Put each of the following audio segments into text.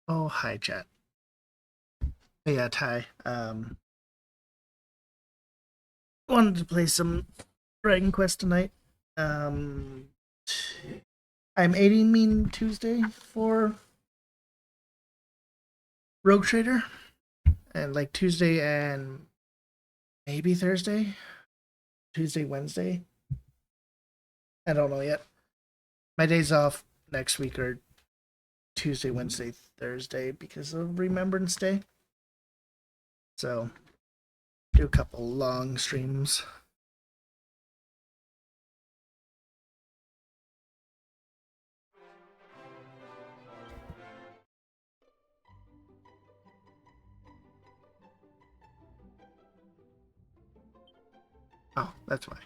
Oh, hi, chat. Yeah, Ty. Wanted to play some Dragon Quest tonight. Um, I'm aiding Mean Tuesday for Rogue Trader, and like Tuesday and maybe Thursday, Tuesday, Wednesday. I don't know yet. My days off next week are Tuesday, Wednesday, Thursday because of Remembrance Day. So do a couple long streams. Oh, that's why.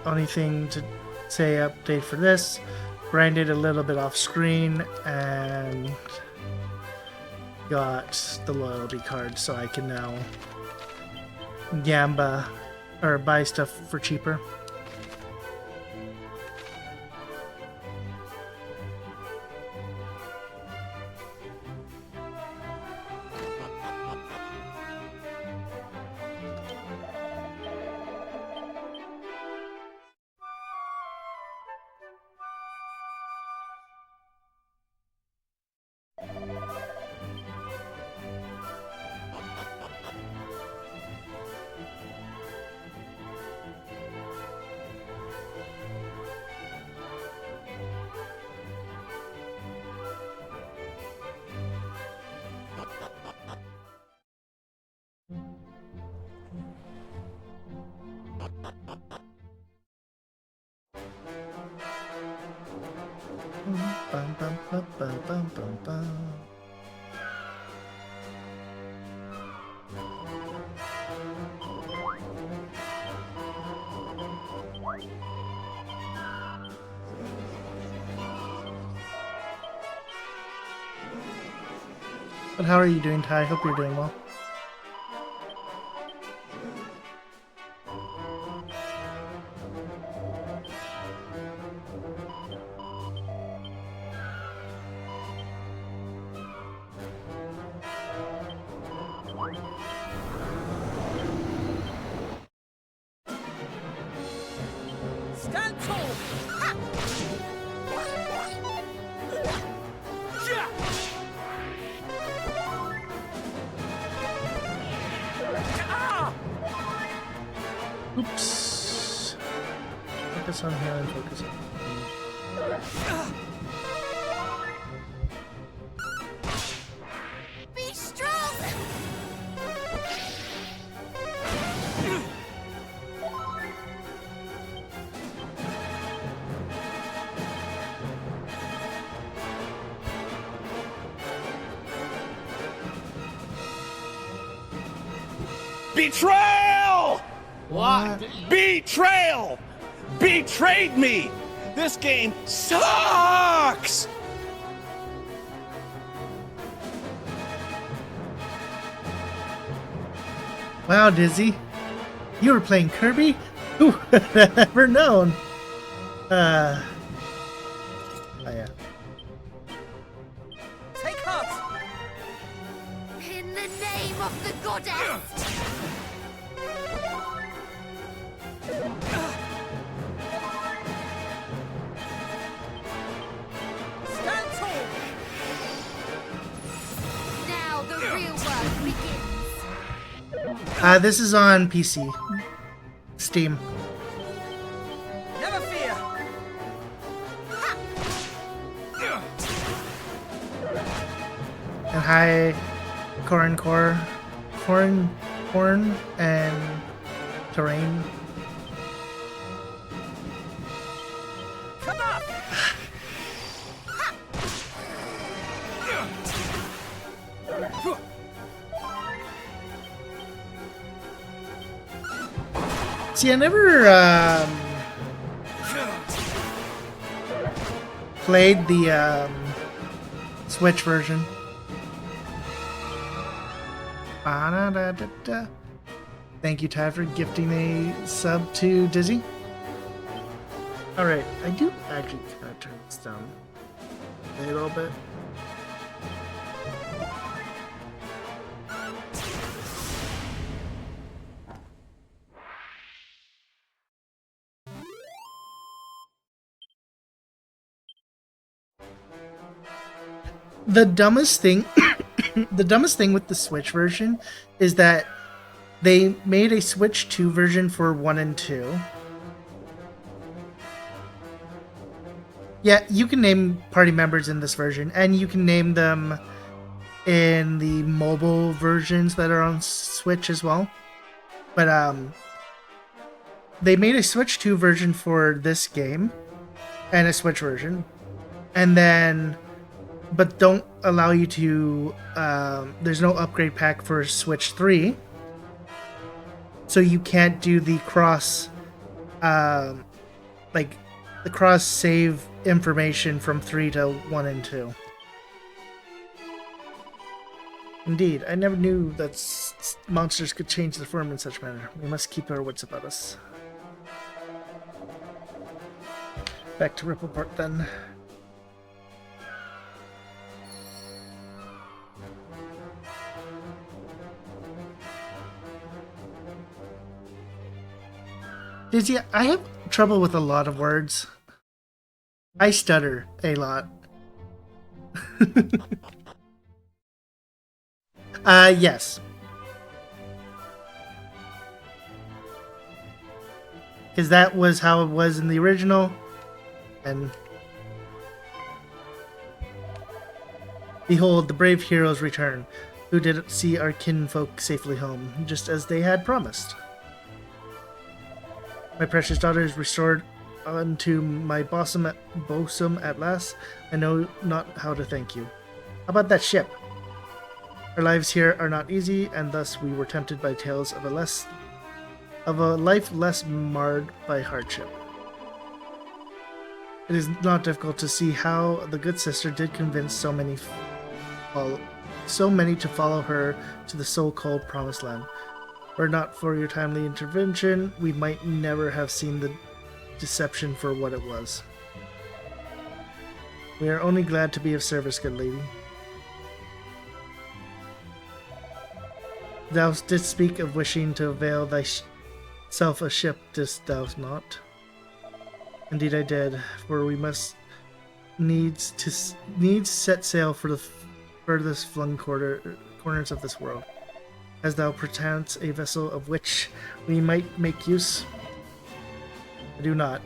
Only thing to say update for this, grinded a little bit off screen and got the loyalty card so I can now gamba or buy stuff for cheaper. Bum, bum, bum, bum, bum, bum, bum. But how are you doing, Ty? Hope you're doing well. Stand tall! Ha! Yeah! Ah! Oops. Focus on here and focus on. Be strong! Betrayal! What? Betrayal! Betrayed me! This game sucks! Wow, Dizzy. You were playing Kirby? Who would have ever known? Oh yeah. Take heart! In the name of the goddess! Stand tall! Now the real work begins. This is on PC. Steam. Never fear! And hi, Corn, and Terrain. Come up! See, I never played the Switch version. Ba-da-da-da-da. Thank you, Ty, for gifting a sub to Dizzy. Alright, I do actually kind of turn this down a little bit. The dumbest thing the dumbest thing with the Switch version is that they made a Switch 2 version for 1 and 2. Yeah, you can name party members in this version, and you can name them in the mobile versions that are on Switch as well. But they made a Switch 2 version for this game and a Switch version, and then but don't allow you to there's no upgrade pack for Switch 3, so you can't do the cross like the cross save information from 3 to 1 and 2. Indeed, I never knew that monsters could change the form in such manner. We must keep our wits about us. Back to Ripple Park then. Dizzy, I have trouble with a lot of words. I stutter a lot. Yes. Because that was how it was in the original. And behold, the brave heroes return, who did see our kinfolk safely home, just as they had promised. My precious daughter is restored unto my bosom at last. I know not how to thank you. How about that ship? Our lives here are not easy, and thus we were tempted by tales of a life less marred by hardship. It is not difficult to see how the good sister did convince so many to follow her to the so-called promised land. Were it not for your timely intervention, we might never have seen the deception for what it was. We are only glad to be of service, good lady. Thou didst speak of wishing to avail thyself a ship, didst thou not? Indeed I did, for we must needs set sail for the furthest flung corners of this world. As thou pretendest a vessel of which we might make use? I do not.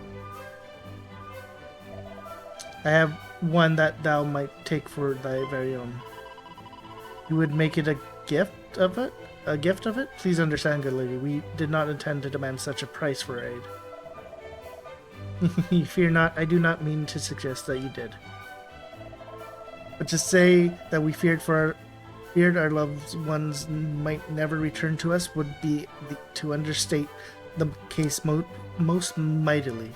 I have one that thou might take for thy very own. You would make it a gift of it? A gift of it? Please understand, good lady, we did not intend to demand such a price for aid. Fear not, I do not mean to suggest that you did. But to say that we feared our loved ones might never return to us would be to understate the case most mightily,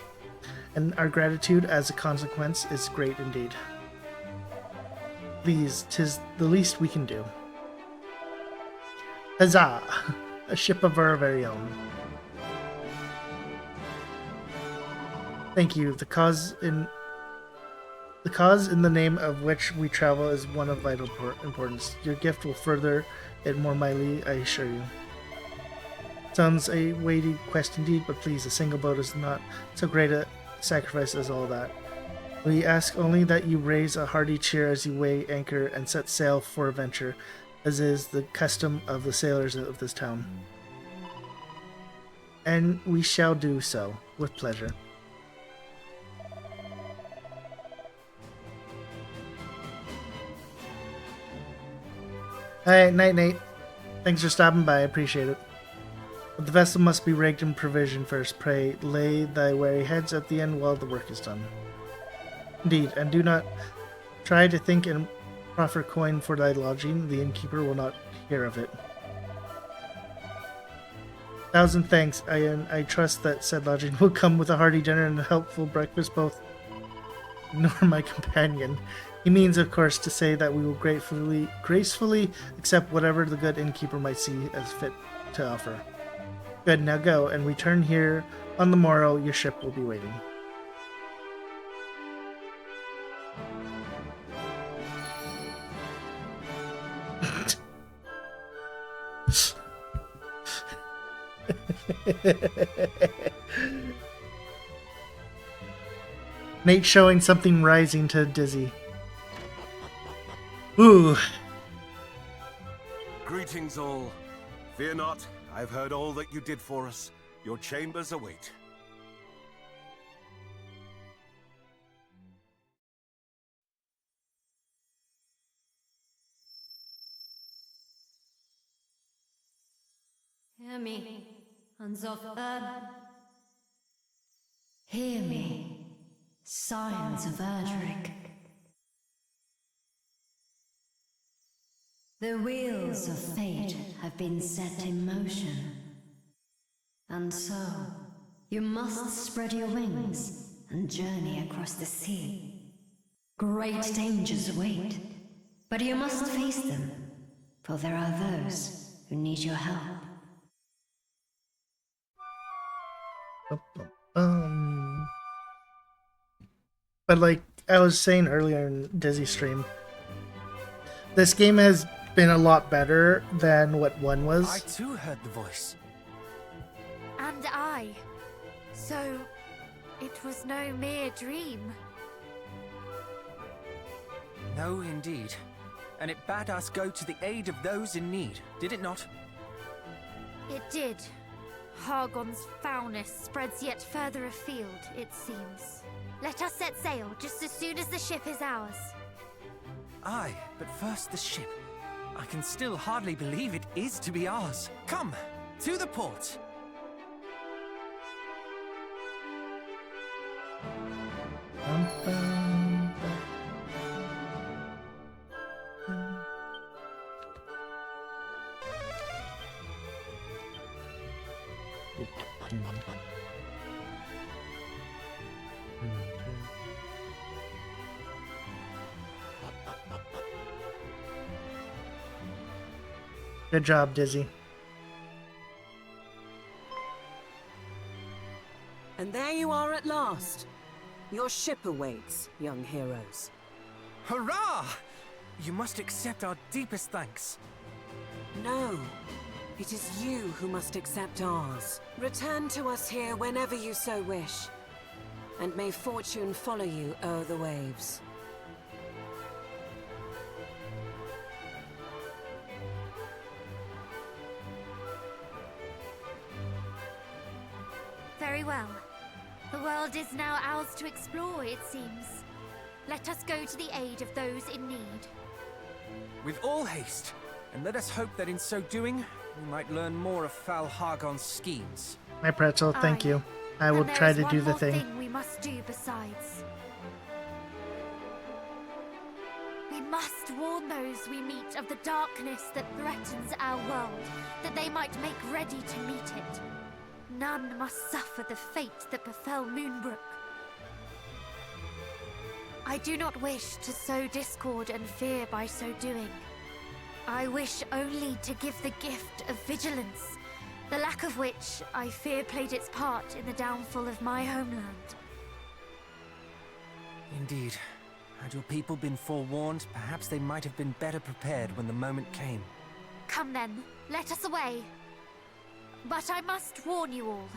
and our gratitude as a consequence is great indeed. Please, 'tis the least we can do. Huzzah! A ship of our very own. Thank you. The cause in the name of which we travel is one of vital importance. Your gift will further it more mightily, I assure you. Sounds a weighty quest indeed, but please, a single boat is not so great a sacrifice as all that. We ask only that you raise a hearty cheer as you weigh anchor and set sail for adventure, as is the custom of the sailors of this town. And we shall do so, with pleasure. Hey, night, Nate. Thanks for stopping by, I appreciate it. But the vessel must be rigged and provisioned first. Pray, lay thy weary heads at the end while the work is done. Indeed, and do not try to think and proffer coin for thy lodging. The innkeeper will not hear of it. 1,000 thanks. I trust that said lodging will come with a hearty dinner and a helpful breakfast both. nor my companion. He means, of course, to say that we will gracefully accept whatever the good innkeeper might see as fit to offer. Good, now go, and return here on the morrow. Your ship will be waiting. Nate showing something rising to Dizzy. Ooh. Greetings all. Fear not, I've heard all that you did for us. Your chambers await. Hear me, Sons of Earth. Hear me, Scions of Erdrick. The wheels of fate have been set in motion. And so, you must spread your wings and journey across the sea. Great dangers await, but you must face them, for there are those who need your help. But like I was saying earlier in Dizzy stream, this game has been a lot better than what 1 was. I too heard the voice. And I. So, it was no mere dream. No, indeed. And it bade us go to the aid of those in need, did it not? It did. Hargon's foulness spreads yet further afield, it seems. Let us set sail just as soon as the ship is ours. Aye, but first the ship. I can still hardly believe it is to be ours. Come, to the port. Good job, Dizzy. And there you are at last. Your ship awaits, young heroes. Hurrah! You must accept our deepest thanks. No, it is you who must accept ours. Return to us here whenever you so wish. And may fortune follow you o'er the waves. Very well. The world is now ours to explore, it seems. Let us go to the aid of those in need. With all haste, and let us hope that in so doing, we might learn more of Fal Hargon's schemes. My pretzel, thank Aye. you. I will And there try is to one do the more thing. we must do besides. We must warn those we meet of the darkness that threatens our world, that they might make ready to meet it. None must suffer the fate that befell Moonbrook. I do not wish to sow discord and fear by so doing. I wish only to give the gift of vigilance, the lack of which I fear played its part in the downfall of my homeland. Indeed. Had your people been forewarned, perhaps they might have been better prepared when the moment came. Come then, let us away. But I must warn you all.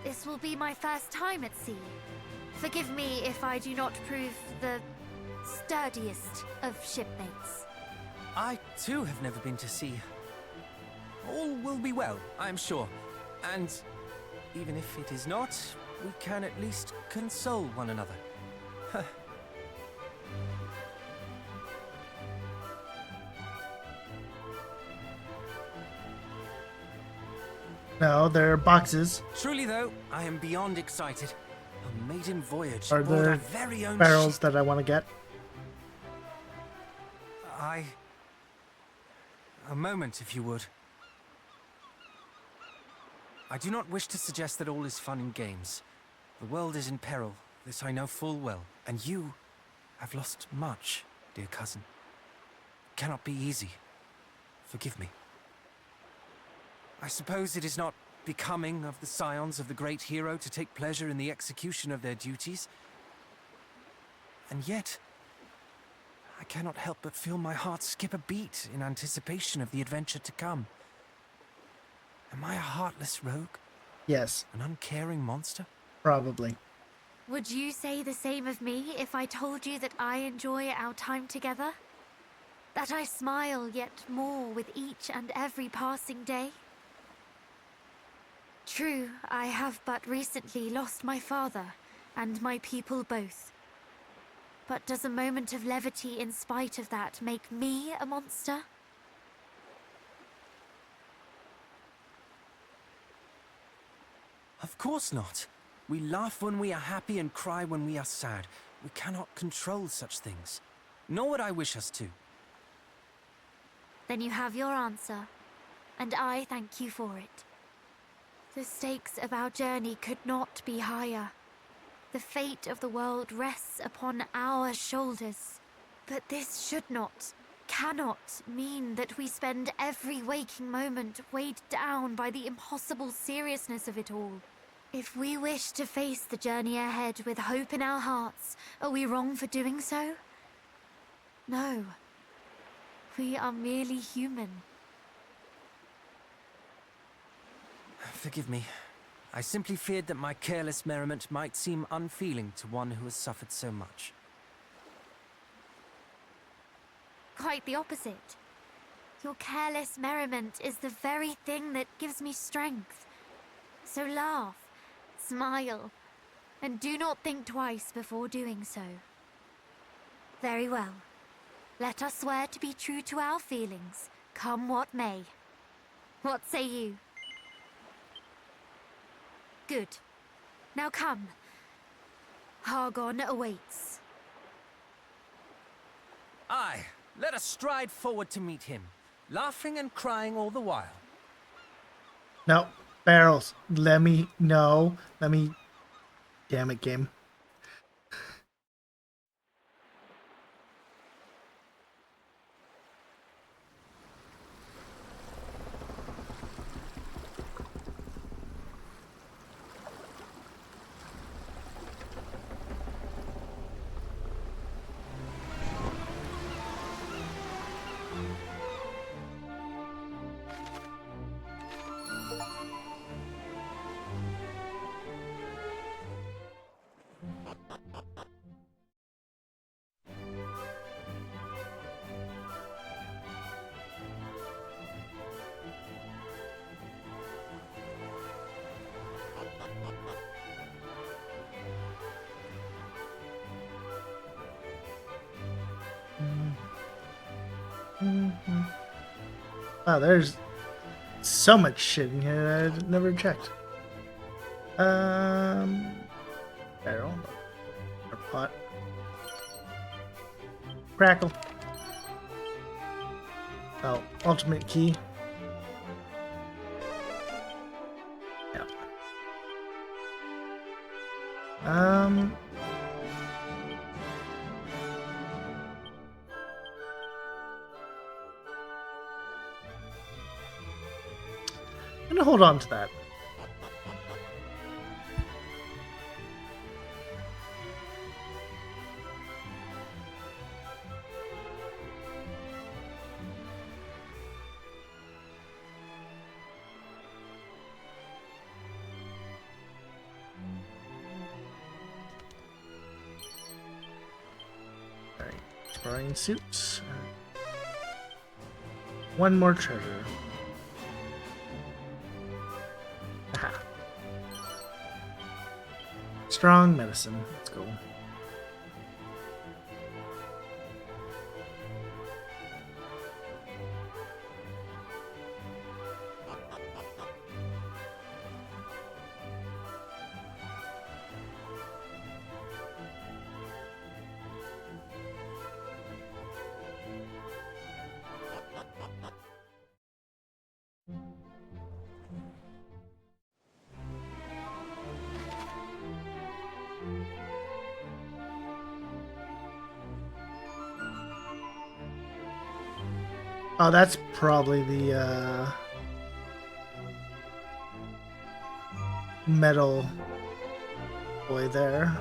This will be my first time at sea. Forgive me if I do not prove the sturdiest of shipmates. I too have never been to sea. All will be well, I am sure. And even if it is not, we can at least console one another. No, there are boxes. Truly though, I am beyond excited. A maiden voyage Are aboard our there very own barrels ship. that I want to get? A moment, if you would. I do not wish to suggest that all is fun and games. The world is in peril, this I know full well, and you I've lost much, dear cousin. It cannot be easy. Forgive me. I suppose it is not becoming of the scions of the great hero to take pleasure in the execution of their duties. And yet, I cannot help but feel my heart skip a beat in anticipation of the adventure to come. Am I a heartless rogue? Yes, An uncaring monster? probably. Would you say the same of me if I told you that I enjoy our time together? That I smile yet more with each and every passing day? True, I have but recently lost my father, and my people both. But does a moment of levity in spite of that make me a monster? Of course not. We laugh when we are happy and cry when we are sad. We cannot control such things. Nor would I wish us to. Then you have your answer, and I thank you for it. The stakes of our journey could not be higher. The fate of the world rests upon our shoulders. But this should not, cannot mean that we spend every waking moment weighed down by the impossible seriousness of it all. If we wish to face the journey ahead with hope in our hearts, are we wrong for doing so? No. We are merely human. Forgive me. I simply feared that my careless merriment might seem unfeeling to one who has suffered so much. Quite the opposite. Your careless merriment is the very thing that gives me strength. So laugh, smile, and do not think twice before doing so. Very well. Let us swear to be true to our feelings, come what may. What say you? Good. Now come. Hargon awaits. Aye, let us stride forward to meet him, laughing and crying all the while. No, barrels. Let me. Damn it, game. Wow, there's so much shit in here I never checked. Barrel or pot. Crackle. Oh, ultimate key. Yeah. I'm gonna hold on to that. Alright, exploring suits. One more treasure. Aha. Strong medicine. Let's go. Oh, that's probably the metal boy there.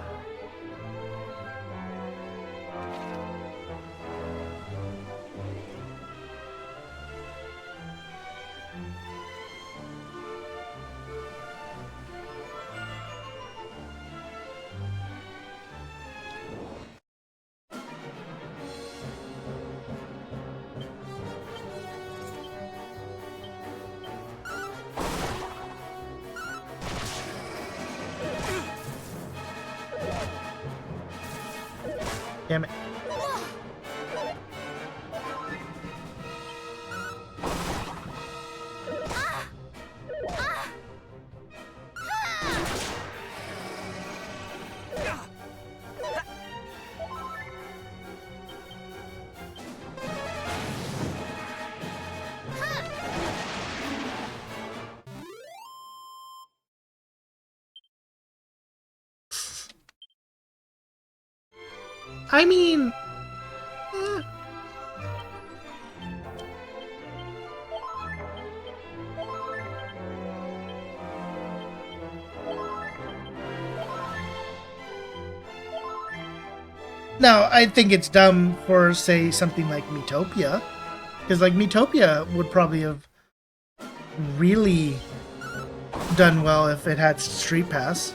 Damn it. I mean, no, I think it's dumb for, say, something like Metopia. Because, like, Metopia would probably have really done well if it had Street Pass.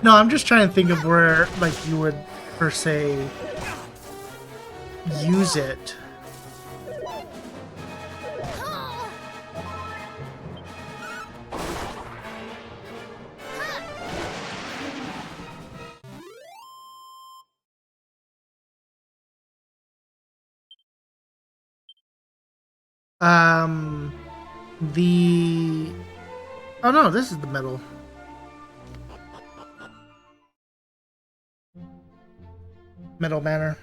No, I'm just trying to think of where, like, you would, per se, use it. The... Oh no, this is the metal. Metal Manor.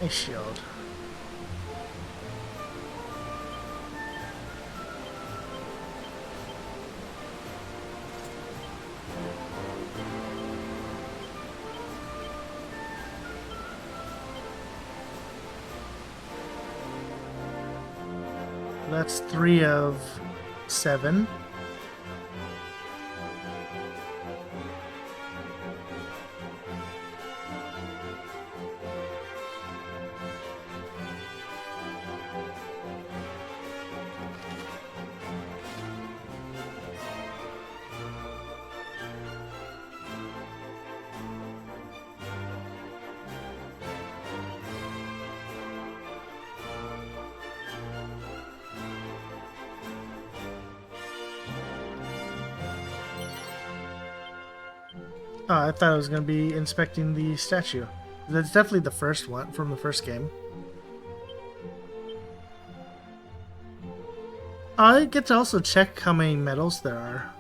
Nice shield. That's 3 of 7. Oh, I thought I was going to be inspecting the statue. That's definitely the first one from the first game. I get to also check how many medals there are.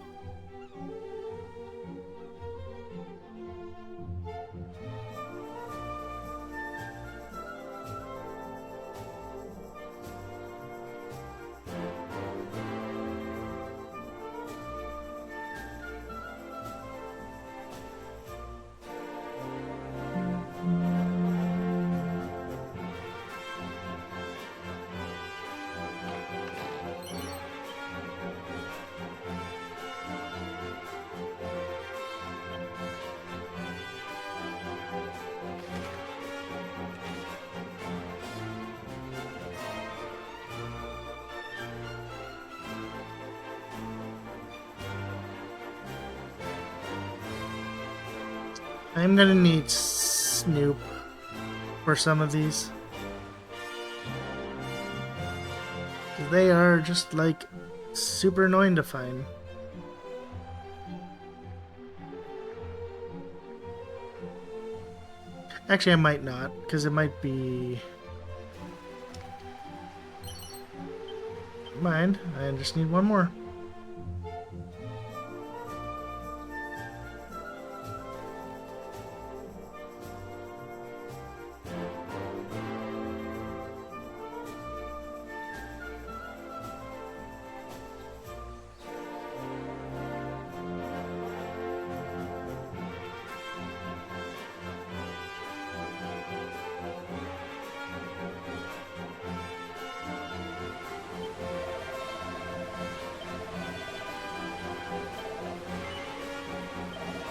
I'm gonna need Snoop for some of these. They are just like super annoying to find. Actually, I might not, because it might be... Never mind, I just need one more.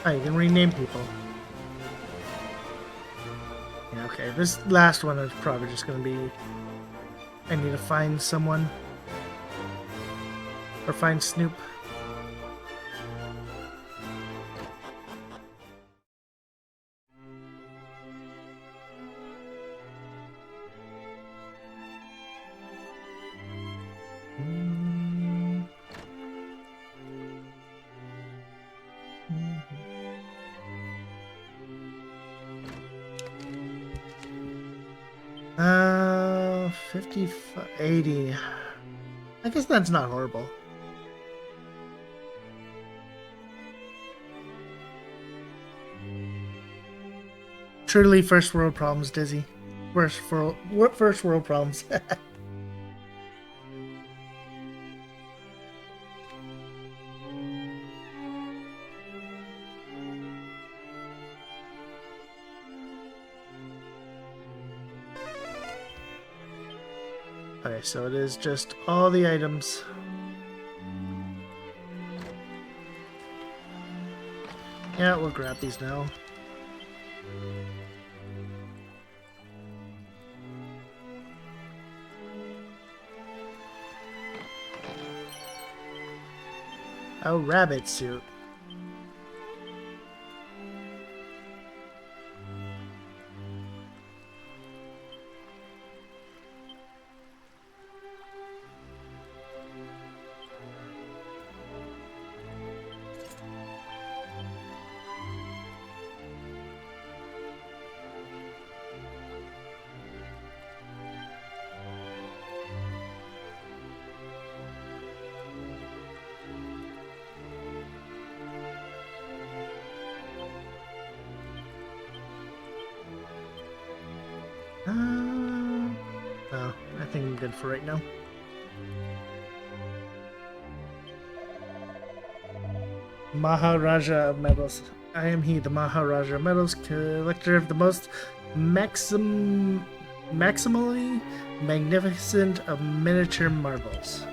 Oh, you can rename people. Yeah, okay. This last one is probably just gonna be... I need to find someone. Or find Snoop. Uh, 55, 80. I guess that's not horrible. Truly first world problems, Dizzy. First world problems. Okay, so it is just all the items. Yeah, we'll grab these now. A rabbit suit. Oh, I think I'm good for right now. Maharaja of Medals. I am he, the Maharaja of Medals, collector of the most maximally magnificent of miniature marbles.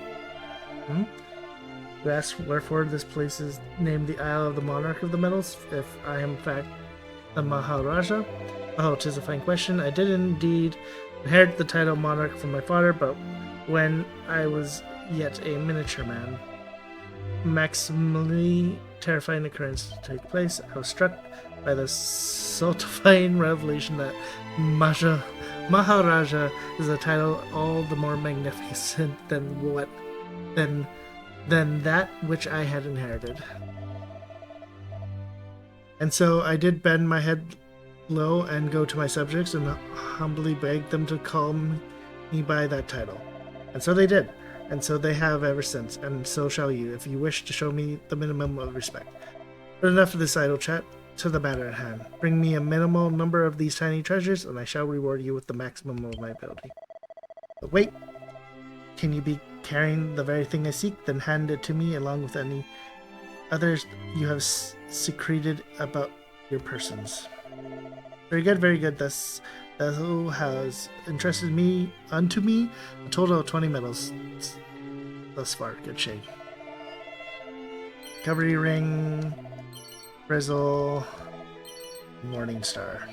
You ask wherefore this place is named the Isle of the Monarch of the Medals, if I am in fact the Maharaja? Oh, 'tis a fine question. I did indeed inherit the title monarch from my father, but when I was yet a miniature man, maximally terrifying occurrence to take place, I was struck by the stultifying revelation that Maharaja is a title all the more magnificent than that which I had inherited. And so I did bend my head low and go to my subjects and humbly beg them to call me by that title. And so they did. And so they have ever since, and so shall you, if you wish to show me the minimum of respect. But enough of this idle chat, to the matter at hand. Bring me a minimal number of these tiny treasures, and I shall reward you with the maximum of my ability. But wait! Can you be carrying the very thing I seek? Then hand it to me along with any others you have secreted about your persons. Very good, very good. Thus has entrusted me unto me a total of 20 medals thus far. Good shade. Cavalry ring, Frizzle, Morning Star.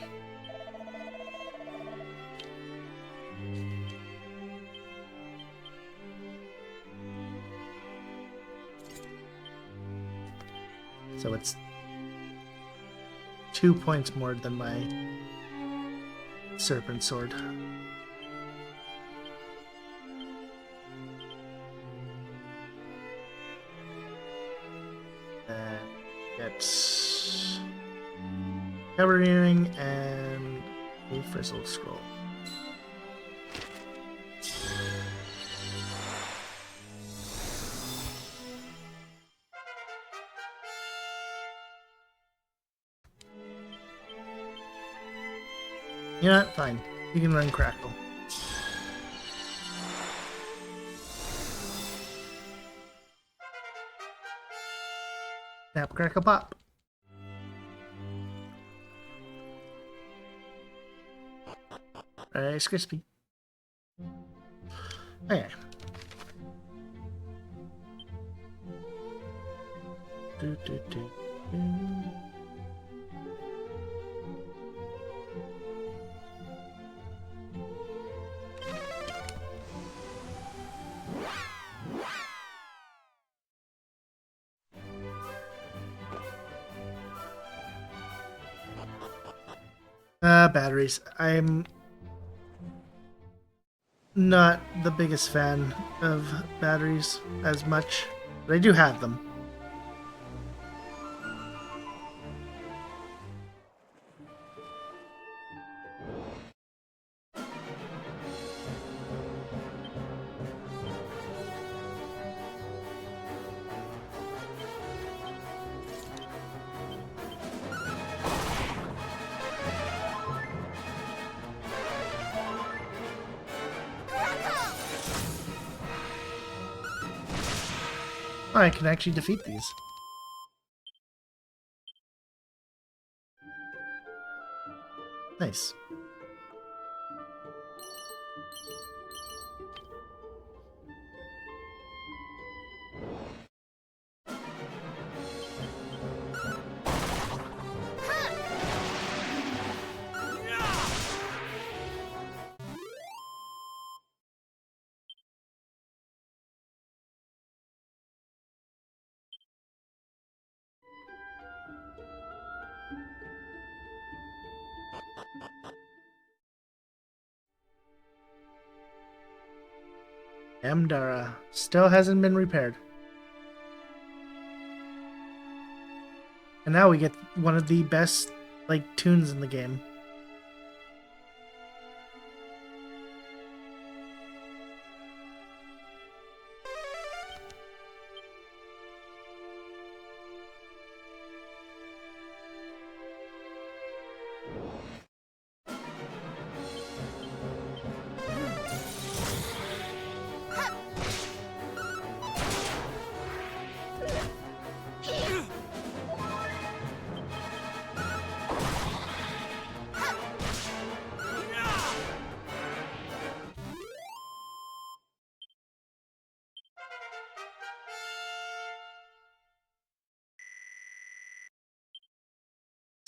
So it's 2 points more than my Serpent Sword. And it's Cavalry ring and a Frizzle Scroll. You know what? Fine. You can run Crackle. Snap, crackle, pop. Rice Crispy. Okay. Do, do, do, do. Batteries. I'm not the biggest fan of batteries as much, but I do have them. I can actually defeat these. Nice. Amdara still hasn't been repaired. And now we get one of the best, tunes in the game.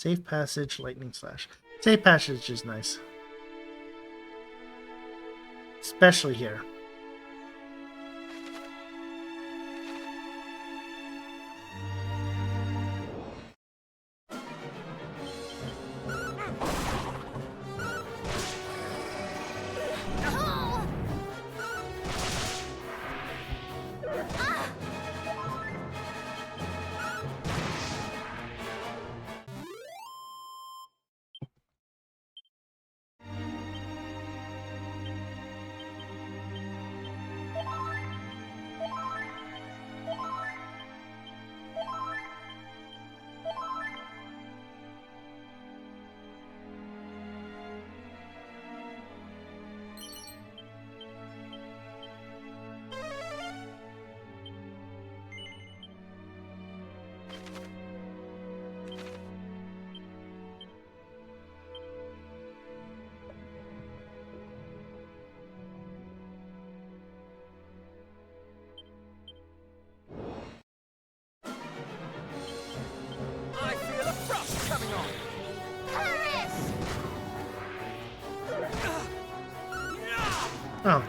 Safe passage, lightning slash. Safe passage is nice. Especially here. Oh,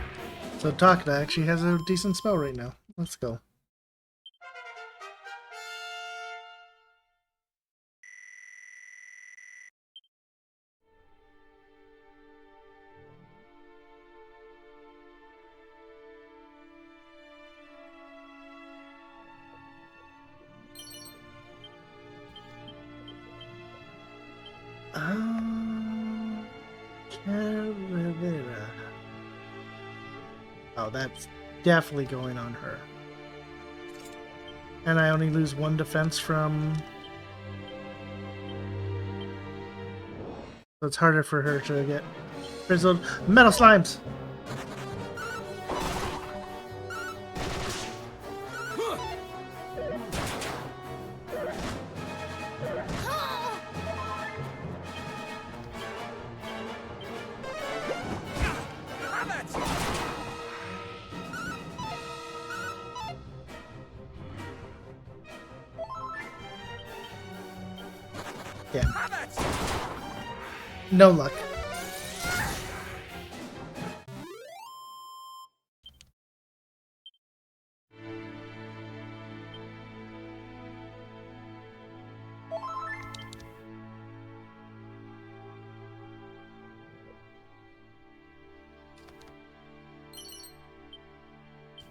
so Takeda actually has a decent spell right now. Let's go. Caravera. Oh, that's definitely going on her. And I only lose 1 defense from... So it's harder for her to get frizzled. Metal slimes! Yeah. No luck.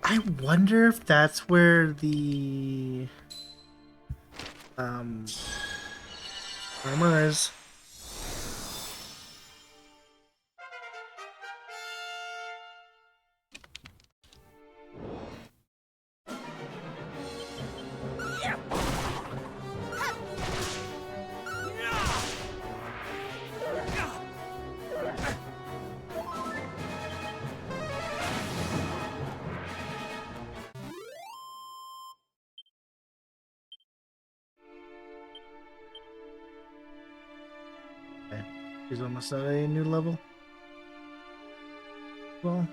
I wonder if that's where the armor is. Okay. She's almost at a new level. Well,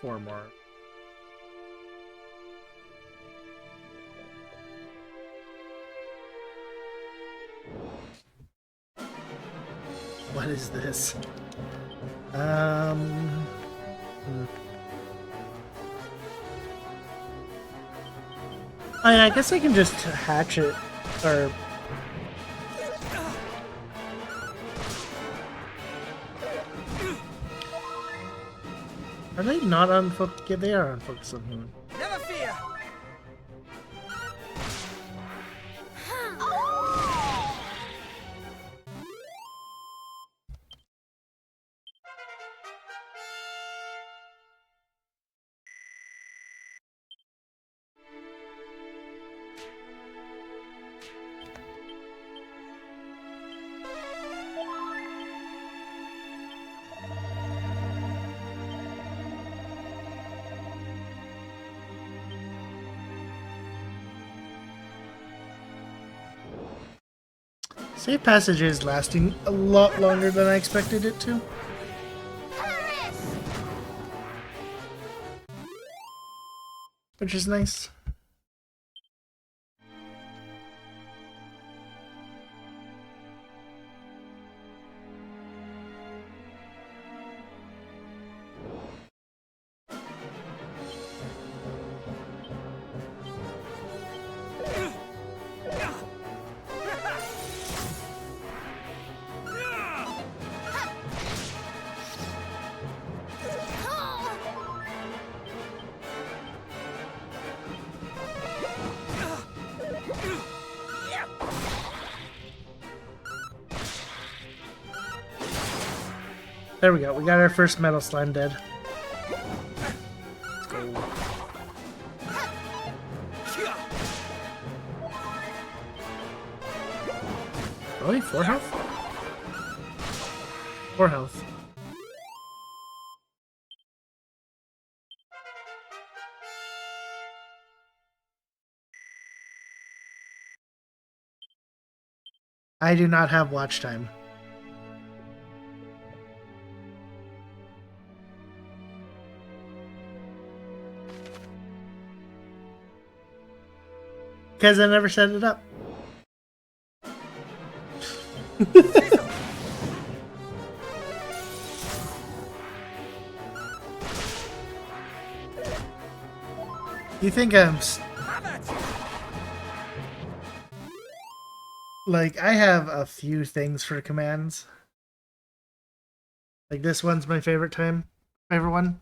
four more. What is this? I guess I can just hatch it, or... Are they not unfocused? Yeah, they are unfocused on him. Never fear! Safe passage is lasting a lot longer than I expected it to. Which is nice. There we go. We got our first metal slime dead. Let's go. Really? 4 health? 4 health. I do not have watch time. Because I never set it up. You think I'm... Like, I have a few things for commands. Like, this one's my favorite one.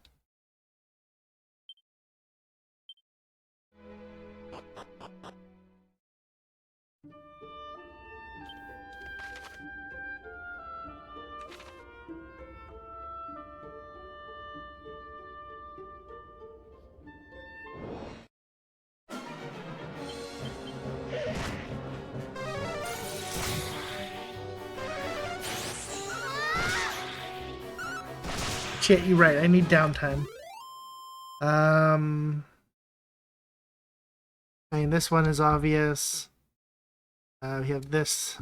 Shit, you're right. I need downtime. I mean, this one is obvious. We have this.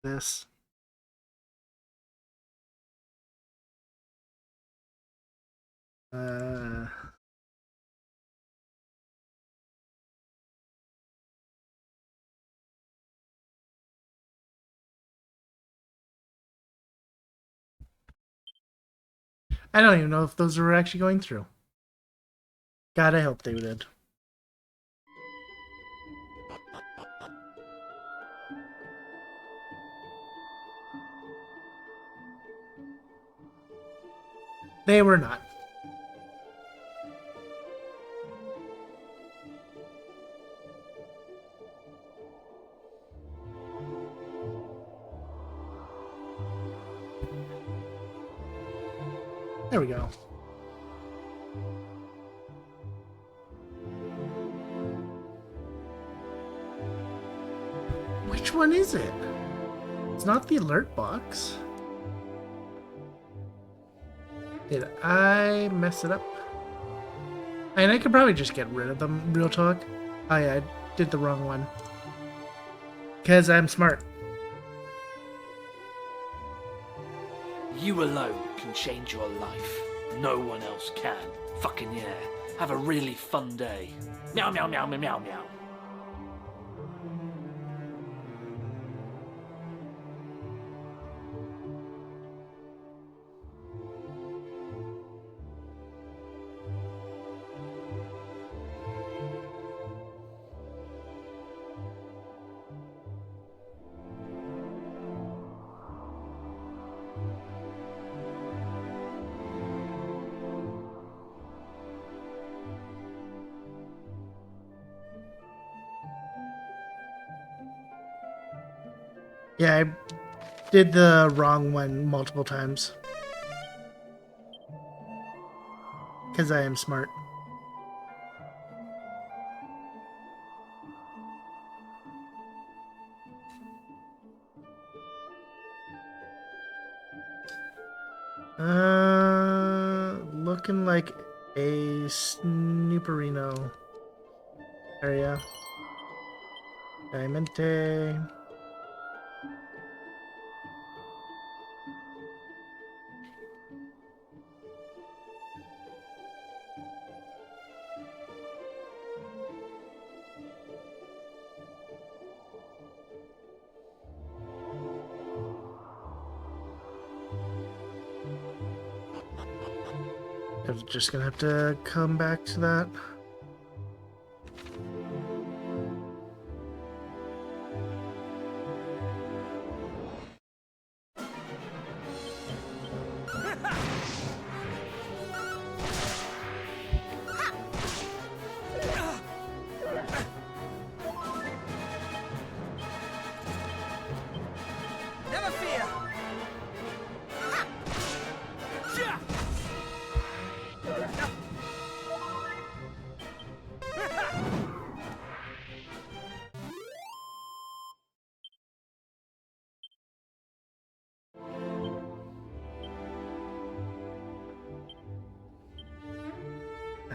This. I don't even know if those were actually going through. God, I hope they did. They were not. There we go. Which one is it? It's not the alert box. Did I mess it up? And I could probably just get rid of them, real talk. Oh yeah, I did the wrong one. Because I'm smart. You alone can change your life. No one else can. Fucking yeah. Have a really fun day. Meow meow meow meow meow meow. Yeah, I did the wrong one multiple times. Because I am smart. Looking like a Snooperino area. Diamante. I'm just gonna have to come back to that. Never fear!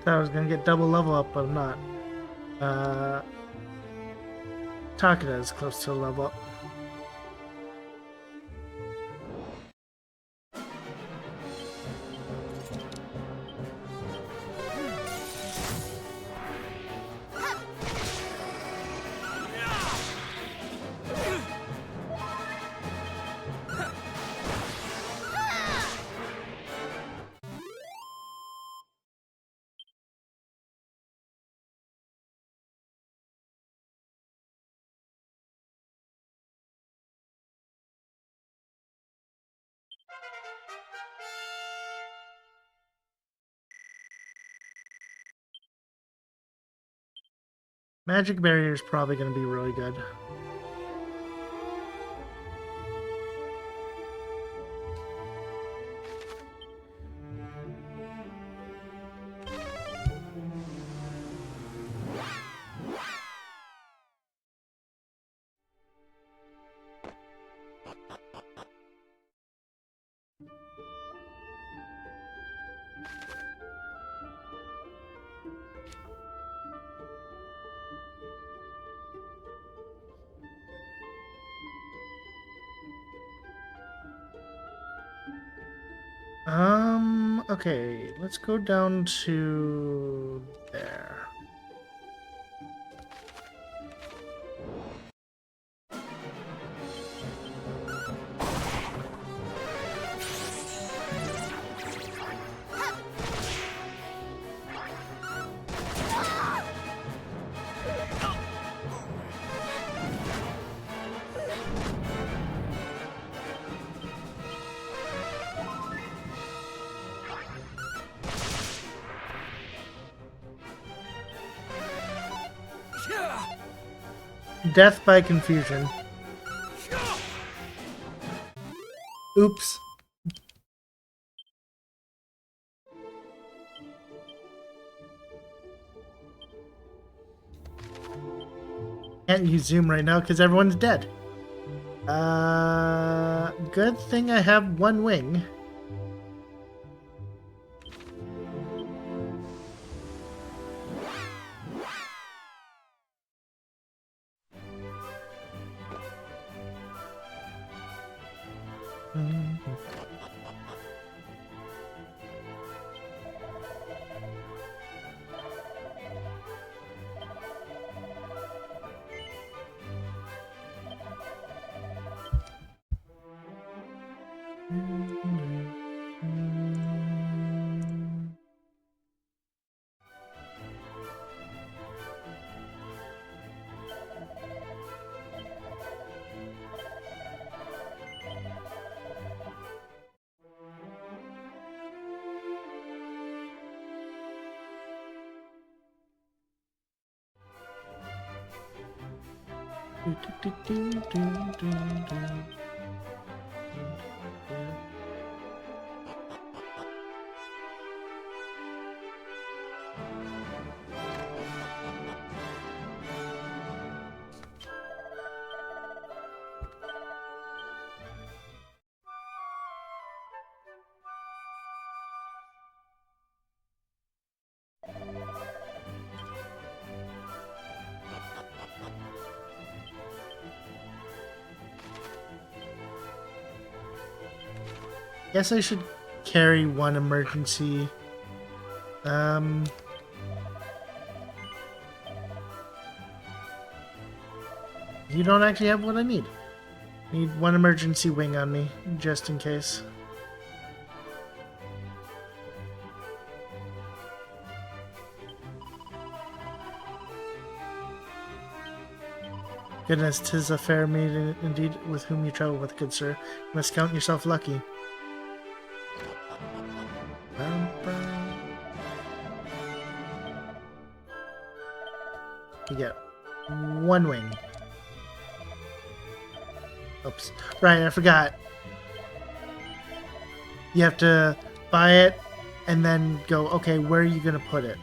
thought I was gonna get double level up, but I'm not. Takeda is close to a level up. Magic barrier is probably going to be really good. Okay, let's go down to there. Death by confusion. Oops. Can't use Zoom right now because everyone's dead. Good thing I have one wing. Guess I should carry one emergency. You don't actually have what I need. Need one emergency wing on me, just in case. Goodness, 'tis a fair maid indeed with whom you travel with, good sir. You must count yourself lucky. You get one wing. Oops. Right, I forgot. You have to buy it and then go, okay, where are you going to put it?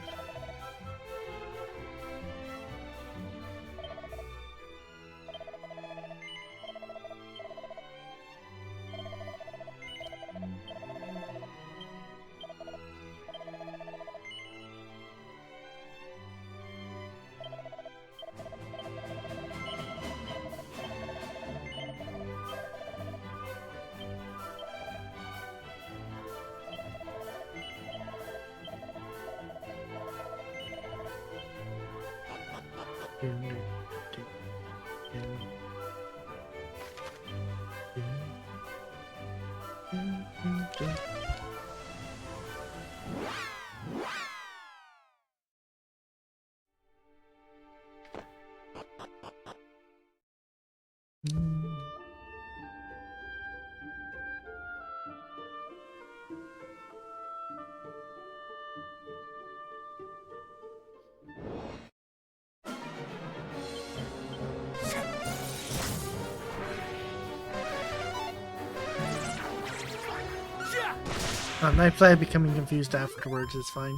Nightfly becoming confused afterwards is fine.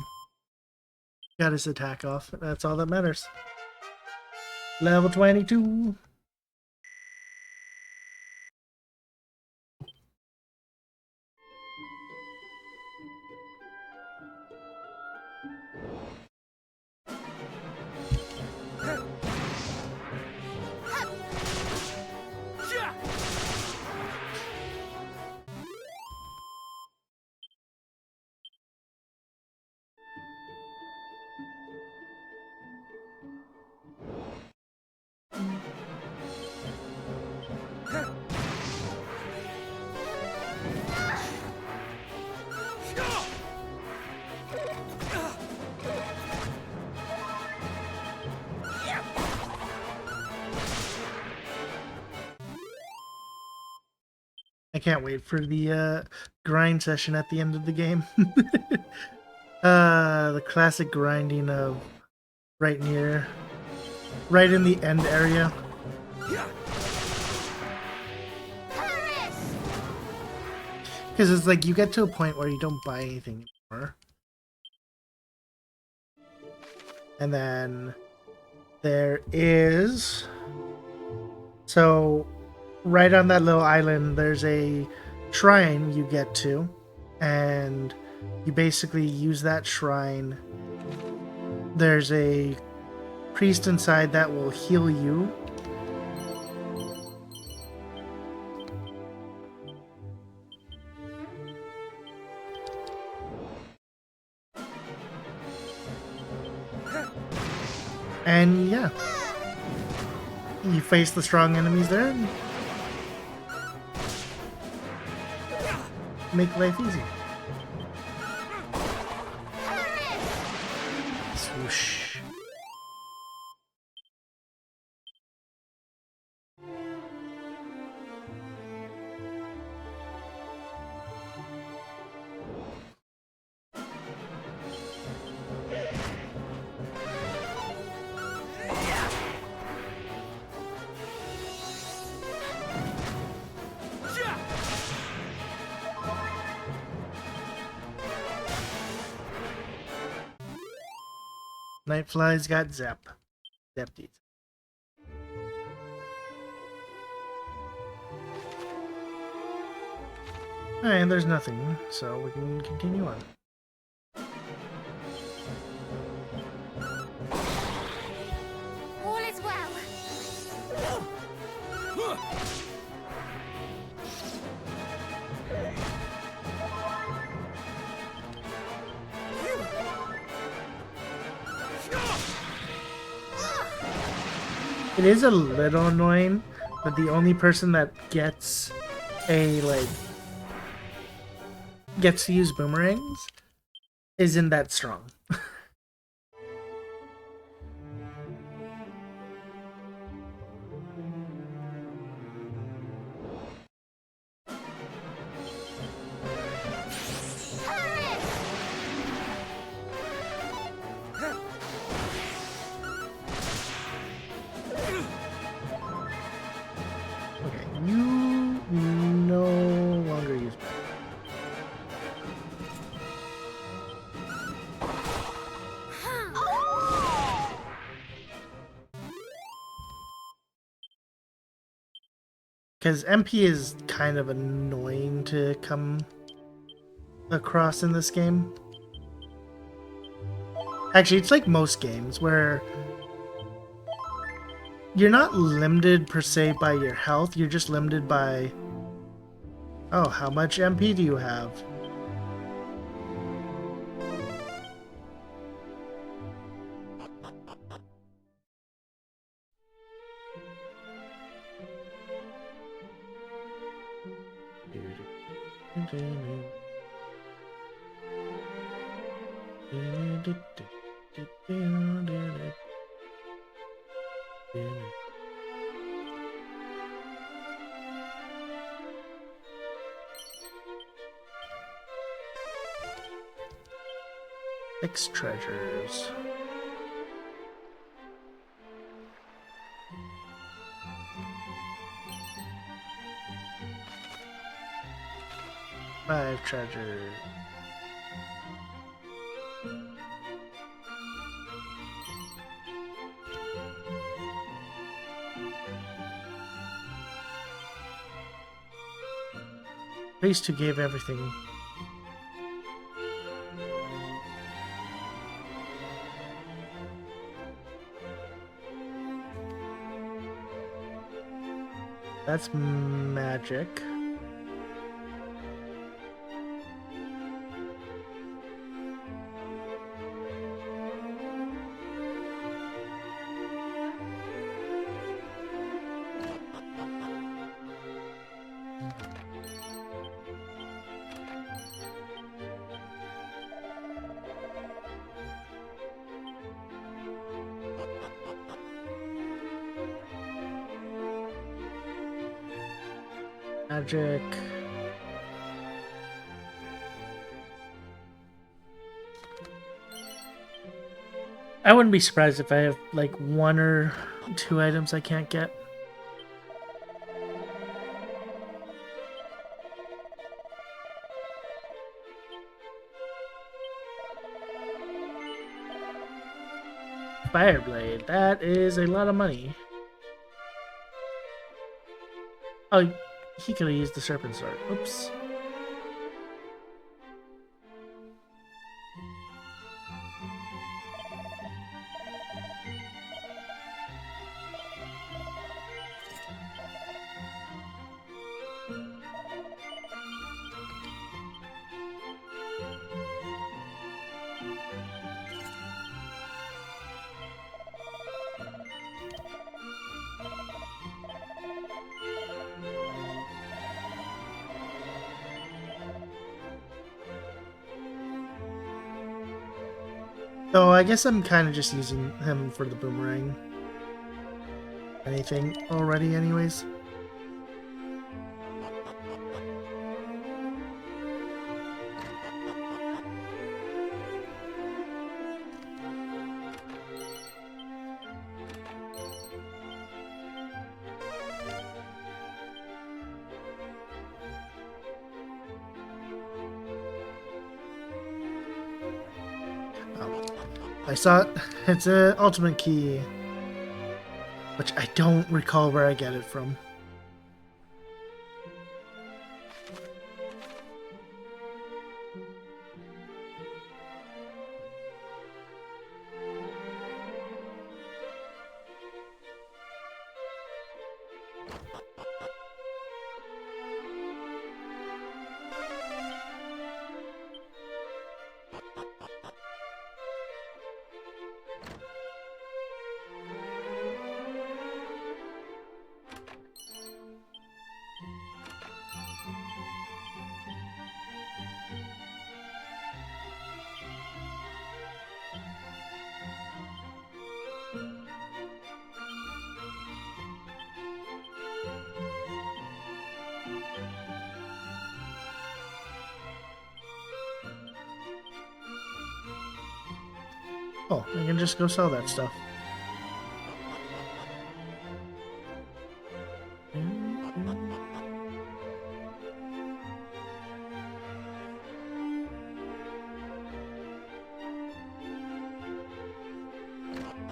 Got his attack off. That's all that matters. Level 22. I can't wait for the grind session at the end of the game. The classic grinding of right in the end area. Because it's like you get to a point where you don't buy anything anymore. And then there is... So, right on that little island, there's a shrine you get to. And you basically use that shrine. There's a priest inside that will heal you. And yeah, you face the strong enemies there and make life easy. Swoosh. Nightfly's got Zep. Zepties. Alright, and there's nothing, so we can continue on. All is well. It is a little annoying that the only person that gets gets to use boomerangs isn't that strong. Okay, you no longer use boomerangs. Because MP is kind of annoying to come across in this game. Actually, it's like most games where you're not limited per se by your health, you're just limited by, oh, how much MP do you have? Six treasures. Five treasures. Priest who gave everything. That's magic. Magic. I wouldn't be surprised if I have like one or two items I can't get. Fireblade, that is a lot of money. Oh, he could have used the serpent sword. Oops. So I guess I'm kind of just using him for the boomerang. Anything already anyways? I saw it. It's an ultimate key, which I don't recall where I get it from. Oh, I can just go sell that stuff.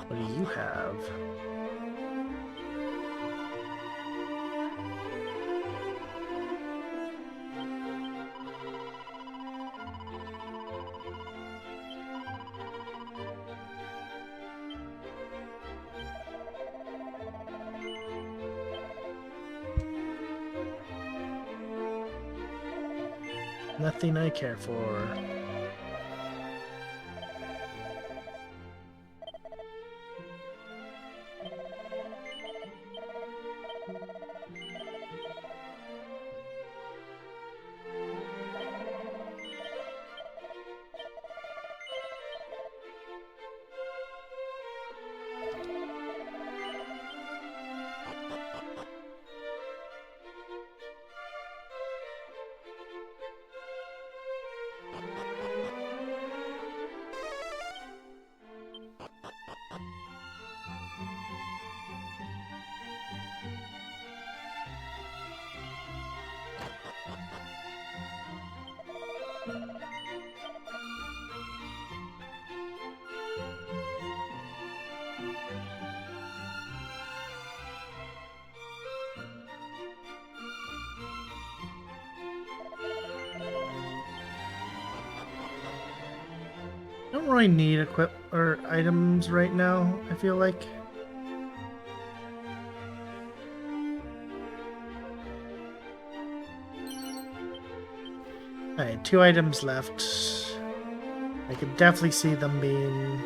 What do you have? Nothing I care for. don't really need equip or items right now, I feel like. Alright, 2 items left. I can definitely see them being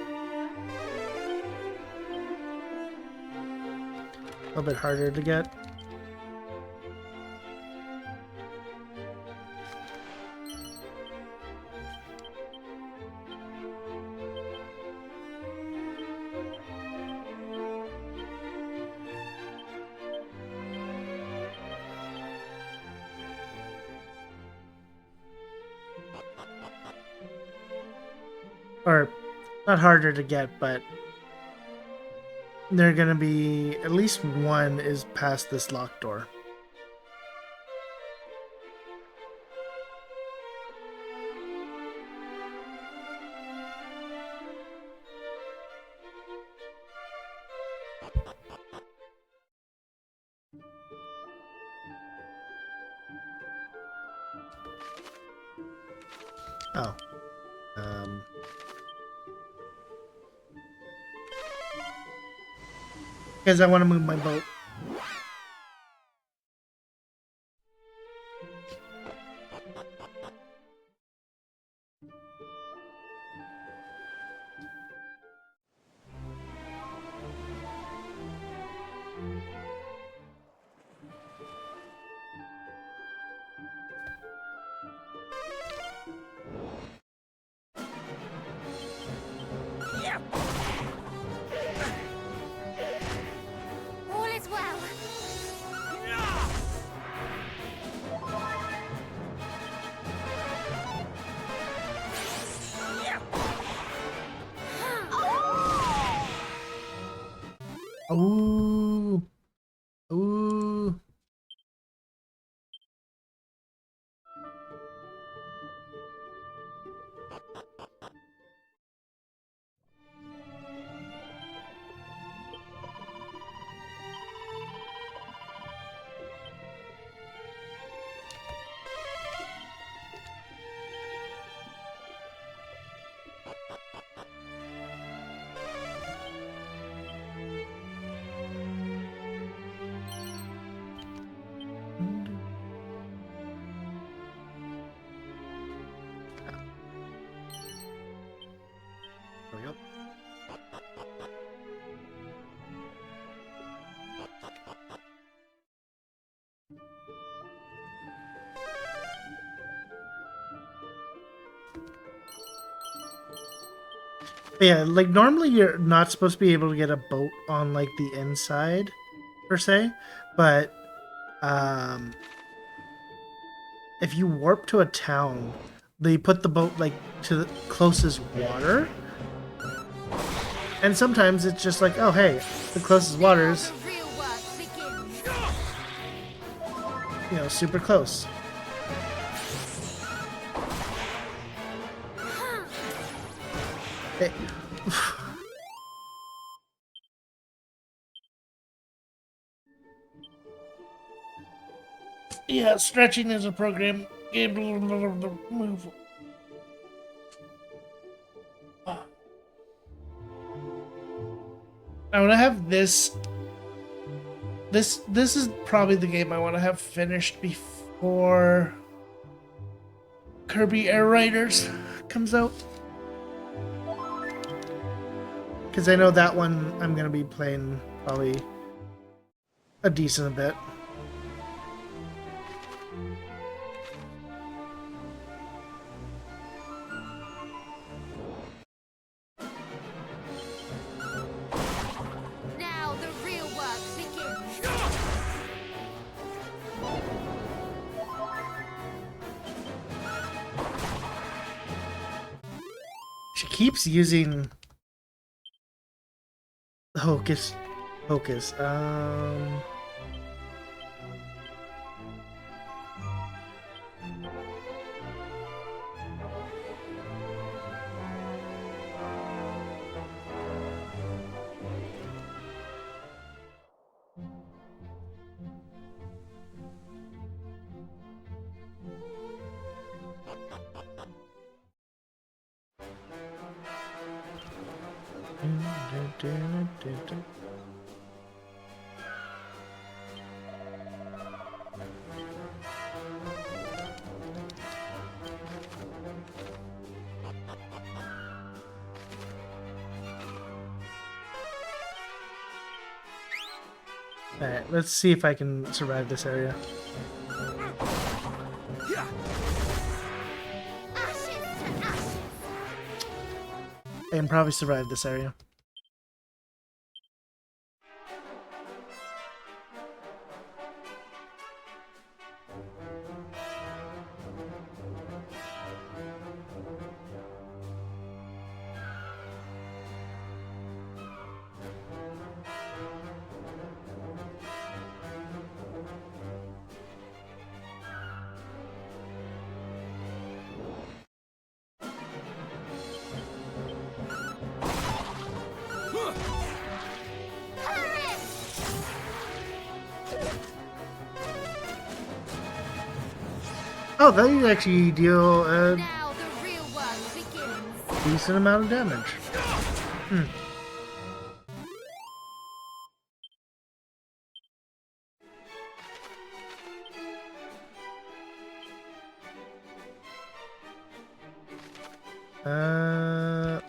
a little bit harder to get. Or, not harder to get, but they're gonna be, at least one is past this locked door. Oh. Because I want to move my boat. All is well. Ooh. Ooh. There we go. But yeah, like normally you're not supposed to be able to get a boat on like the inside per se, but if you warp to a town, they put the boat like to the closest water. And sometimes it's just like, oh hey, the closest water's, The real work begins. you know, super close. Hey. Yeah, stretching is a program. Move. I want to have this. This is probably the game I want to have finished before Kirby Air Riders comes out. Because I know that one I'm going to be playing probably a decent bit. Now the real work begins. She keeps using Hocus Pocus. Alright, let's see if I can survive this area. Ashes to ashes. I can probably survive this area. Oh, they actually deal a Now the real work begins. decent amount of damage. Hmm.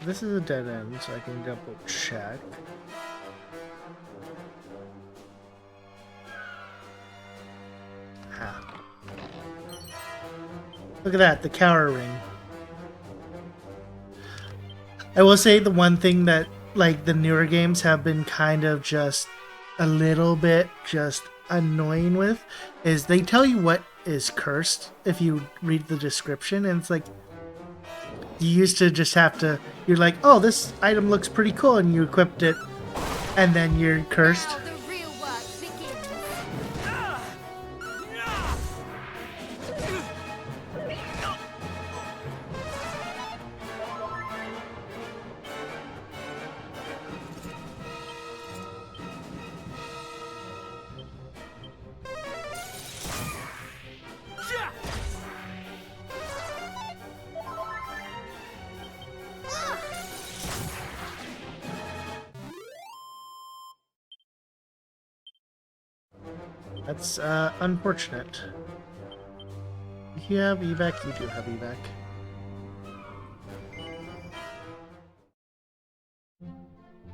This is a dead end, so I can double check. Ah. Look at that, the cower ring. I will say the one thing that, like, the newer games have been kind of just a little bit just annoying with is they tell you what is cursed if you read the description, and it's like you used to just have to, you're like, oh, this item looks pretty cool, and you equipped it, and then you're cursed. Now the real work begins. That's unfortunate. You have evac, you do have evac.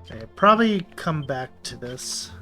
Okay, probably come back to this.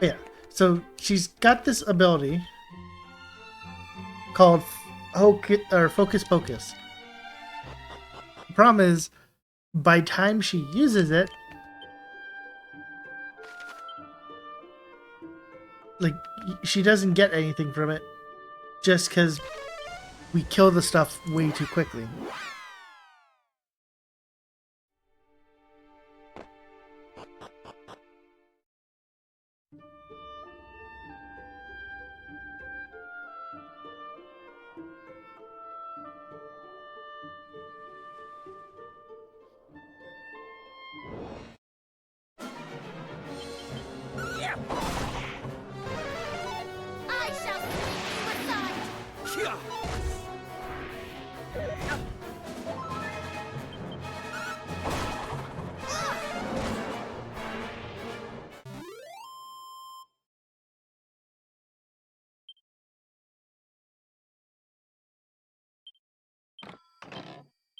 Yeah, so she's got this ability called Focus Pocus. The problem is, by time she uses it, like, she doesn't get anything from it just because we kill the stuff way too quickly. I shall sweep you aside.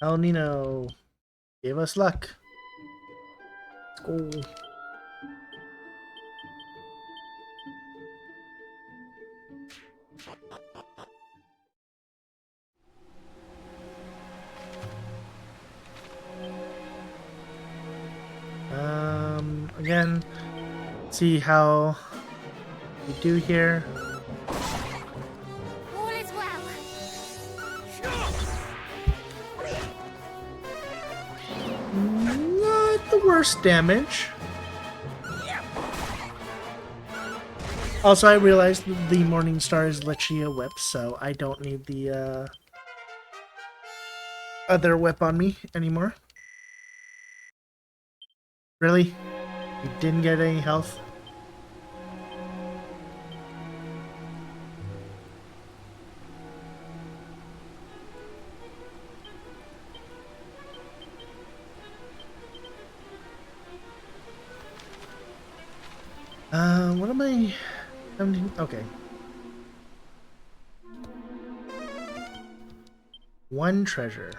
El Nino gave us luck. Let's go. Again, See how we do here. All is well. Not the worst damage. Also, I realized that the Morning Star is literally a whip, so I don't need the other whip on me anymore. Really? You didn't get any health? What am I... Okay. One treasure.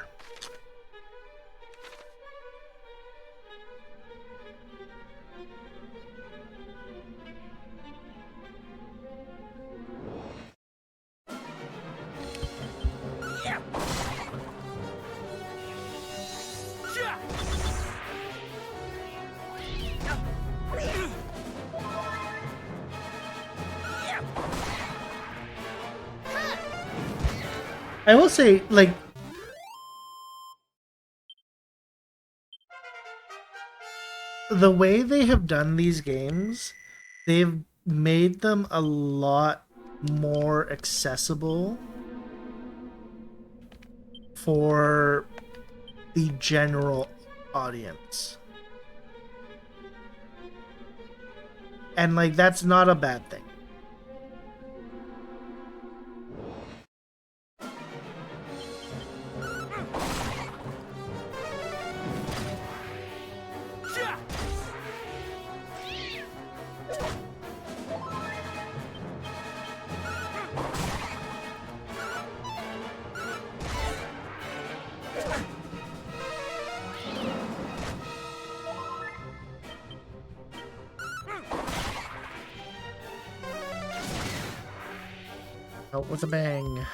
I will say, like, the way they have done these games, they've made them a lot more accessible for the general audience. And, like, that's not a bad thing. Out with a bang.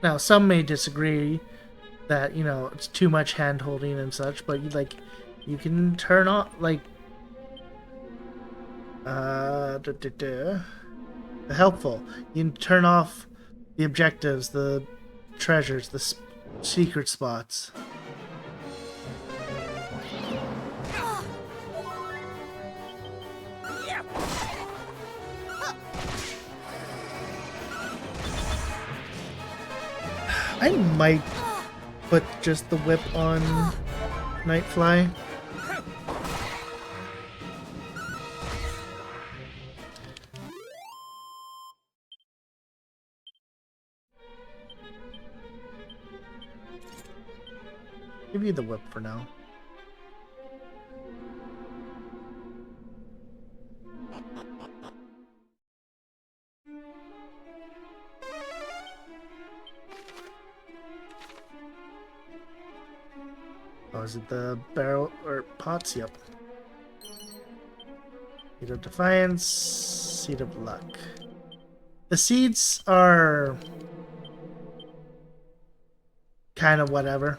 Now, some may disagree that, you know, it's too much hand-holding and such, but you can turn off, like, the helpful. You can turn off the objectives, the treasures, the secret spots. I might put just the whip on Nightfly. Give you the whip for now. Oh, is it the barrel or pots? Yep. Seed of Defiance, Seed of Luck. The seeds are kind of whatever.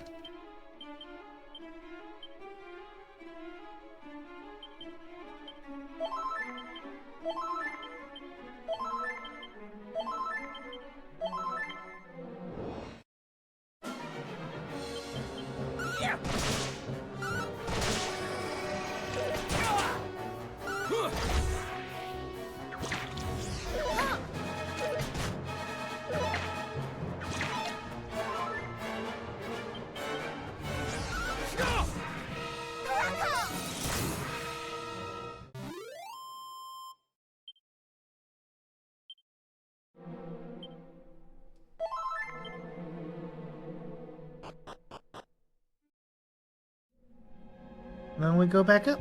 Then we go back up.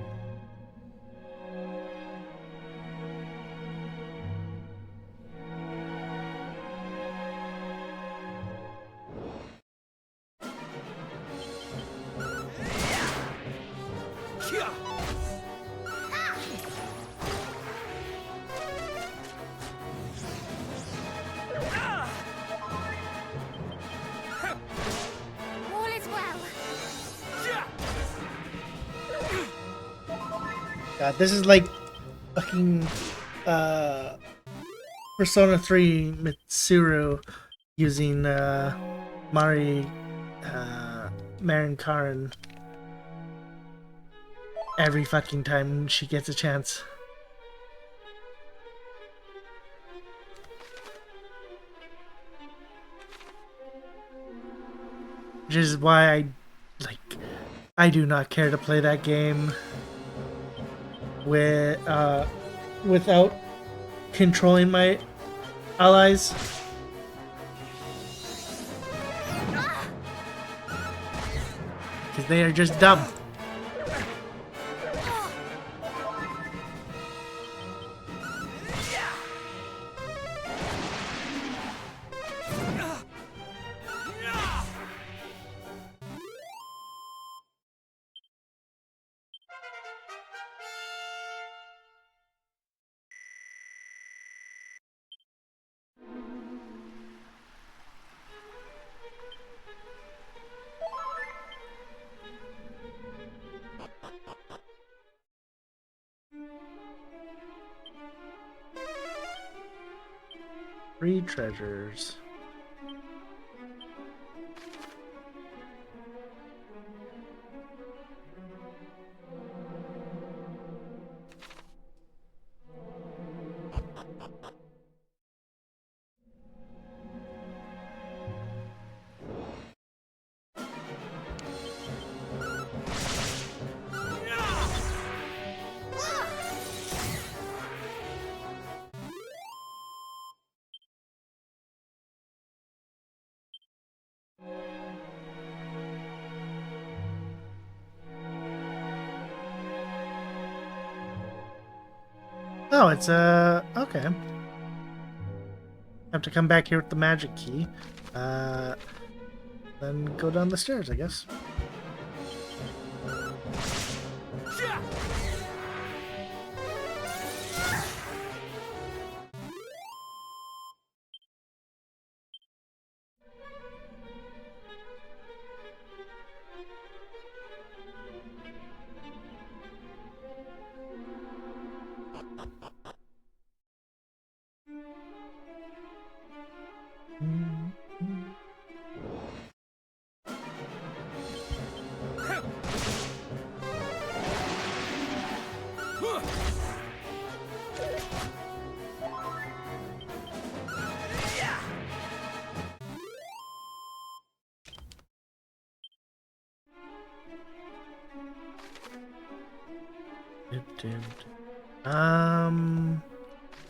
God, this is like fucking Persona 3 Mitsuru using Marin Karin every fucking time she gets a chance. Which is why I do not care to play that game with without controlling my allies. Because they are just dumb. Three treasures. Oh, it's okay. Have to come back here with the magic key. Then go down the stairs, I guess.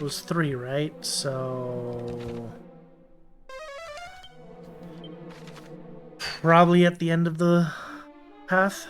It was 3, right? So probably at the end of the path.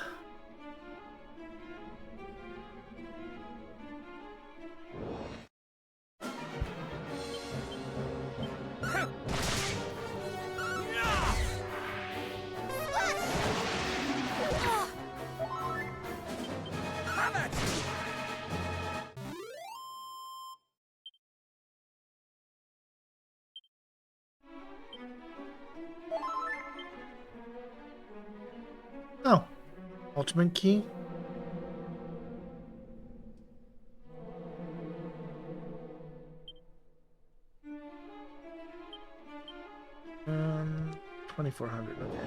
Oh, ultimate key. Um, 2400. Okay.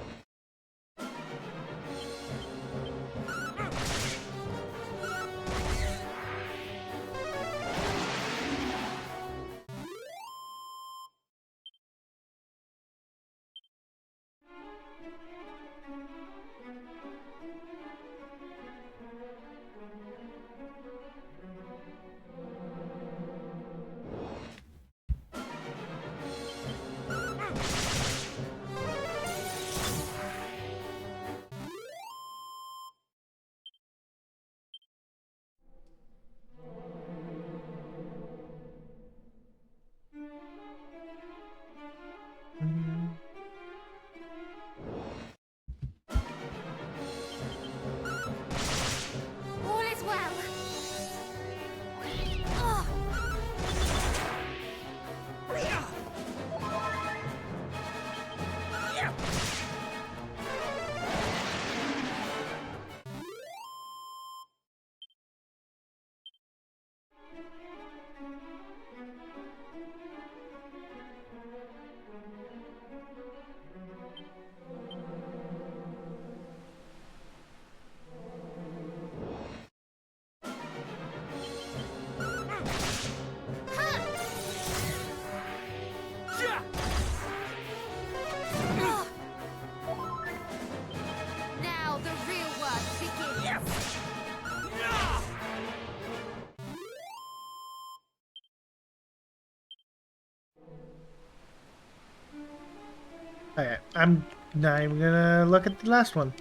Okay, I'm not even gonna look at the last one.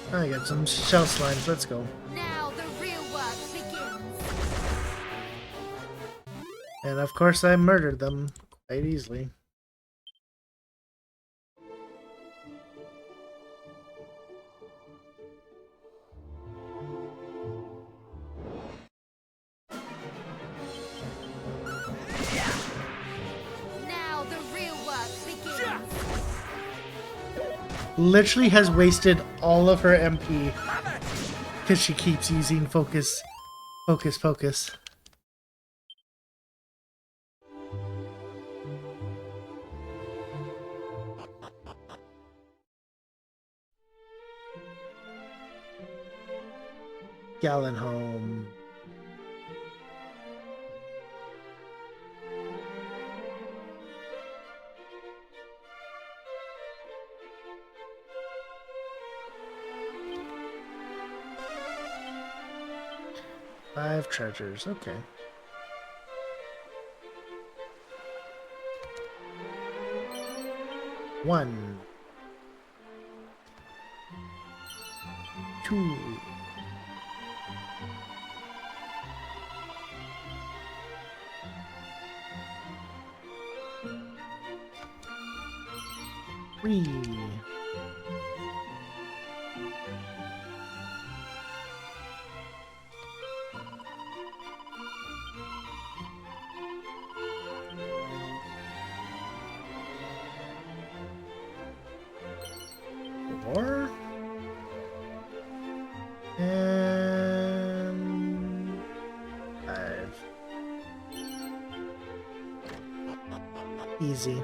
I got some shell slimes. Let's go. Now the real work begins. And of course, I murdered them quite easily. Now the real work begins. Literally has wasted all of her MP because she keeps using focus, focus, focus. Gallon home. Five treasures, okay. One. Two. Three. Four. And five. Easy.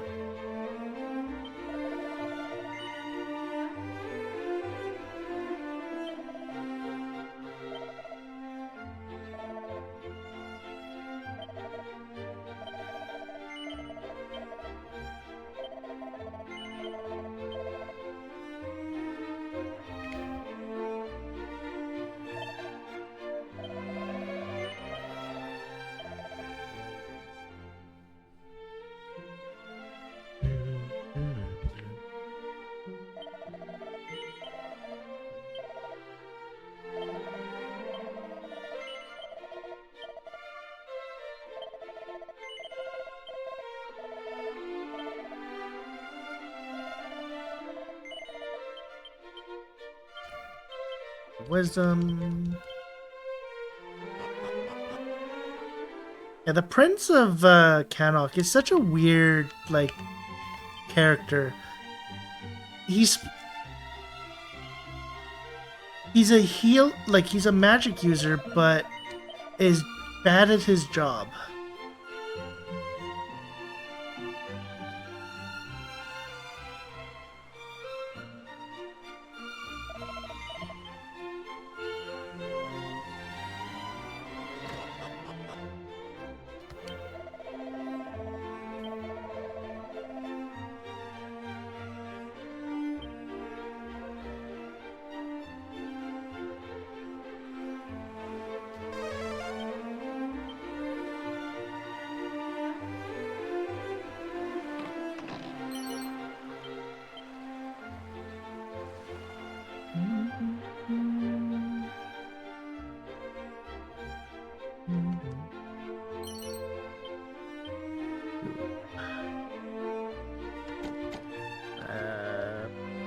Wisdom. Yeah, the Prince of Canok is such a weird, like, character. He's a he's a magic user, but is bad at his job.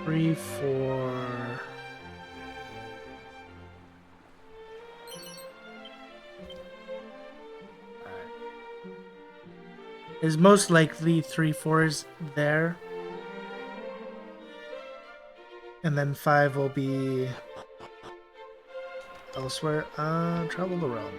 Three, four. is most likely 3-4 there. And then 5 will be elsewhere. Travel the realm.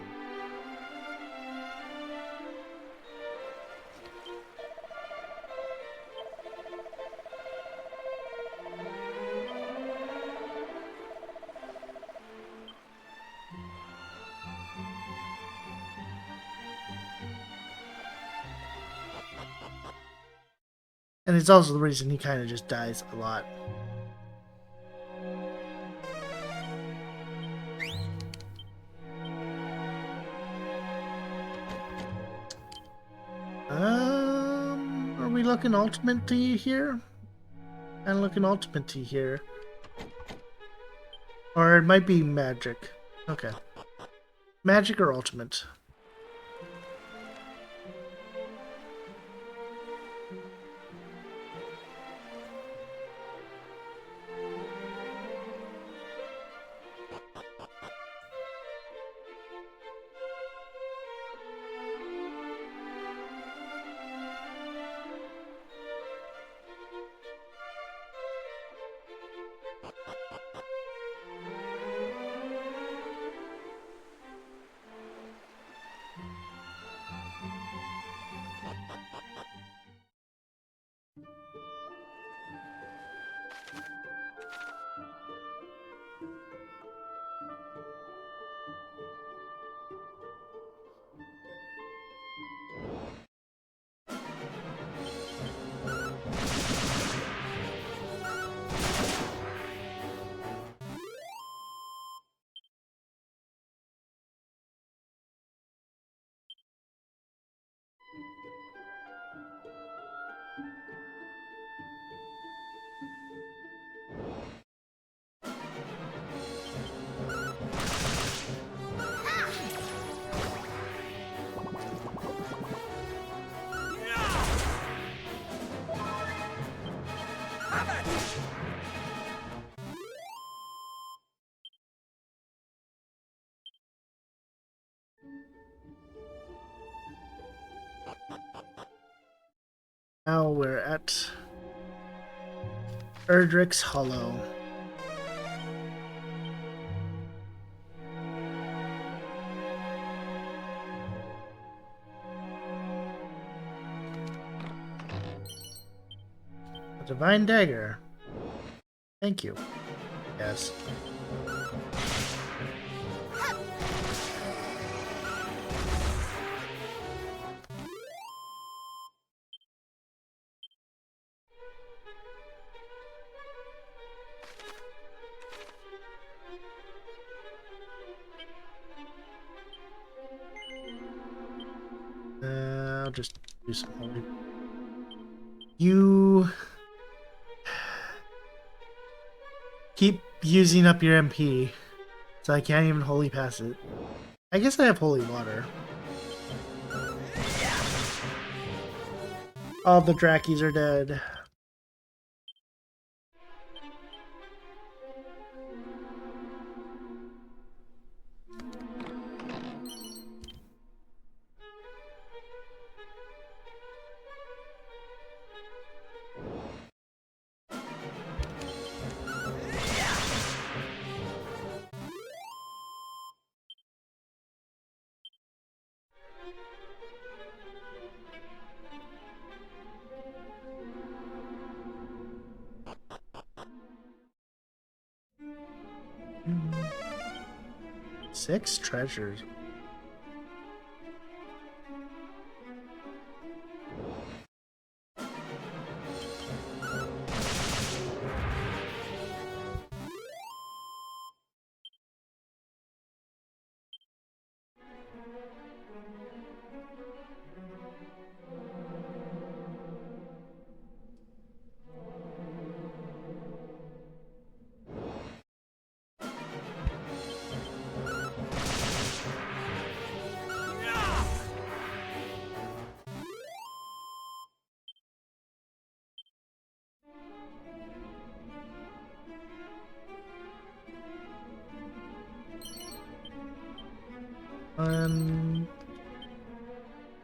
And it's also the reason he kind of just dies a lot. Are we looking ultimate T here? And looking ultimate T here. Or it might be magic. Okay. Magic or ultimate? Now we're at Erdrick's Hollow. A divine dagger. Thank you. Yes. I'll just do some holy. You keep using up your MP, so I can't even holy pass it. I guess I have holy water. All the Drakis are dead. Six treasures.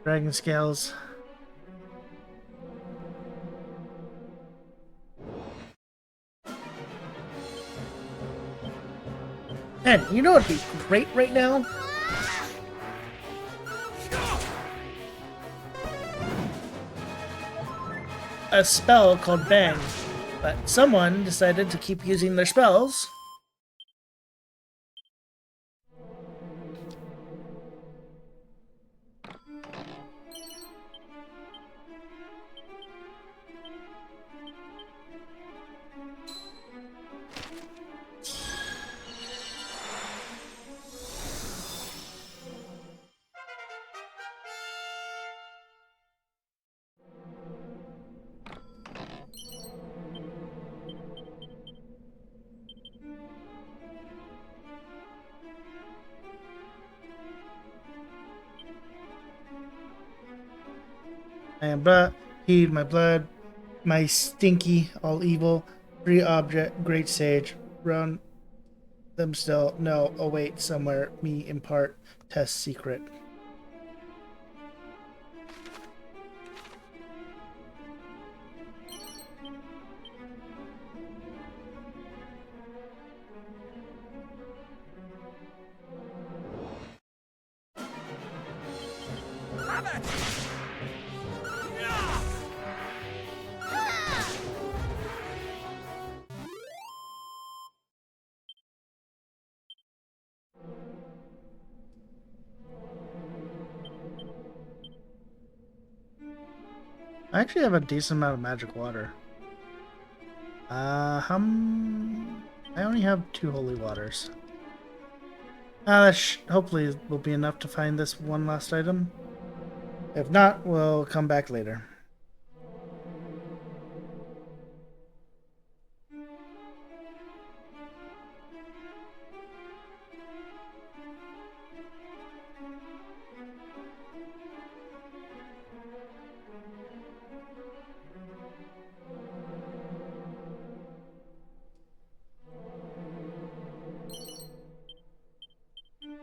Dragon scales. Man, you know what'd be great right now? A spell called Bang. But someone decided to keep using their spells. I am but heed my blood, my stinky, all evil, free object, great sage, run them still, no, await somewhere, me impart, test secret. I actually have a decent amount of magic water. I only have 2 holy waters. That hopefully will be enough to find this one last item. If not, we'll come back later.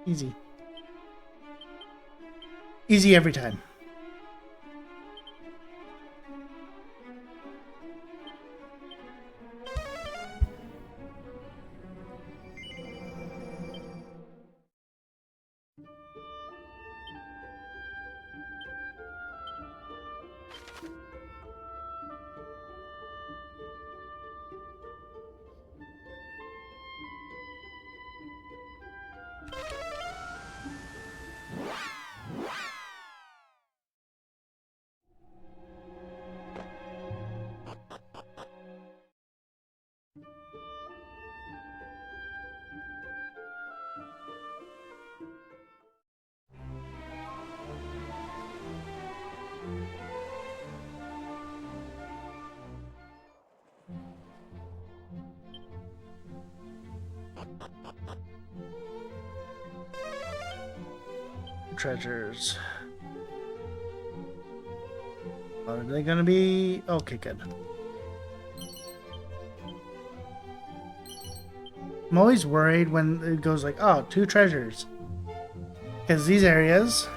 Easy. Easy every time. Treasures. Are they gonna be? Okay, good. I'm always worried when it goes like, oh, 2 treasures. Because these areas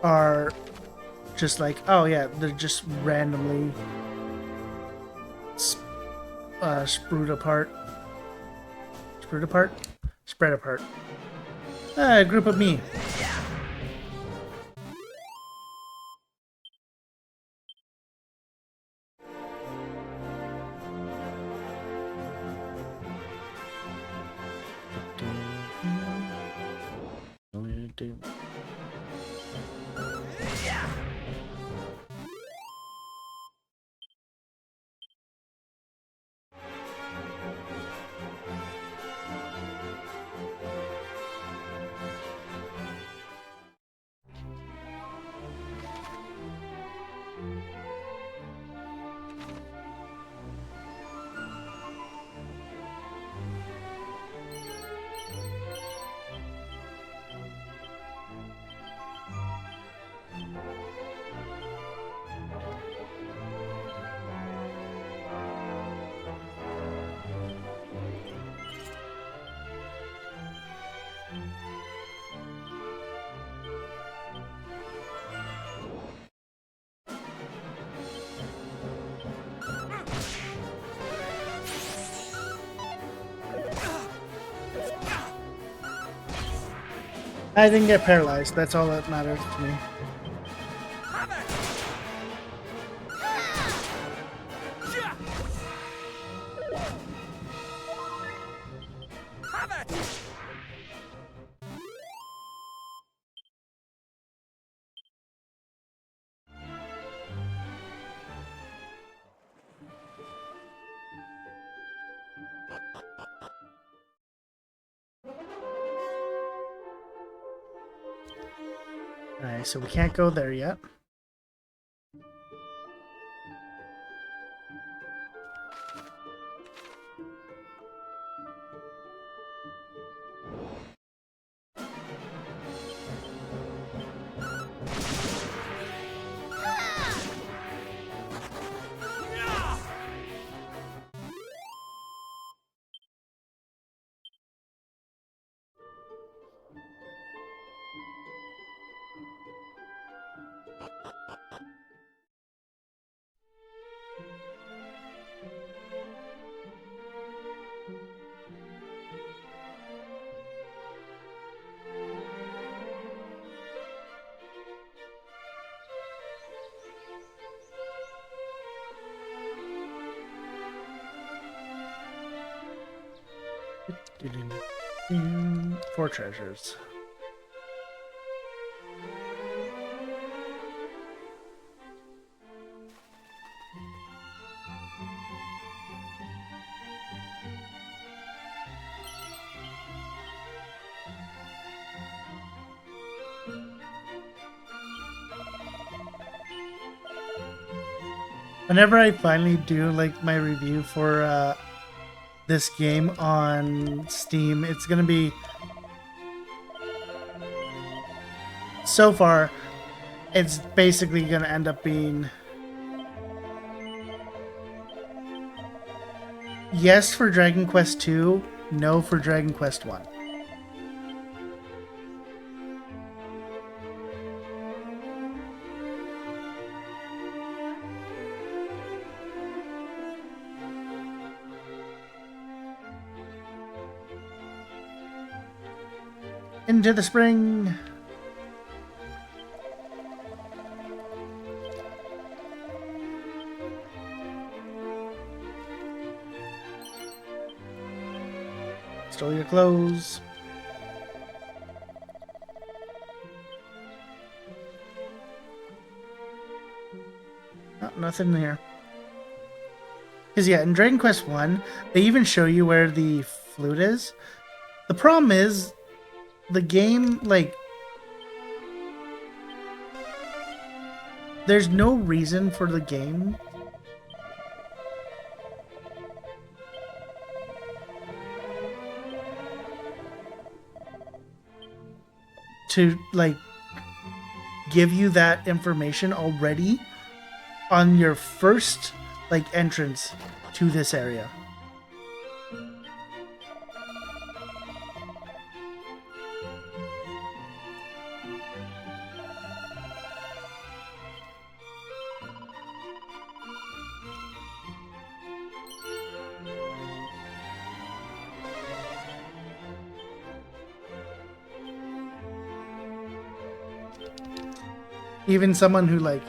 are just like, oh yeah, they're just randomly spread apart. Spread apart. A group of me. I didn't get paralyzed. That's all that matters to me. Alright, so we can't go there yet. Four treasures. Whenever I finally do like my review for this game on Steam, it's gonna be, so far it's basically gonna end up being yes for Dragon Quest II, no for Dragon Quest I. Into the spring. Stole your clothes. Oh, nothing here. Because yeah, in Dragon Quest 1, they even show you where the flute is. The problem is, the game, like, there's no reason for the game to, like, give you that information already on your first, like, entrance to this area. Even someone who, like,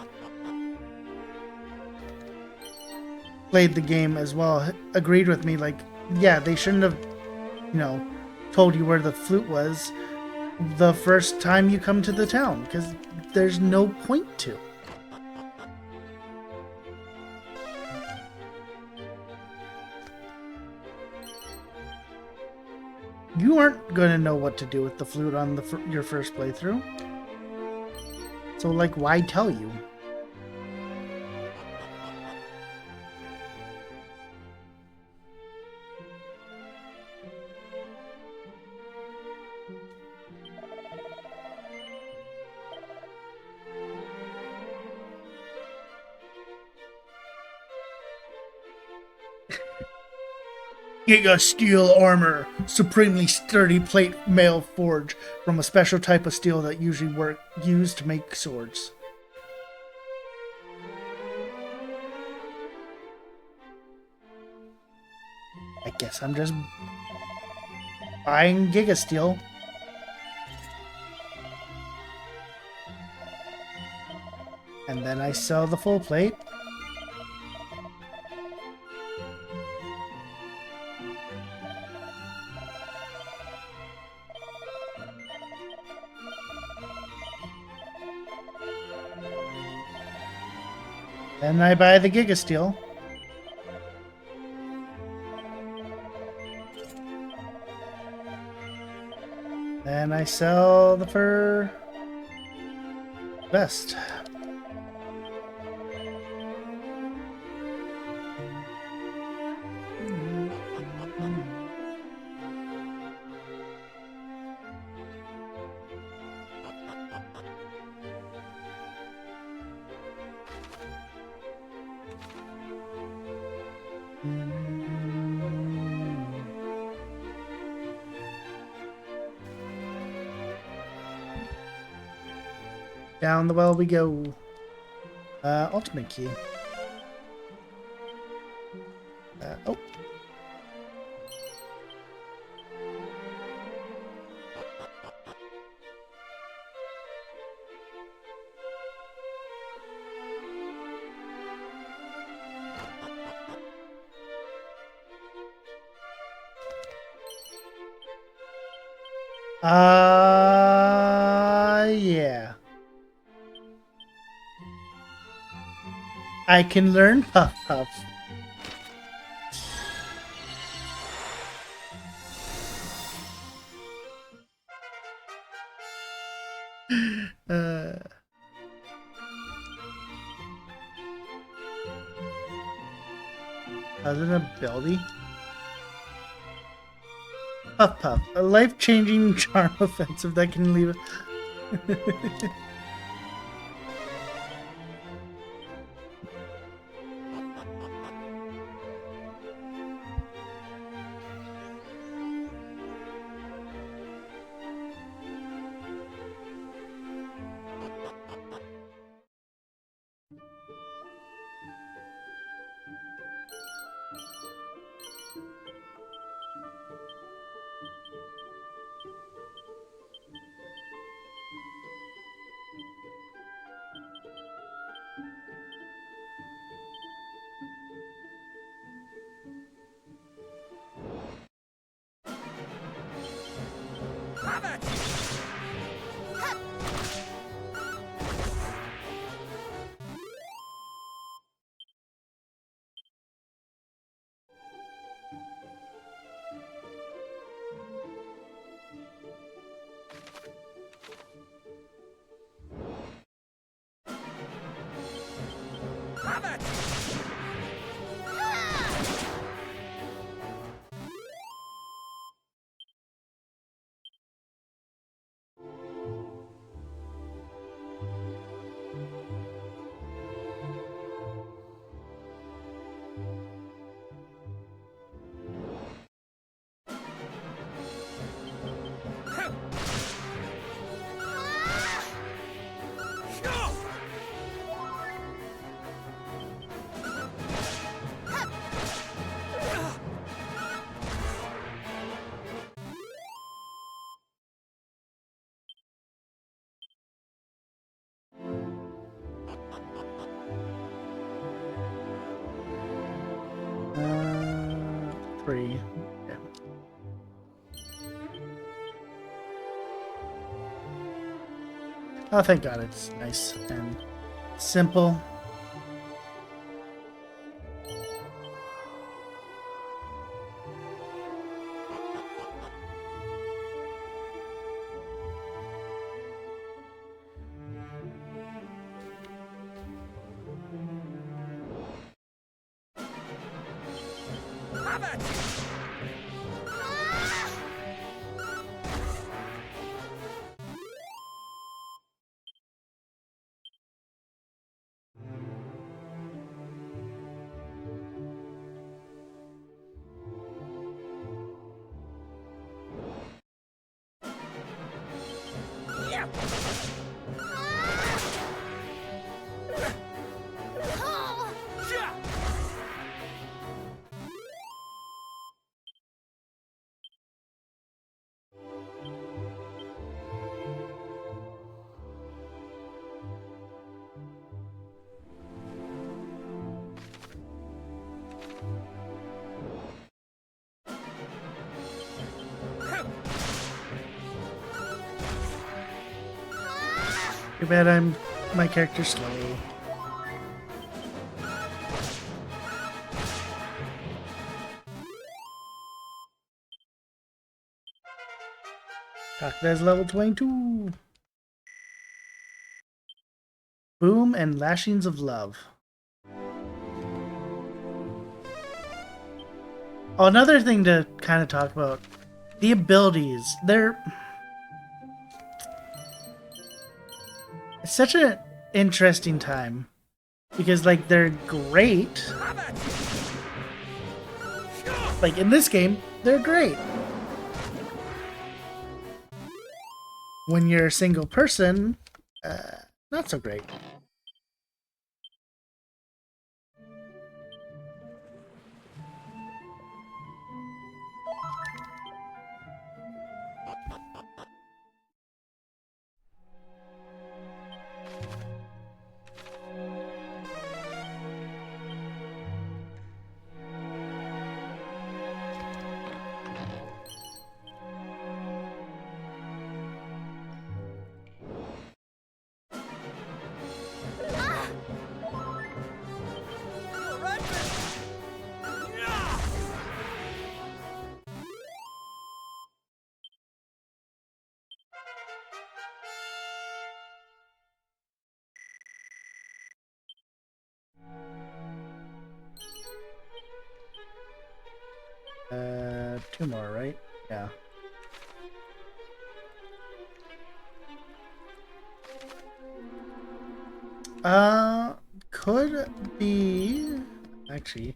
played the game as well agreed with me, like, yeah, they shouldn't have, you know, told you where the flute was the first time you come to the town, because there's no point to. You aren't going to know what to do with the flute on your first playthrough. So, like, why tell you? Giga steel armor, supremely sturdy plate mail forge from a special type of steel that usually used to make swords. I guess I'm just buying Giga Steel. And then I sell the full plate. Then I buy the Giga Steel. Then I sell the fur vest. Down the well we go. Ultimate key. Oh. Yeah. I can learn Puff Puff. Other than ability? Puff Puff, a life-changing charm offensive that can leave. Free. Yeah. Oh, thank God, it's nice and simple. Too bad my character's slow. Takada's level 22. Boom and Lashings of Love. Oh, another thing to kind of talk about. The abilities. It's such an interesting time. Because, like, they're great. Like, in this game, they're great. When you're a single person, not so great. Two more, right? Yeah. Could be... Actually,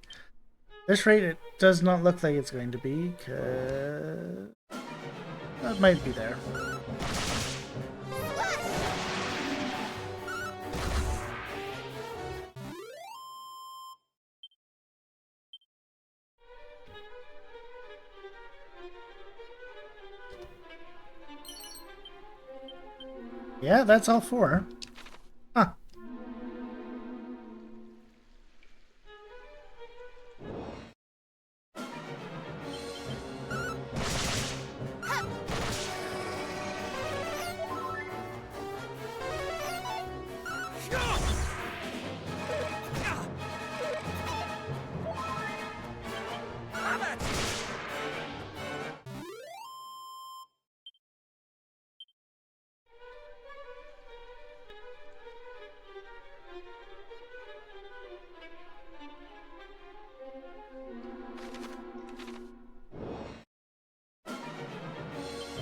this rate, it does not look like it's going to be, because... That might be there. Yeah, that's all four. Huh.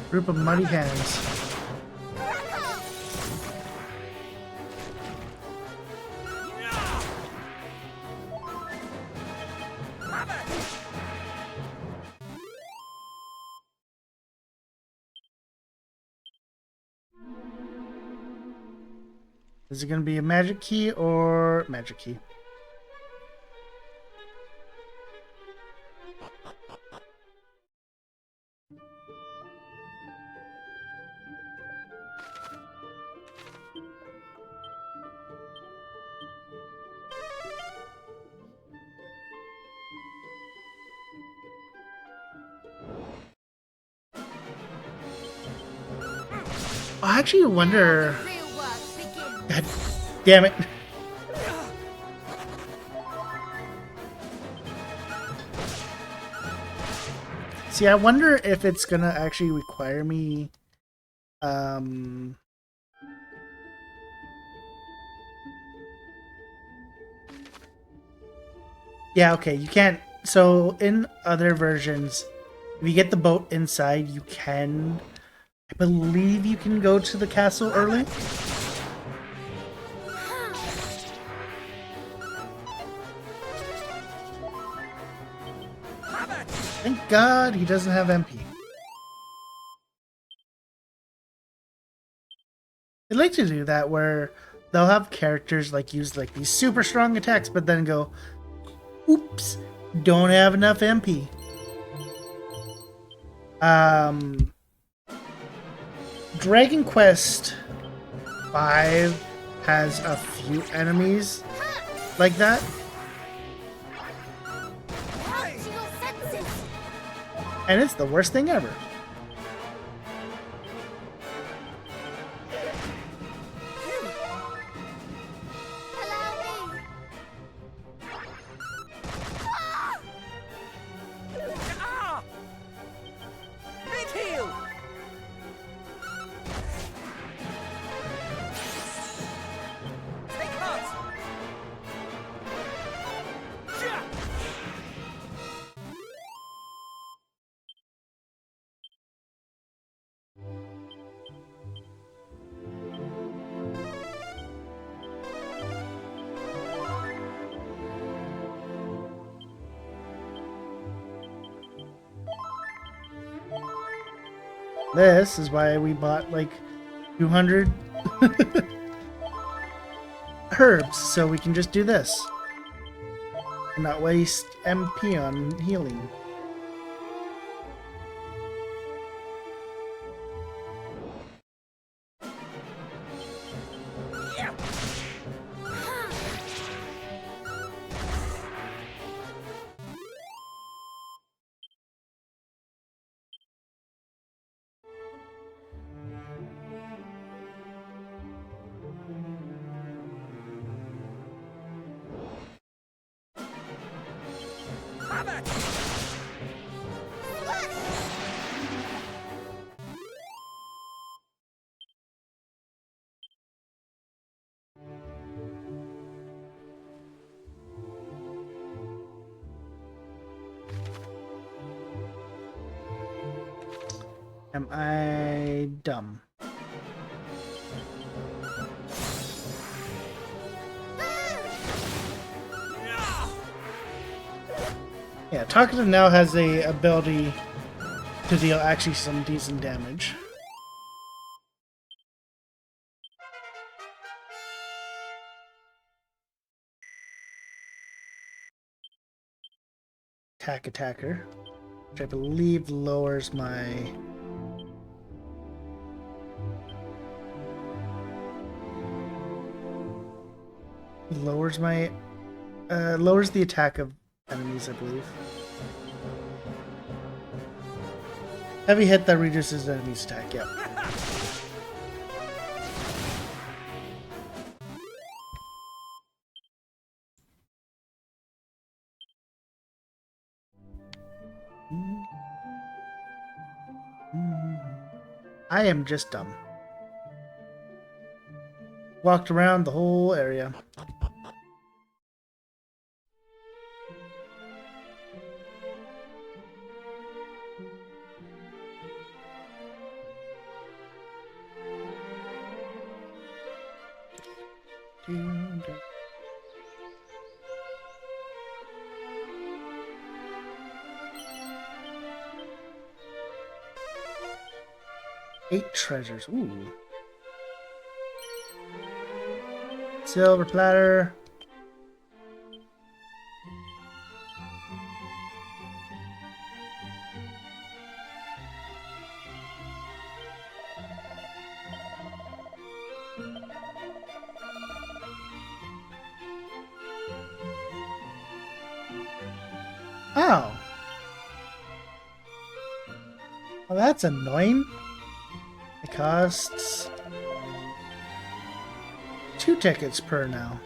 Group of muddy hands. Is it going to be a magic key or magic key? I actually wonder... God damn it. See, I wonder if it's gonna actually require me... Yeah, okay, you can't... So, in other versions, if you get the boat inside, you can... I believe you can go to the castle early. Thank God he doesn't have MP. I'd like to do that where they'll have characters like use like these super strong attacks, but then go, oops, don't have enough MP. Dragon Quest V has a few enemies like that. And it's the worst thing ever. This is why we bought like 200 herbs, so we can just do this. And not waste MP on healing. Am I dumb? Yeah, Talkative now has the ability to deal actually some decent damage. Attacker, which I believe lowers my lowers the attack of enemies, I believe. Heavy hit that reduces enemy's attack, yep. I am just dumb. Walked around the whole area. Eight treasures. Ooh. Silver platter. Oh. Well, that's annoying. It costs 2 tickets per now.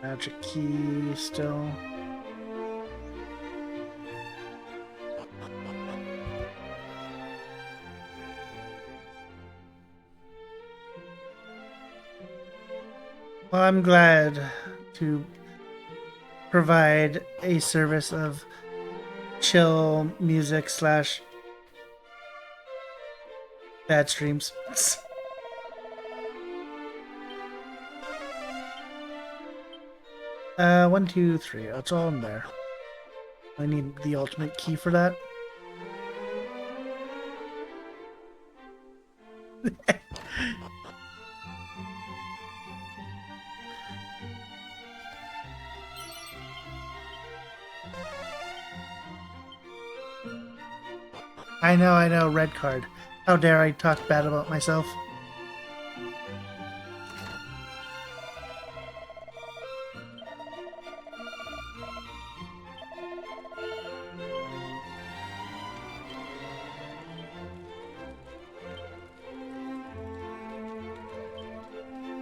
Magic key still. Well, I'm glad to provide a service of chill music slash bad streams. 1, 2, 3. It's all in there. I need the ultimate key for that. I know, red card. How dare I talk bad about myself?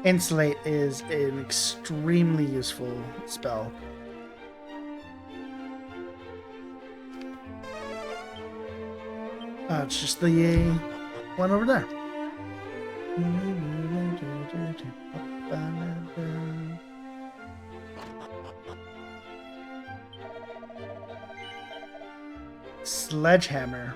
Insulate is an extremely useful spell. it's just the one over there. Sledgehammer.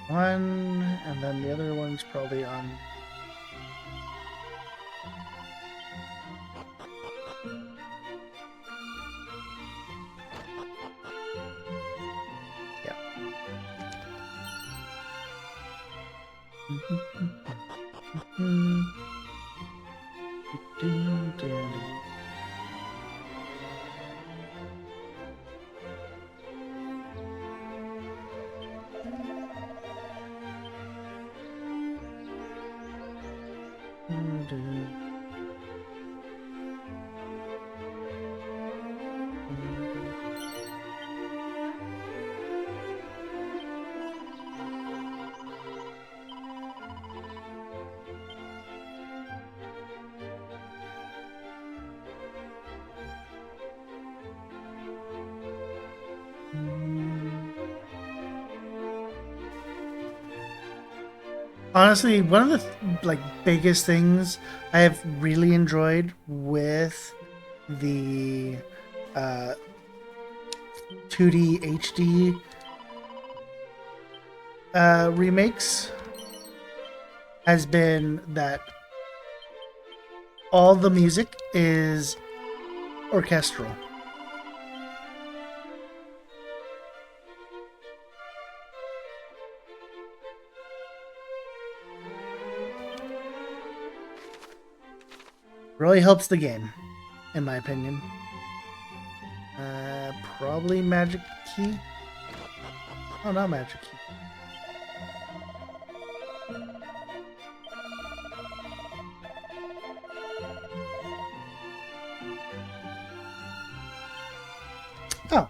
One, and then the other one's probably on. Yeah. Honestly, one of the biggest things I have really enjoyed with the 2D HD remakes has been that all the music is orchestral. Really helps the game, in my opinion. Probably Magic Key. Oh, not Magic Key. Oh.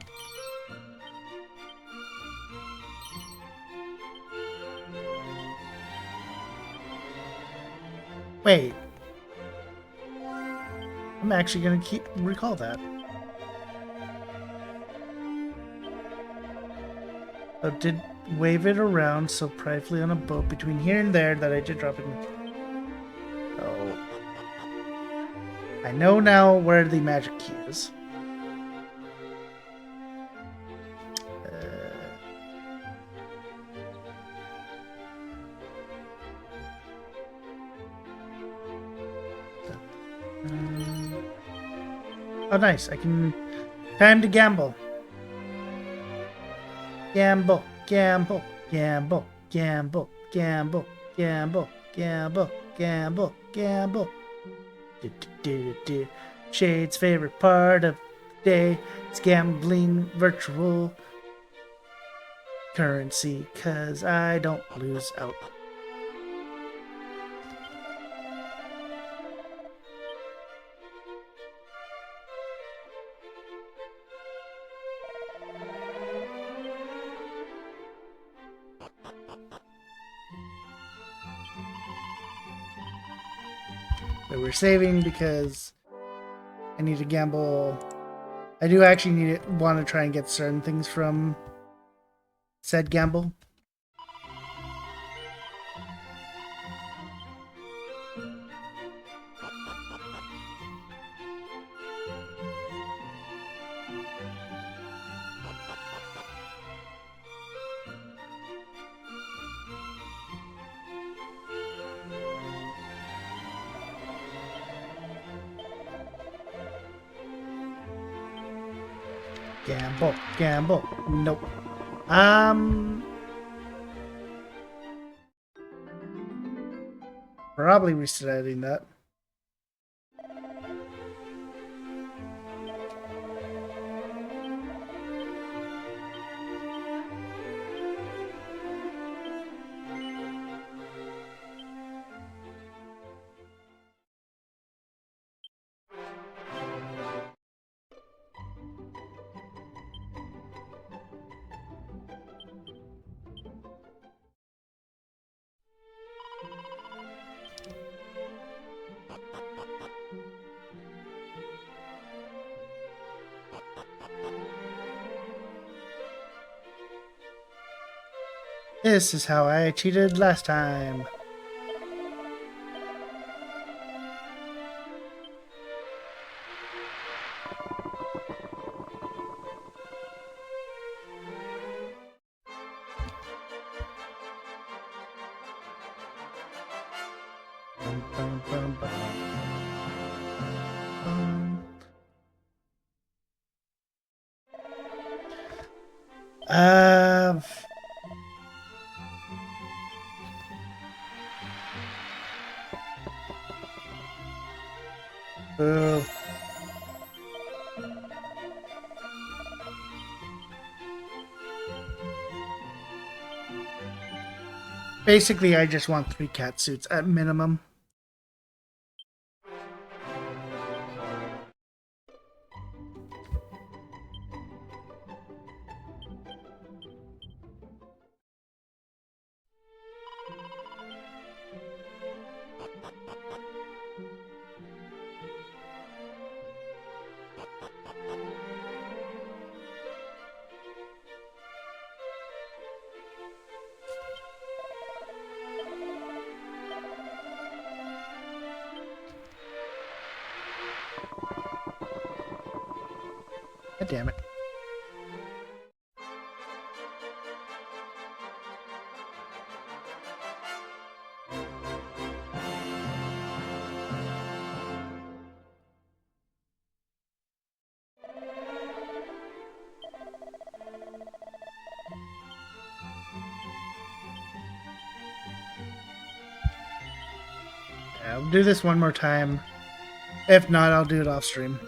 Wait. I'm actually gonna recall that. I did wave it around so pridefully on a boat between here and there that I did drop it in. So I know now where the magic key is. Oh, nice. I can... Time to gamble. Gamble, gamble, gamble, gamble, gamble, gamble, gamble, gamble, gamble. Shade's favorite part of the day is gambling virtual currency, 'cause I don't lose out. So we're saving because I need to gamble. I do actually want to try and get certain things from said gamble. Gamble, gamble. Nope. Probably resetting that. This is how I cheated last time. Bum, bum, bum, bum. Uh, Boo. Basically, I just want 3 cat suits at minimum. God damn it. Yeah, I'll do this one more time. If not, I'll do it off stream.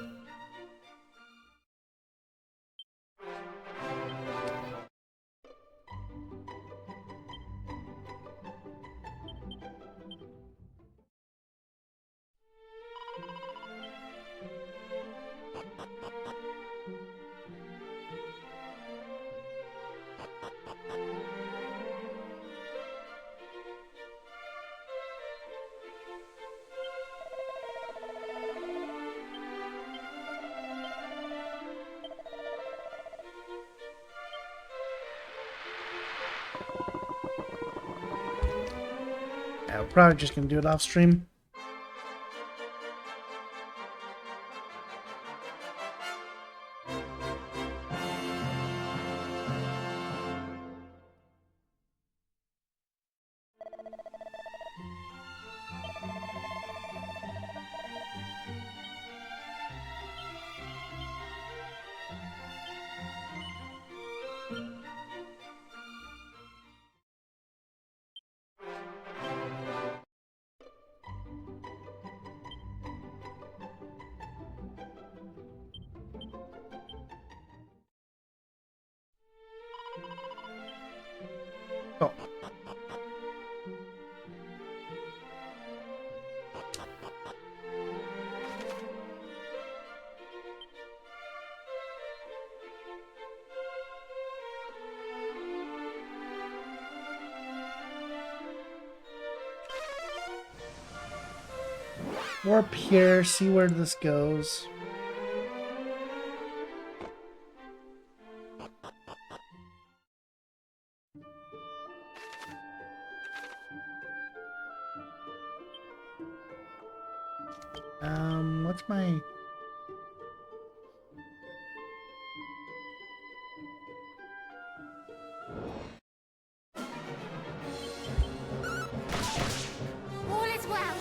Yeah, we're probably just gonna do it off stream. Oh. Warp here, see where this goes. What's my... All is well.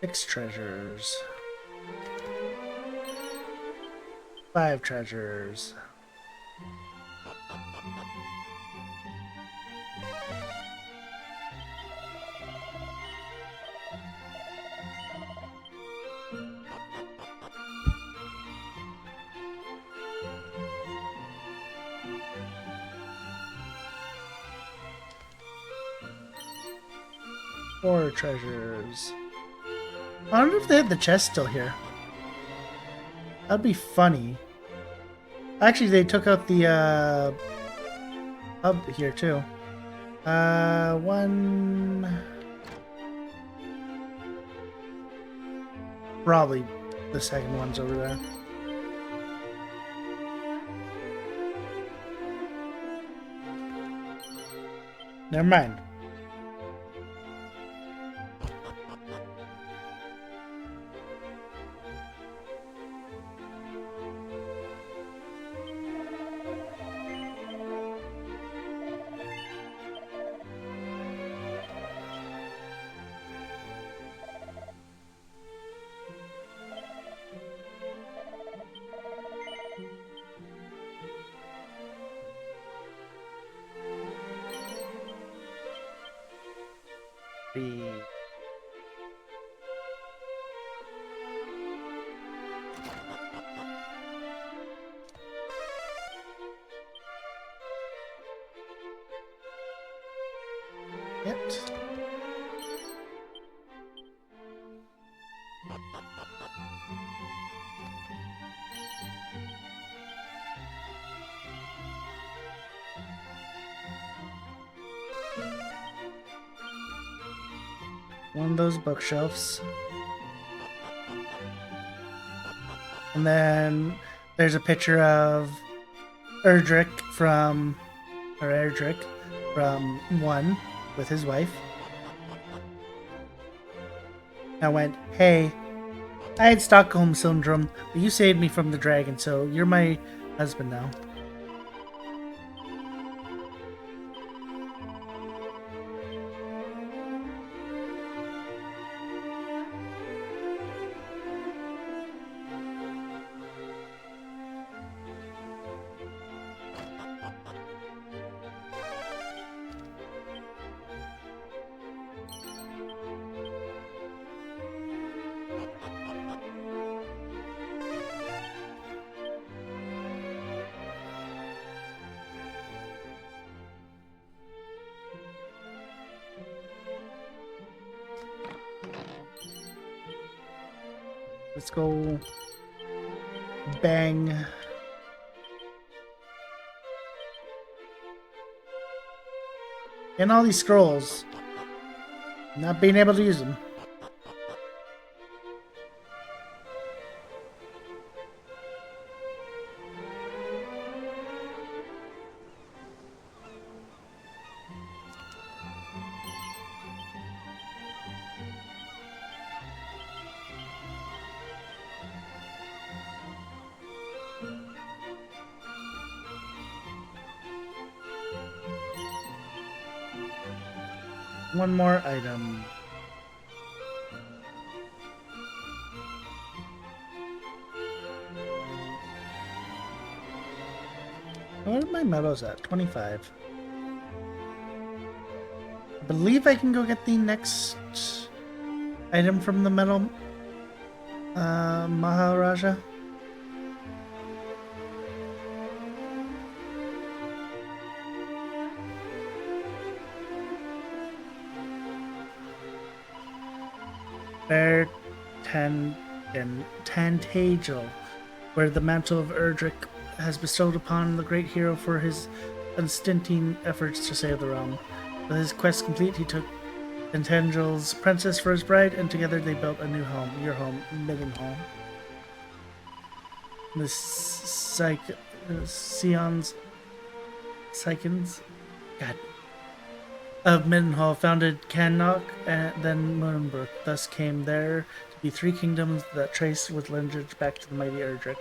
6 treasures. 5 treasures. Four treasures. I wonder if they have the chest still here. That'd be funny. Actually, they took out the hub here too. One. Probably the second one's over there. Never mind. It. One of those bookshelves. And then there's a picture of Erdrick from 1 with his wife. I went, hey, I had Stockholm Syndrome, but you saved me from the dragon, so you're my husband now. Let's go bang. And all these scrolls. Not being able to use them. One more item. What are my medals at? 25. I believe I can go get the next item from the medal Maharaja. Fair Tantagel, where the mantle of Erdrick has bestowed upon the great hero for his unstinting efforts to save the realm. With his quest complete, he took Tantagel's princess for his bride, and together they built a new home, your home, Middenhall. The Sycons of Middenhall founded Cannock and then Moonbrook. Thus came there to be 3 kingdoms that trace with lineage back to the mighty Erdrick.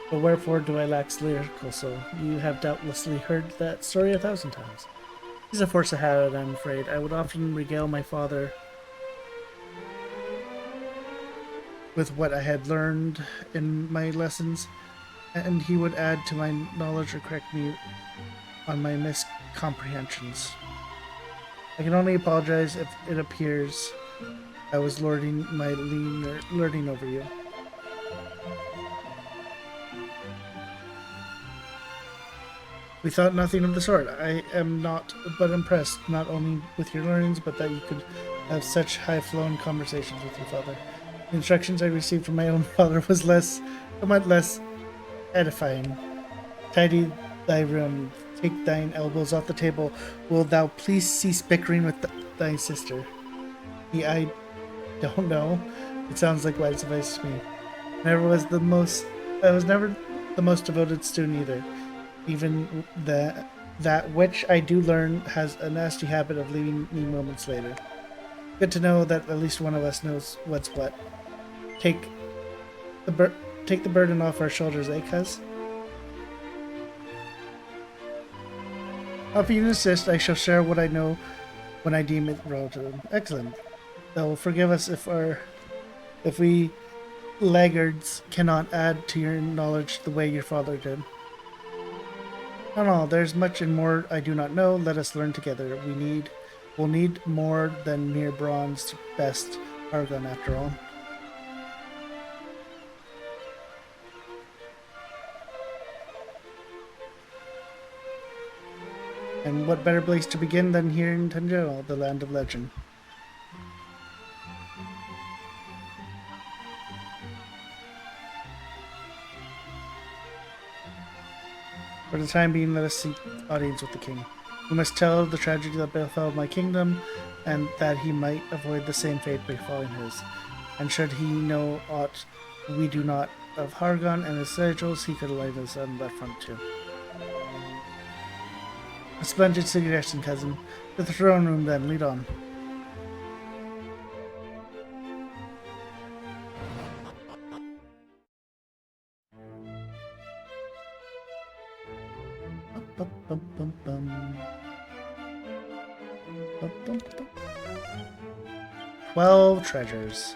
But wherefore do I lack lyrical soul? You have doubtlessly heard that story 1,000 times. He's a force of habit, I'm afraid. I would often regale my father with what I had learned in my lessons, and he would add to my knowledge or correct me on my miscomprehensions. I can only apologize if it appears I was lording over you. We thought nothing of the sort. I am not but impressed, not only with your learnings, but that you could have such high-flown conversations with your father. The instructions I received from my own father was somewhat less edifying. Tidy thy room, take thine elbows off the table. Will thou please cease bickering with thy sister? I don't know. It sounds like wise advice to me. I was never the most devoted student either. Even that which I do learn has a nasty habit of leaving me moments later. Good to know that at least one of us knows what's what. Take the burden off our shoulders, eh, cuz? If you insist, I shall share what I know when I deem it relative. Excellent. Thou will forgive us if we laggards cannot add to your knowledge the way your father did. No, there's much and more I do not know. Let us learn together. We'll need more than mere bronze to best Argon after all. And what better place to begin than here in Tanjiro, the land of legend? For the time being, let us seek audience with the king. We must tell the tragedy that befell my kingdom, and that he might avoid the same fate befalling his. And should he know aught we do not of Hargon and his sigils, he could enlighten us on that front too. A splendid suggestion, cousin. To the throne room then, lead on. Bum, bum, bum. 12 treasures.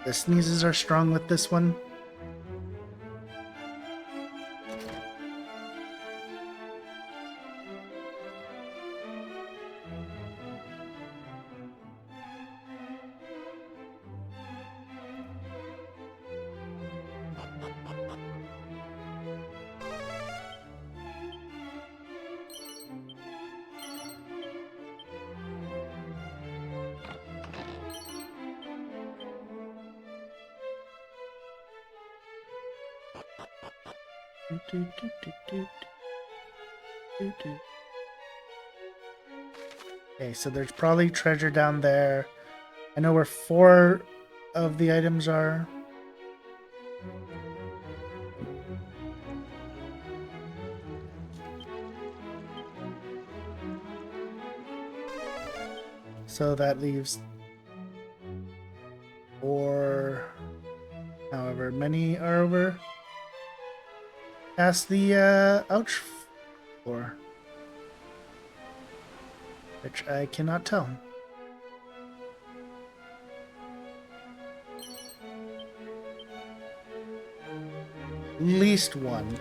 The sneezes are strong with this one. Okay, so there's probably treasure down there. I know where 4 of the items are. So that leaves 4, however many are over past the ouch floor, which I cannot tell. At least one.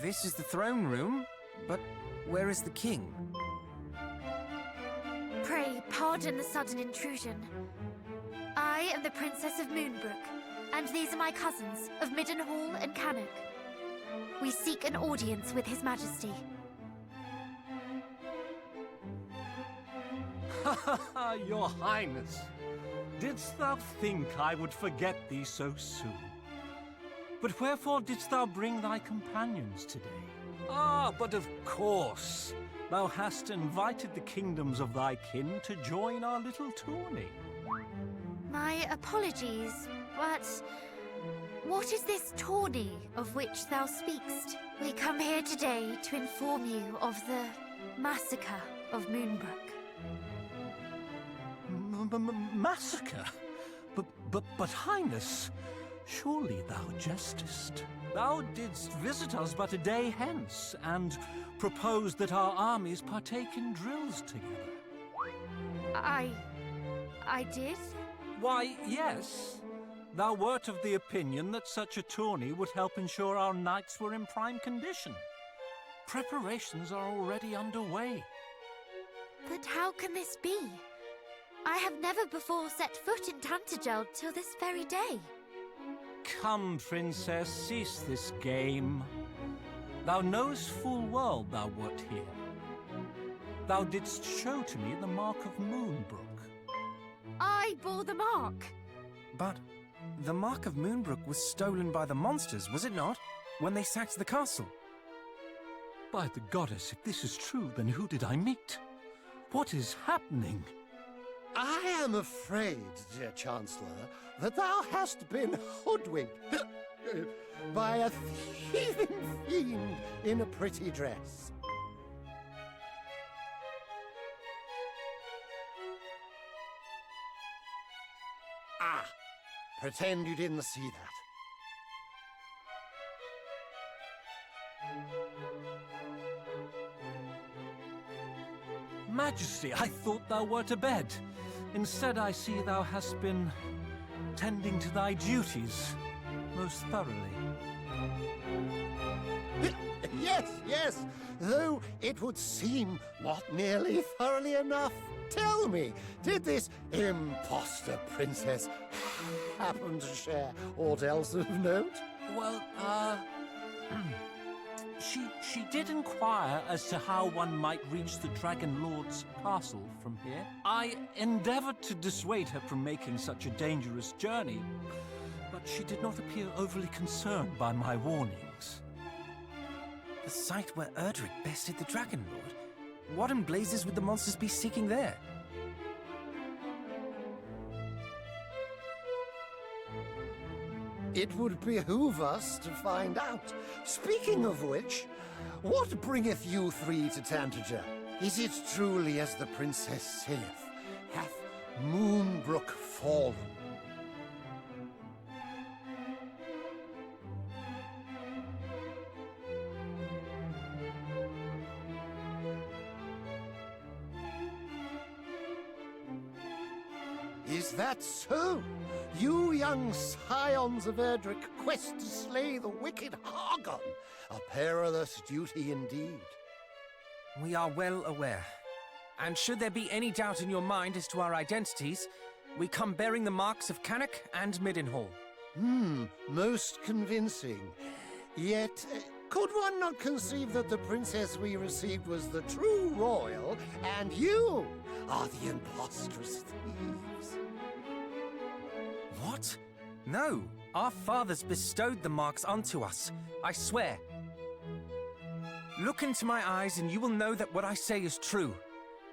This is the throne room, but where is the king? Pray, pardon the sudden intrusion. I am the Princess of Moonbrook, and these are my cousins of Middenhall and Cannock. We seek an audience with His Majesty. Your Highness, didst thou think I would forget thee so soon? But wherefore didst thou bring thy companions today? Ah, but of course, thou hast invited the kingdoms of thy kin to join our little tourney. My apologies, but what is this tourney of which thou speakst? We come here today to inform you of the massacre of Moonbrook. Massacre? But Highness, surely thou jestest. Thou didst visit us but a day hence, and proposed that our armies partake in drills together. I did? Why, yes. Thou wert of the opinion that such a tourney would help ensure our knights were in prime condition. Preparations are already underway. But how can this be? I have never before set foot in Tantagel till this very day. Come, Princess, cease this game. Thou knowest full well thou wert here. Thou didst show to me the mark of Moonbrook. I bore the mark. But the Mark of Moonbrook was stolen by the monsters, was it not? When they sacked the castle. By the goddess, if this is true, then who did I meet? What is happening? I am afraid, dear Chancellor, that thou hast been hoodwinked by a thieving fiend in a pretty dress. Ah, pretend you didn't see that. Majesty, I thought thou wert abed. Instead, I see thou hast been tending to thy duties most thoroughly. Yes, though it would seem not nearly thoroughly enough. Tell me, did this imposter princess happen to share aught else of note? Well, She did inquire as to how one might reach the Dragon Lord's castle from here. I endeavored to dissuade her from making such a dangerous journey, but she did not appear overly concerned by my warnings. The site where Erdrick bested the Dragon Lord? What in blazes would the monsters be seeking there? It would behoove us to find out. Speaking of which, what bringeth you three to Tantagel? Is it truly as the princess saith? Hath Moonbrook fallen? Is that so? You young scions of Erdrick quest to slay the wicked Hargon. A perilous duty indeed. We are well aware. And should there be any doubt in your mind as to our identities, we come bearing the marks of Cannock and Middenhall. Most convincing. Yet, could one not conceive that the princess we received was the true royal, and you are the impostrous thieves? What? No. Our fathers bestowed the marks unto us. I swear. Look into my eyes and you will know that what I say is true.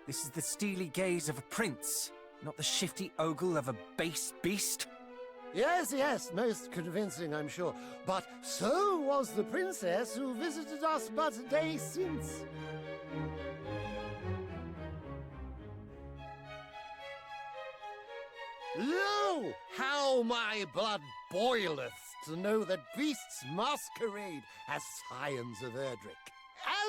This is the steely gaze of a prince, not the shifty ogle of a base beast. Yes, most convincing, I'm sure. But so was the princess who visited us but a day since. Lo, how my blood boileth to know that beasts masquerade as scions of Erdrick.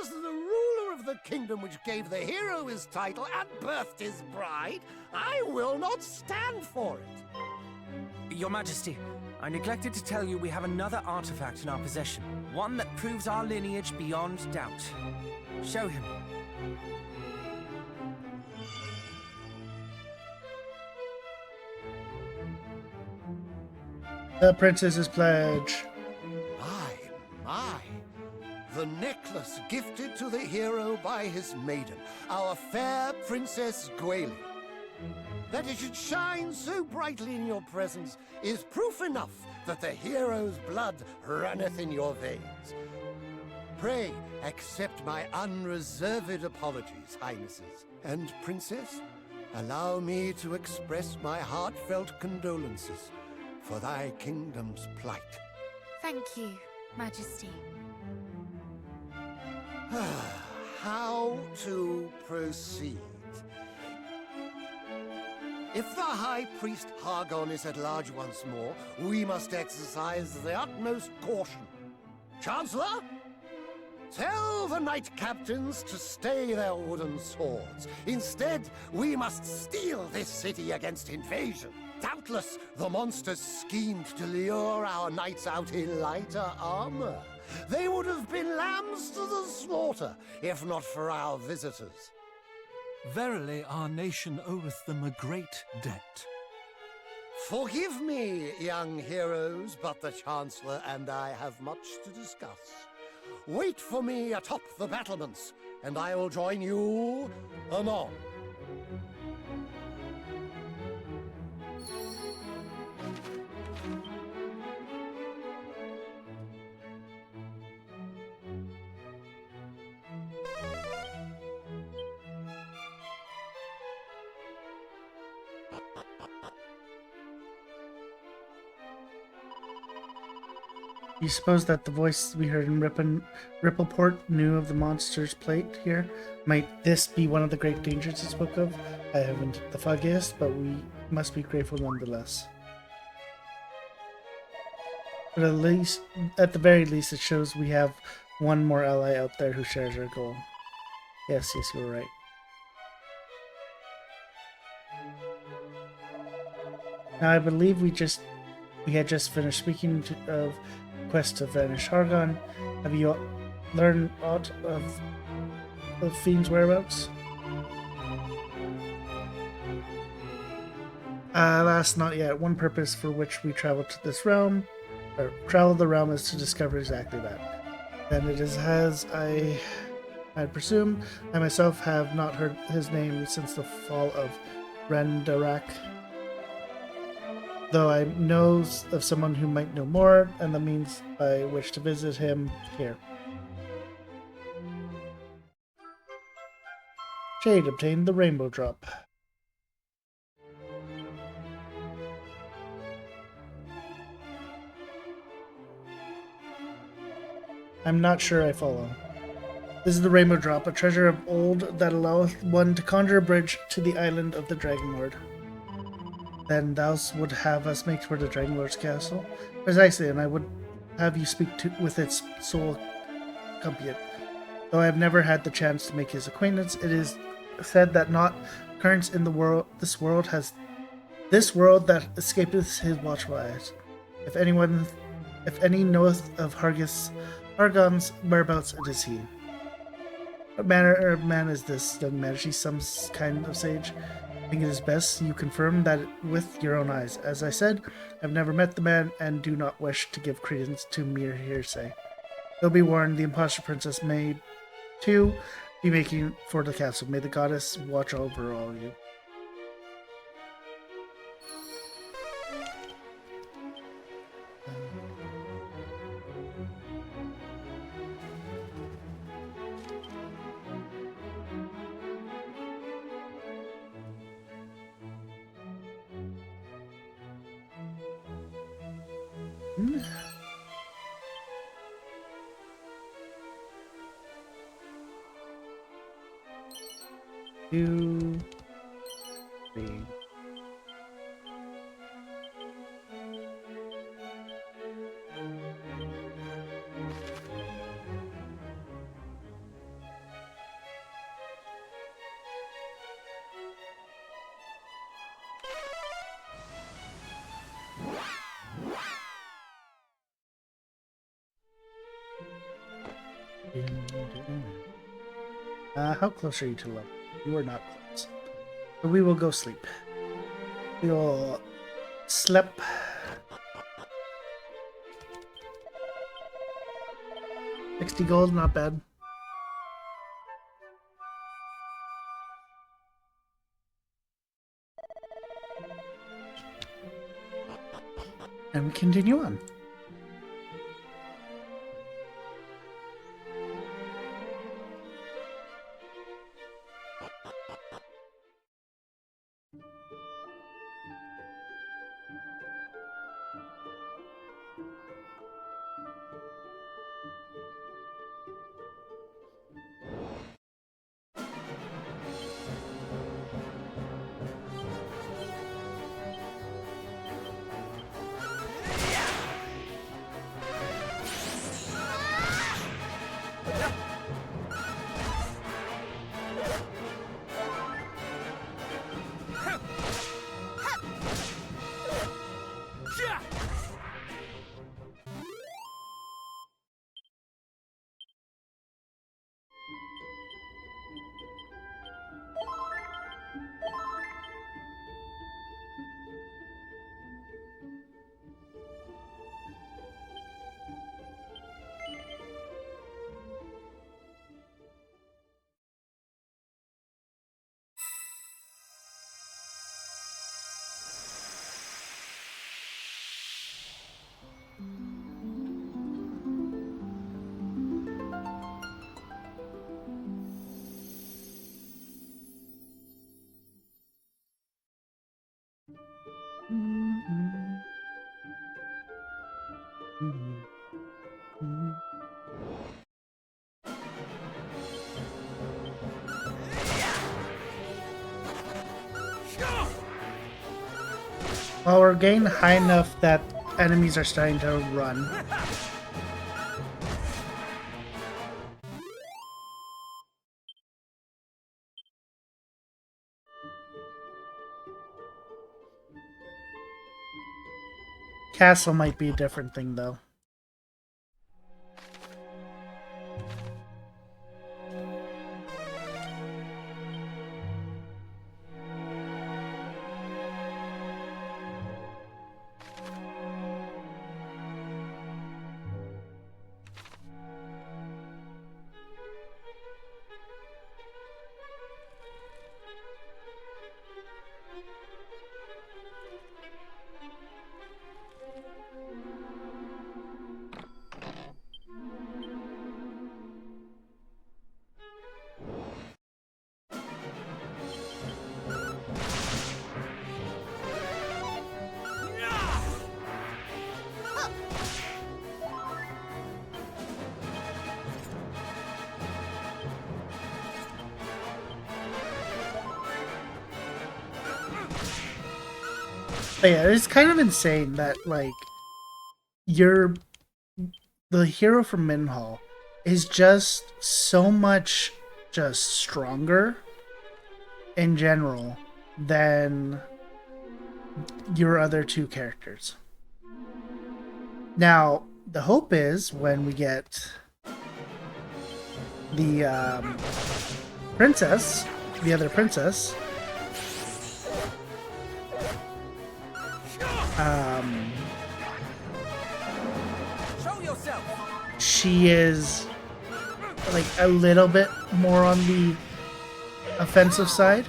As the ruler of the kingdom which gave the hero his title and birthed his bride, I will not stand for it. Your Majesty, I neglected to tell you we have another artifact in our possession. One that proves our lineage beyond doubt. Show him. The princess's pledge. My. The necklace gifted to the hero by his maiden, our fair Princess Gwaelin. That it should shine so brightly in your presence is proof enough that the hero's blood runneth in your veins. Pray accept my unreserved apologies, Highnesses. And, Princess, allow me to express my heartfelt condolences for thy kingdom's plight. Thank you, Majesty. How to proceed? If the High Priest Hargon is at large once more, we must exercise the utmost caution. Chancellor? Tell the knight captains to stay their wooden swords. Instead, we must steel this city against invasion. Doubtless, the monsters schemed to lure our knights out in lighter armor. They would have been lambs to the slaughter, if not for our visitors. Verily, our nation oweth them a great debt. Forgive me, young heroes, but the Chancellor and I have much to discuss. Wait for me atop the battlements, and I will join you anon. You suppose that the voice we heard in Rippleport knew of the monster's plate here? Might this be one of the great dangers it spoke of? I haven't the foggiest, but we must be grateful nonetheless. But at the very least, it shows we have one more ally out there who shares our goal. Yes, you were right. Now, I believe we had just finished speaking of quest to vanish Hargon. Have you learned aught of the fiend's whereabouts? Alas, not yet. One purpose for which we traveled to this realm, or travel the realm, is to discover exactly that. Then it is as I presume. I myself have not heard his name since the fall of Rendarak. Though I know of someone who might know more, and the means by which to visit him here. Jade obtained the rainbow drop. I'm not sure I follow. This is the rainbow drop, a treasure of old that alloweth one to conjure a bridge to the island of the Dragon Lord. Then thou would have us make toward the Dragon Lord's castle? Precisely, and I would have you speak with its sole accompaniment. Though I have never had the chance to make his acquaintance, it is said that not occurrence in this world that escapeth his watchful eyes. If any knoweth of Hargon's whereabouts, it is he. What manner of man is this, young man? Is she some kind of sage? I think it is best you confirm that with your own eyes. As I said, I've never met the man and do not wish to give credence to mere hearsay. Though be warned, the impostor princess may, too, be making for the castle. May the goddess watch over all you. Two, three. How close are you to level? You are not close. So we will go sleep. We will sleep. 60 gold, not bad. And we continue on. Well, we're getting high enough that enemies are starting to run. Castle might be a different thing, though. But yeah, it's kind of insane that, like, the hero from Minhall is just so much just stronger in general than your other two characters. Now, the hope is when we get the princess, the other princess, she is like a little bit more on the offensive side.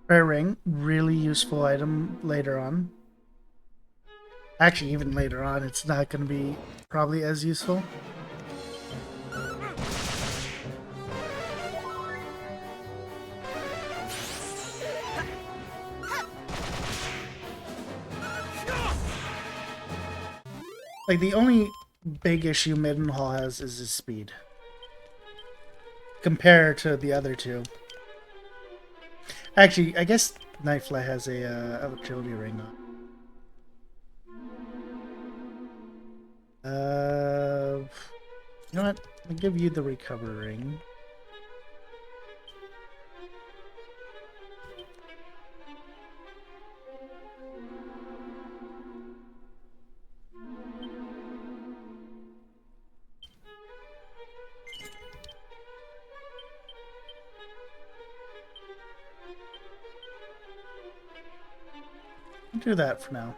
Rare ring, really useful item later on. Actually, even later on, it's not going to be probably as useful. Like, the only big issue Midenhall has is his speed. Compared to the other two. Actually, I guess Nightfly has a agility ring on. You know what? I'll give you the recovering. I'll do that for now.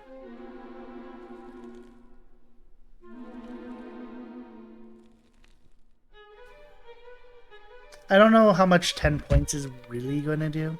I don't know how much 10 points is really going to do.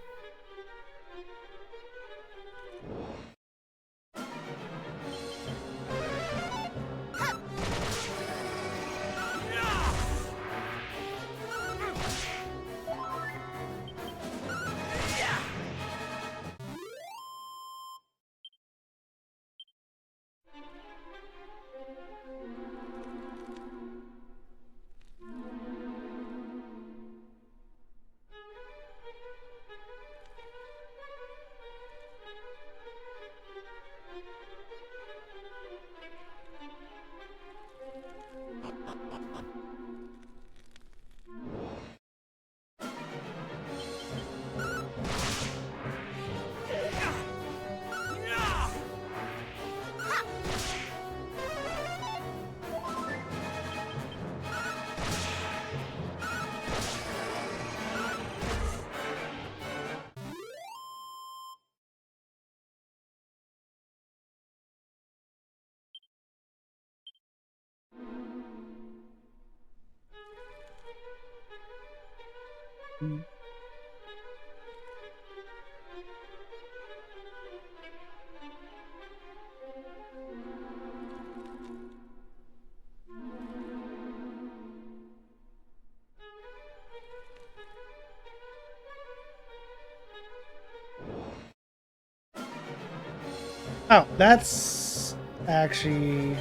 Oh, that's actually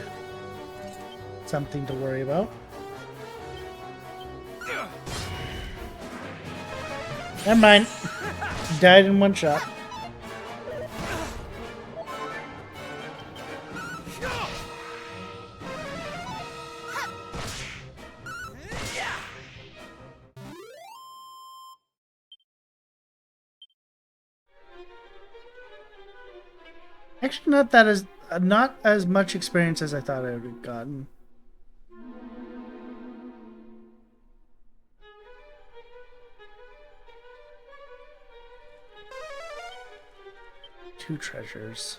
something to worry about. Never mind. Died in one shot. Actually, not as much experience as I thought I would have gotten. Two treasures.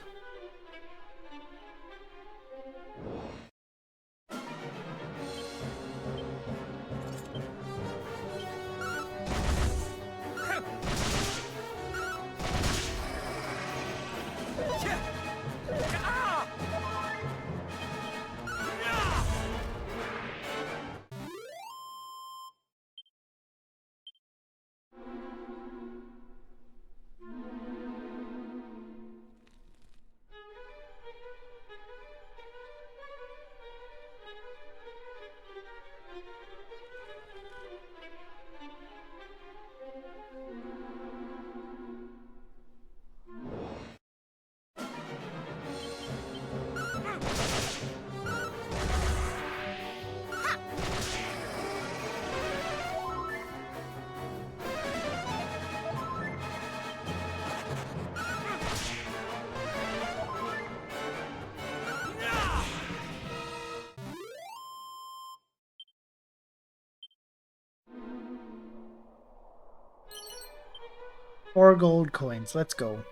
Four gold coins. Let's go.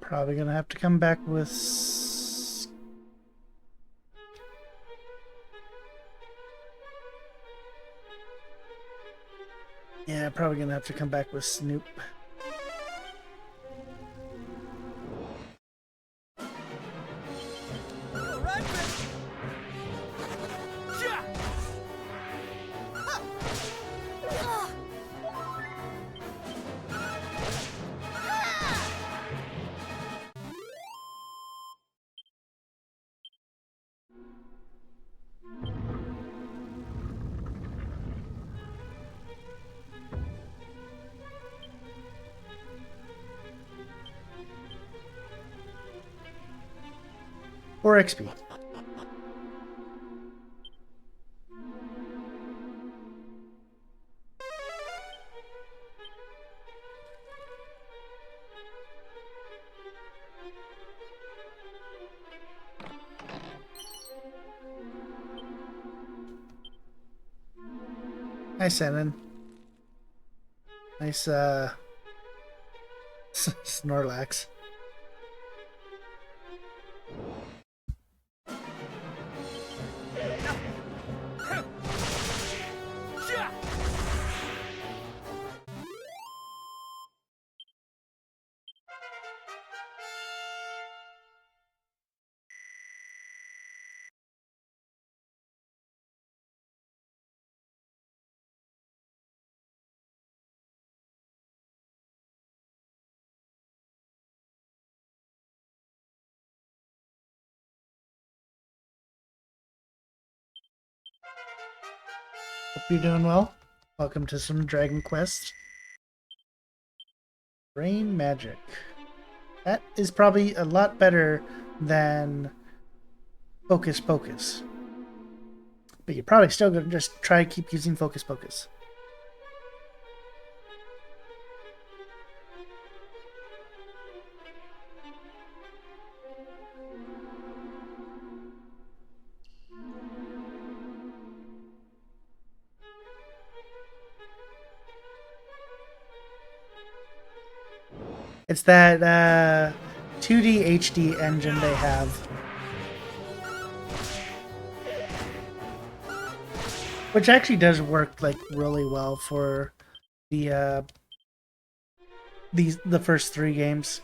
Probably gonna have to come back with... Yeah, probably gonna have to come back with Snoop. Or XP. Nice, Enon. Nice, Snorlax. Hope you're doing well. Welcome to some Dragon Quest. Brain Magic. That is probably a lot better than Focus Pocus. But you're probably still going to just try to keep using Focus Pocus. It's that 2D HD engine they have. Which actually does work like really well for the first 3 games.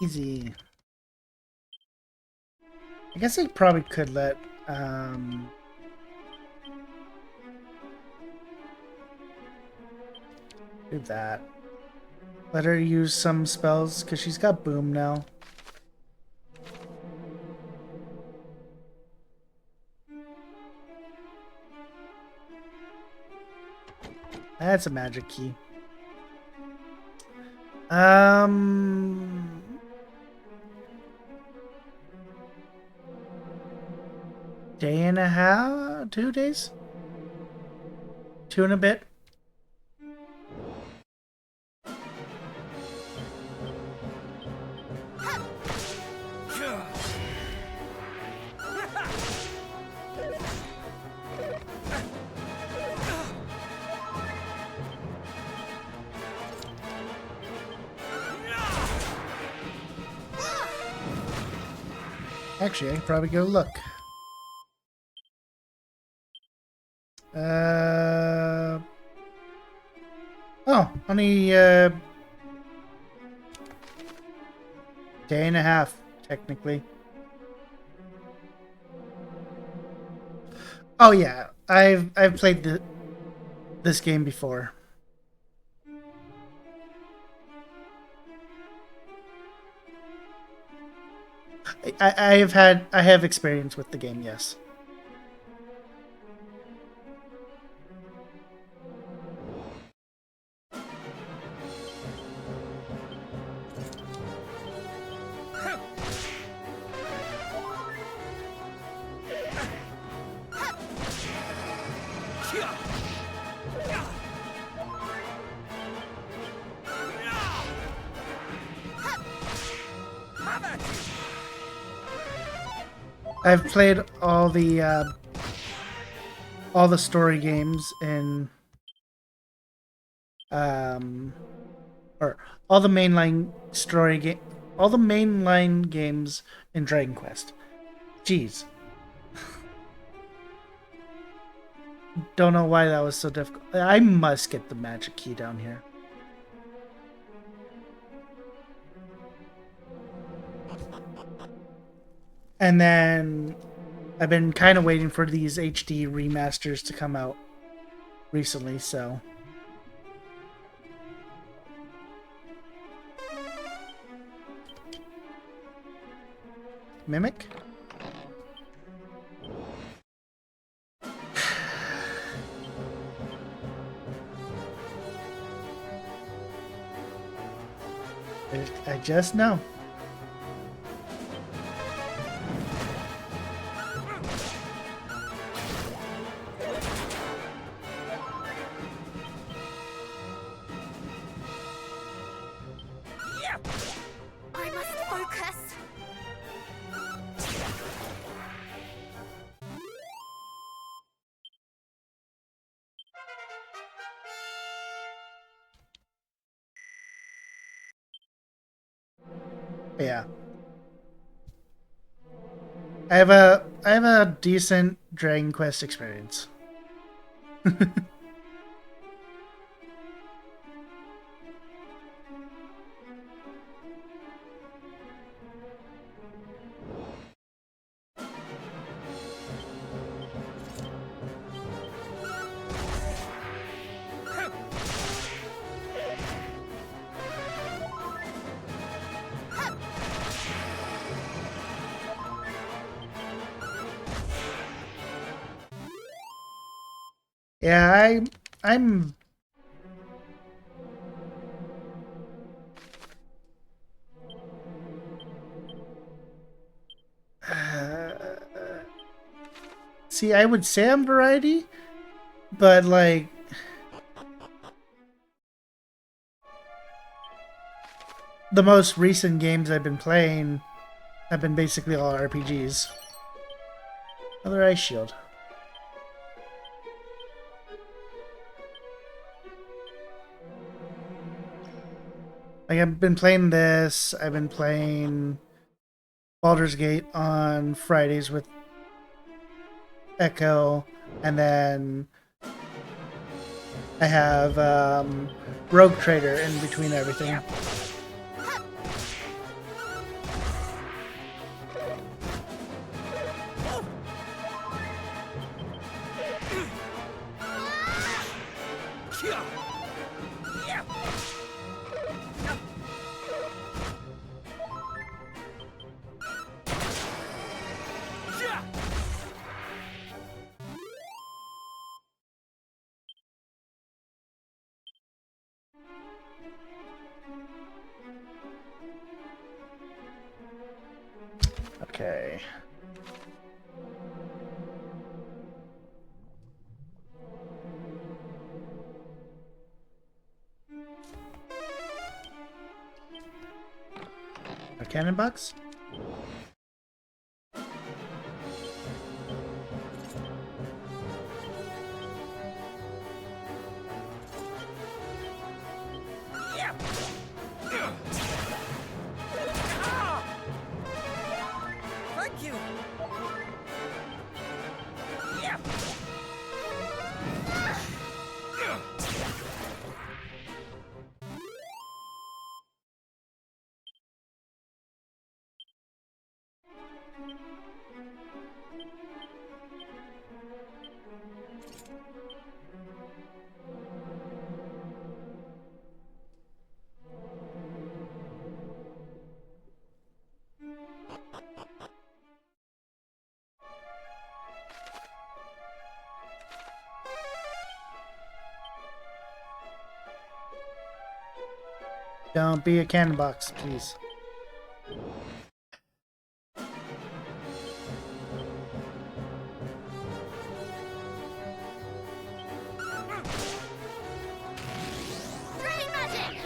Easy. I guess I probably could let do that. Let her use some spells because she's got Boom now. That's a magic key. Day and a half? 2 days? 2 and a bit? Actually, I could probably go look. Oh, only day and a half, technically. Oh yeah, I've played this game before. I have experience with the game, yes. I've played all the story games in or all the mainline games in Dragon Quest. Jeez. Don't know why that was so difficult. I must get the magic key down here. And then I've been kind of waiting for these HD remasters to come out recently, so. Mimic? I just know. I must focus. Yeah. I have a decent Dragon Quest experience. Yeah, I'm see, I would say I'm variety, but like the most recent games I've been playing have been basically all RPGs. Another ice shield. Like I've been playing this. I've been playing Baldur's Gate on Fridays with Echo, and then I have Rogue Trader in between everything. Okay. A cannon box? Thank you. Don't be a cannon box, please. Drain magic!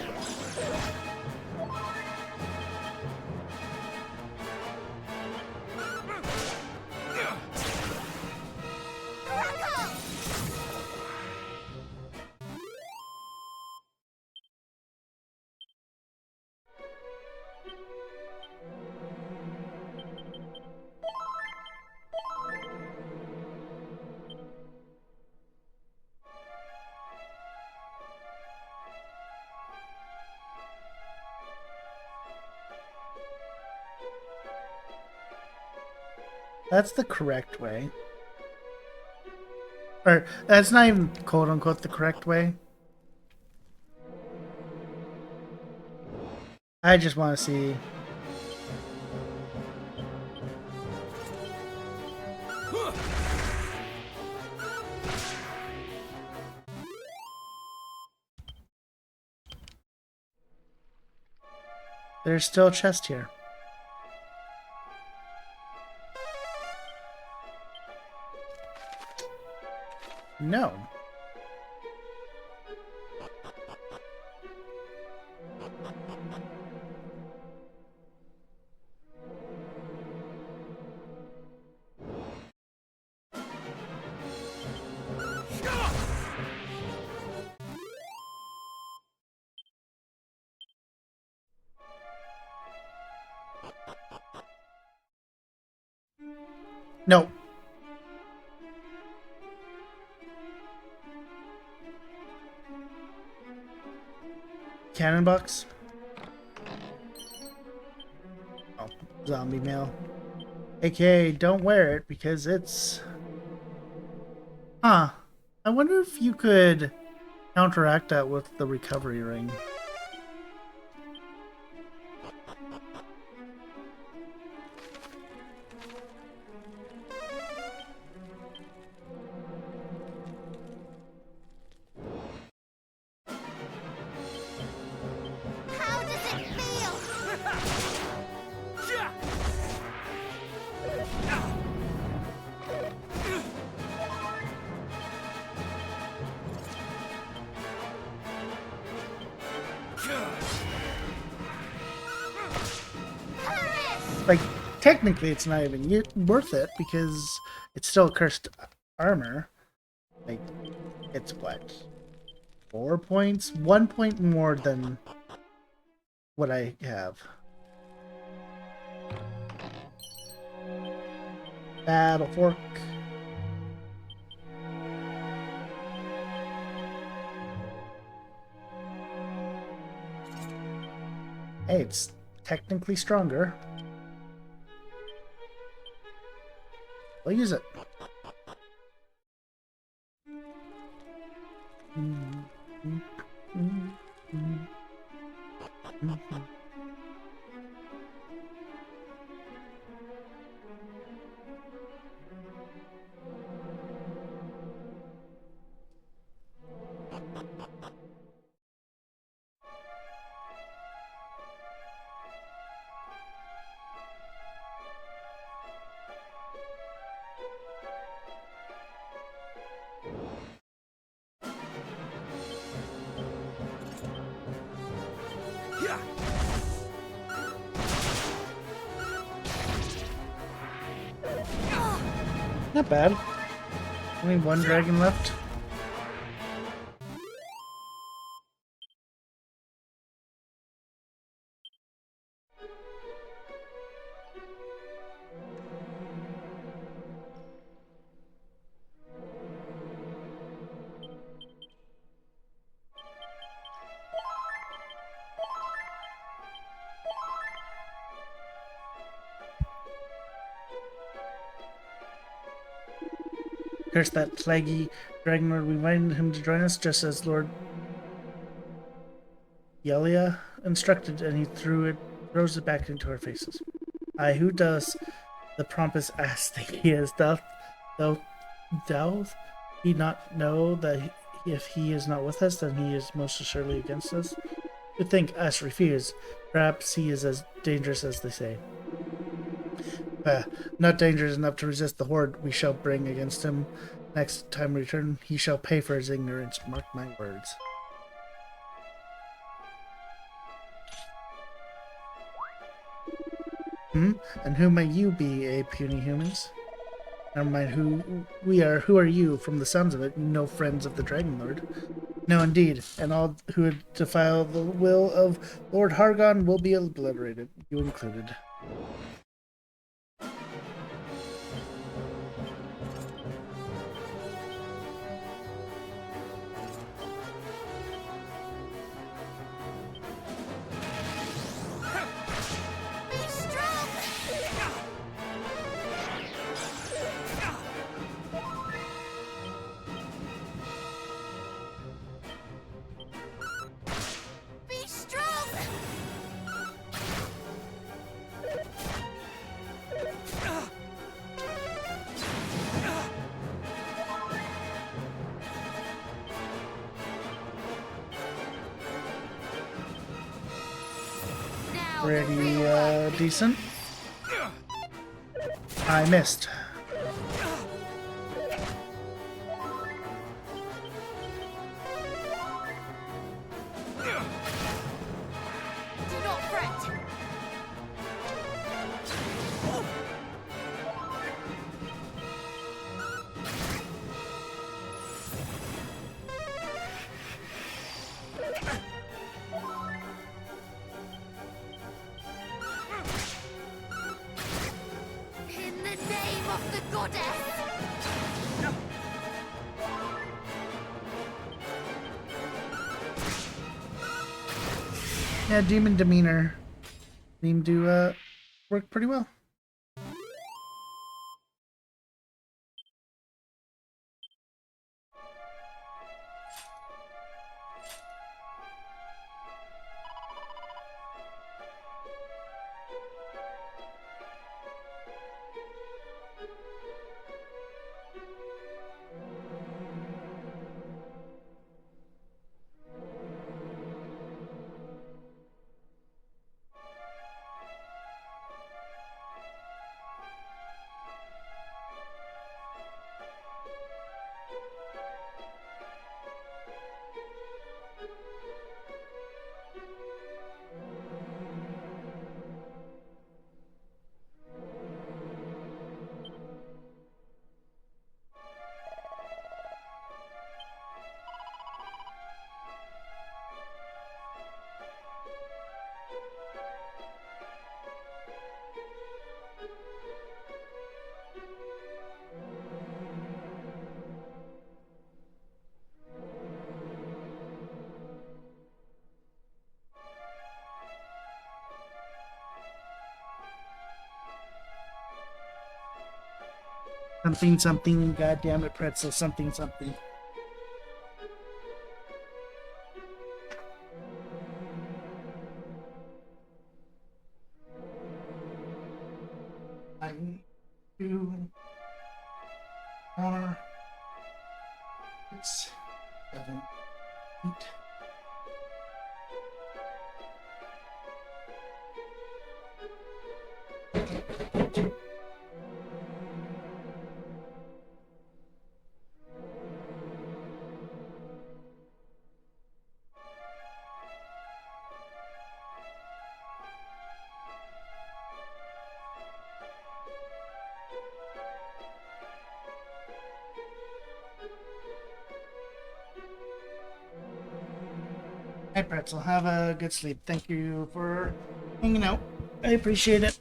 Crackle! That's the correct way. Or, that's not even quote-unquote the correct way. I just want to see... There's still a chest here. No. No. Cannon box? Oh, zombie mail. AKA, don't wear it because it's... Huh. I wonder if you could counteract that with the recovery ring. How does it feel? Like, technically it's not even worth it because it's still cursed armor. Like, it's what? 4 points? 1 point more than what I have. Battle fork. Hey, it's technically stronger. I'll use it. Not bad. Only one dragon left. Curse that flaggy dragon lord. We invited him to join us just as Lord Yelia instructed, and he throws it back into our faces. Aye, who does the pompous ass think he is? Doth he not know that if he is not with us, then he is most assuredly against us? to think us refuse. Perhaps he is as dangerous as they say. Not dangerous enough to resist the horde we shall bring against him. Next time we return, he shall pay for his ignorance. Mark my words. And who may you be, puny humans? Never mind who we are. Who are you? From the sounds of it, no friends of the Dragon Lord. No, indeed, and all who would defile the will of Lord Hargon will be obliterated, you included. Pretty decent. I missed. Do not fret. In the name of the goddess! Yeah, demon demeanor seemed to work pretty well. Something, something, goddamn it, pretzel, something, something. I&II, 4, 6, 7, 8. Hey Pretzel, have a good sleep. Thank you for hanging out. I appreciate it.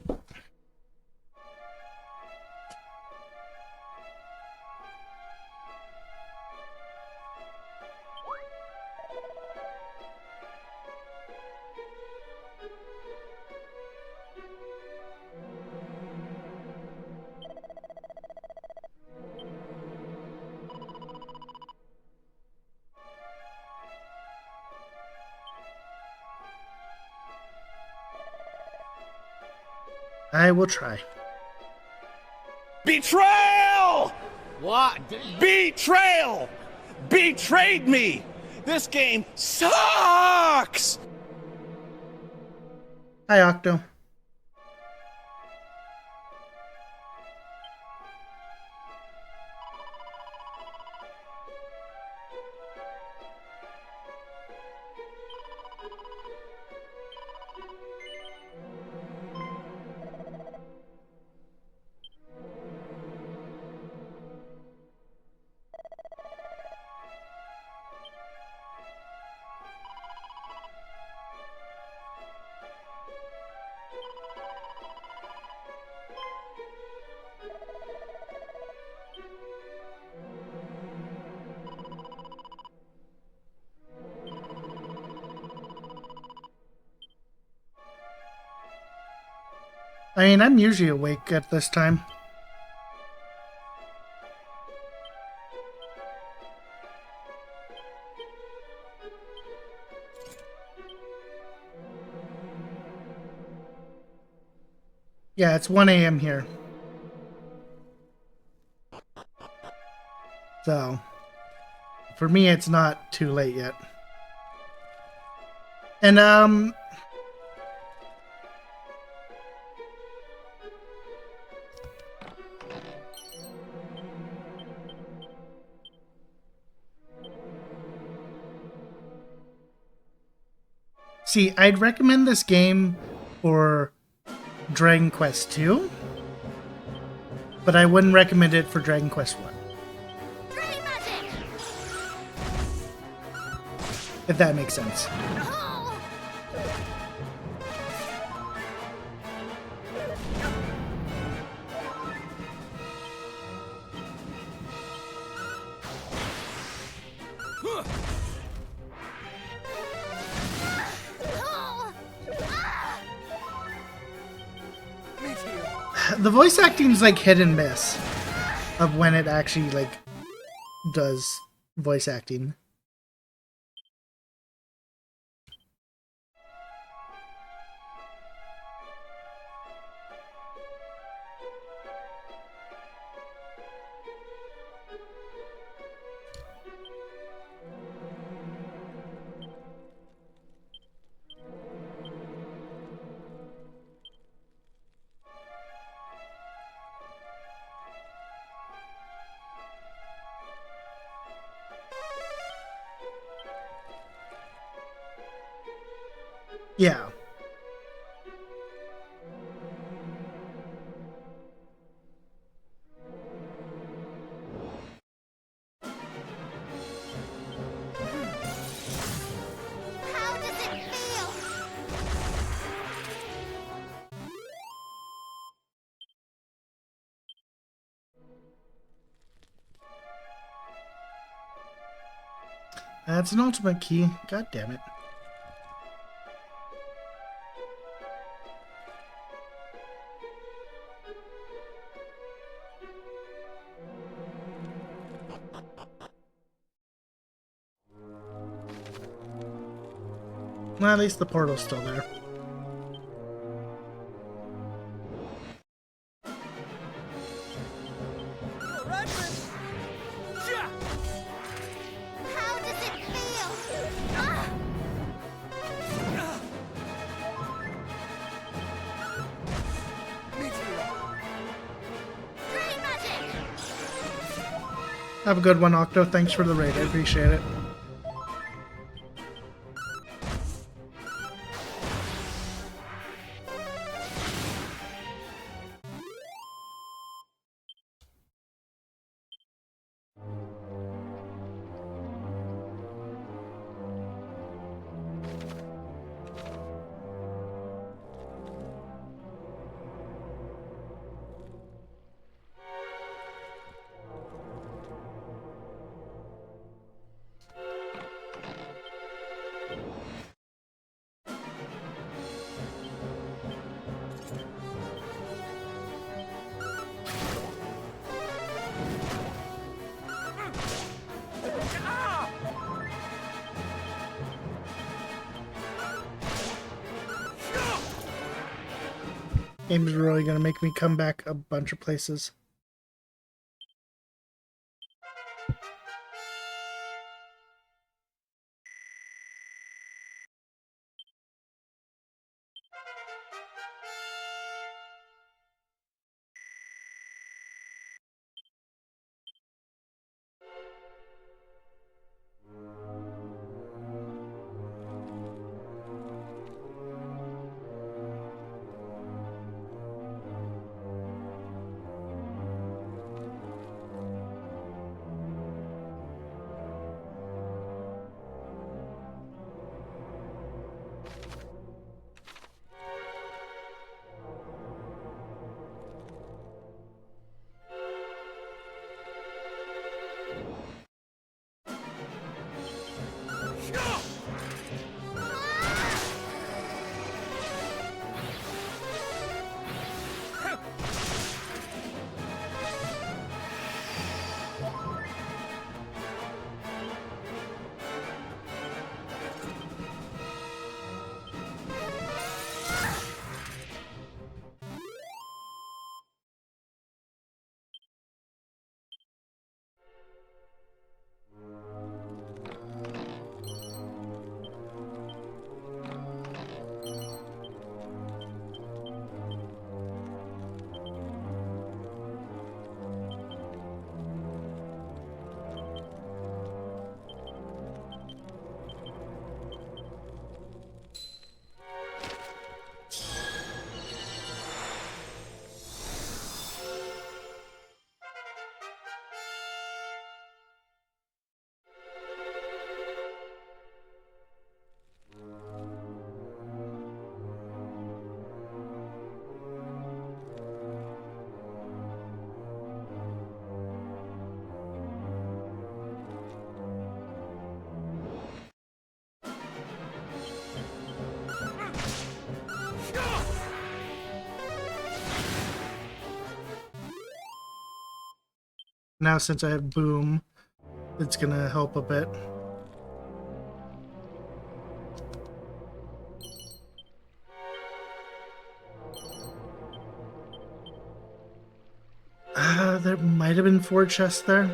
I will try. Betrayal! What? Betrayal! Betrayed me! This game sucks! Hi, Octo. I mean, I'm usually awake at this time. Yeah, it's 1 a.m. here. So, for me, it's not too late yet. And, see, I'd recommend this game for Dragon Quest 2, but I wouldn't recommend it for Dragon Quest 1. If that makes sense. The voice acting is like hit and miss of when it actually like does voice acting. Yeah. How does it feel? That's an ultimate key. God damn it. Well, at least the portal's still there. How does it feel? Ah! Drain magic! Have a good one, Octo. Thanks for the raid. I appreciate it. Game's really gonna make me come back a bunch of places. Now since I have Boom, it's gonna help a bit. There might have been 4 chests there.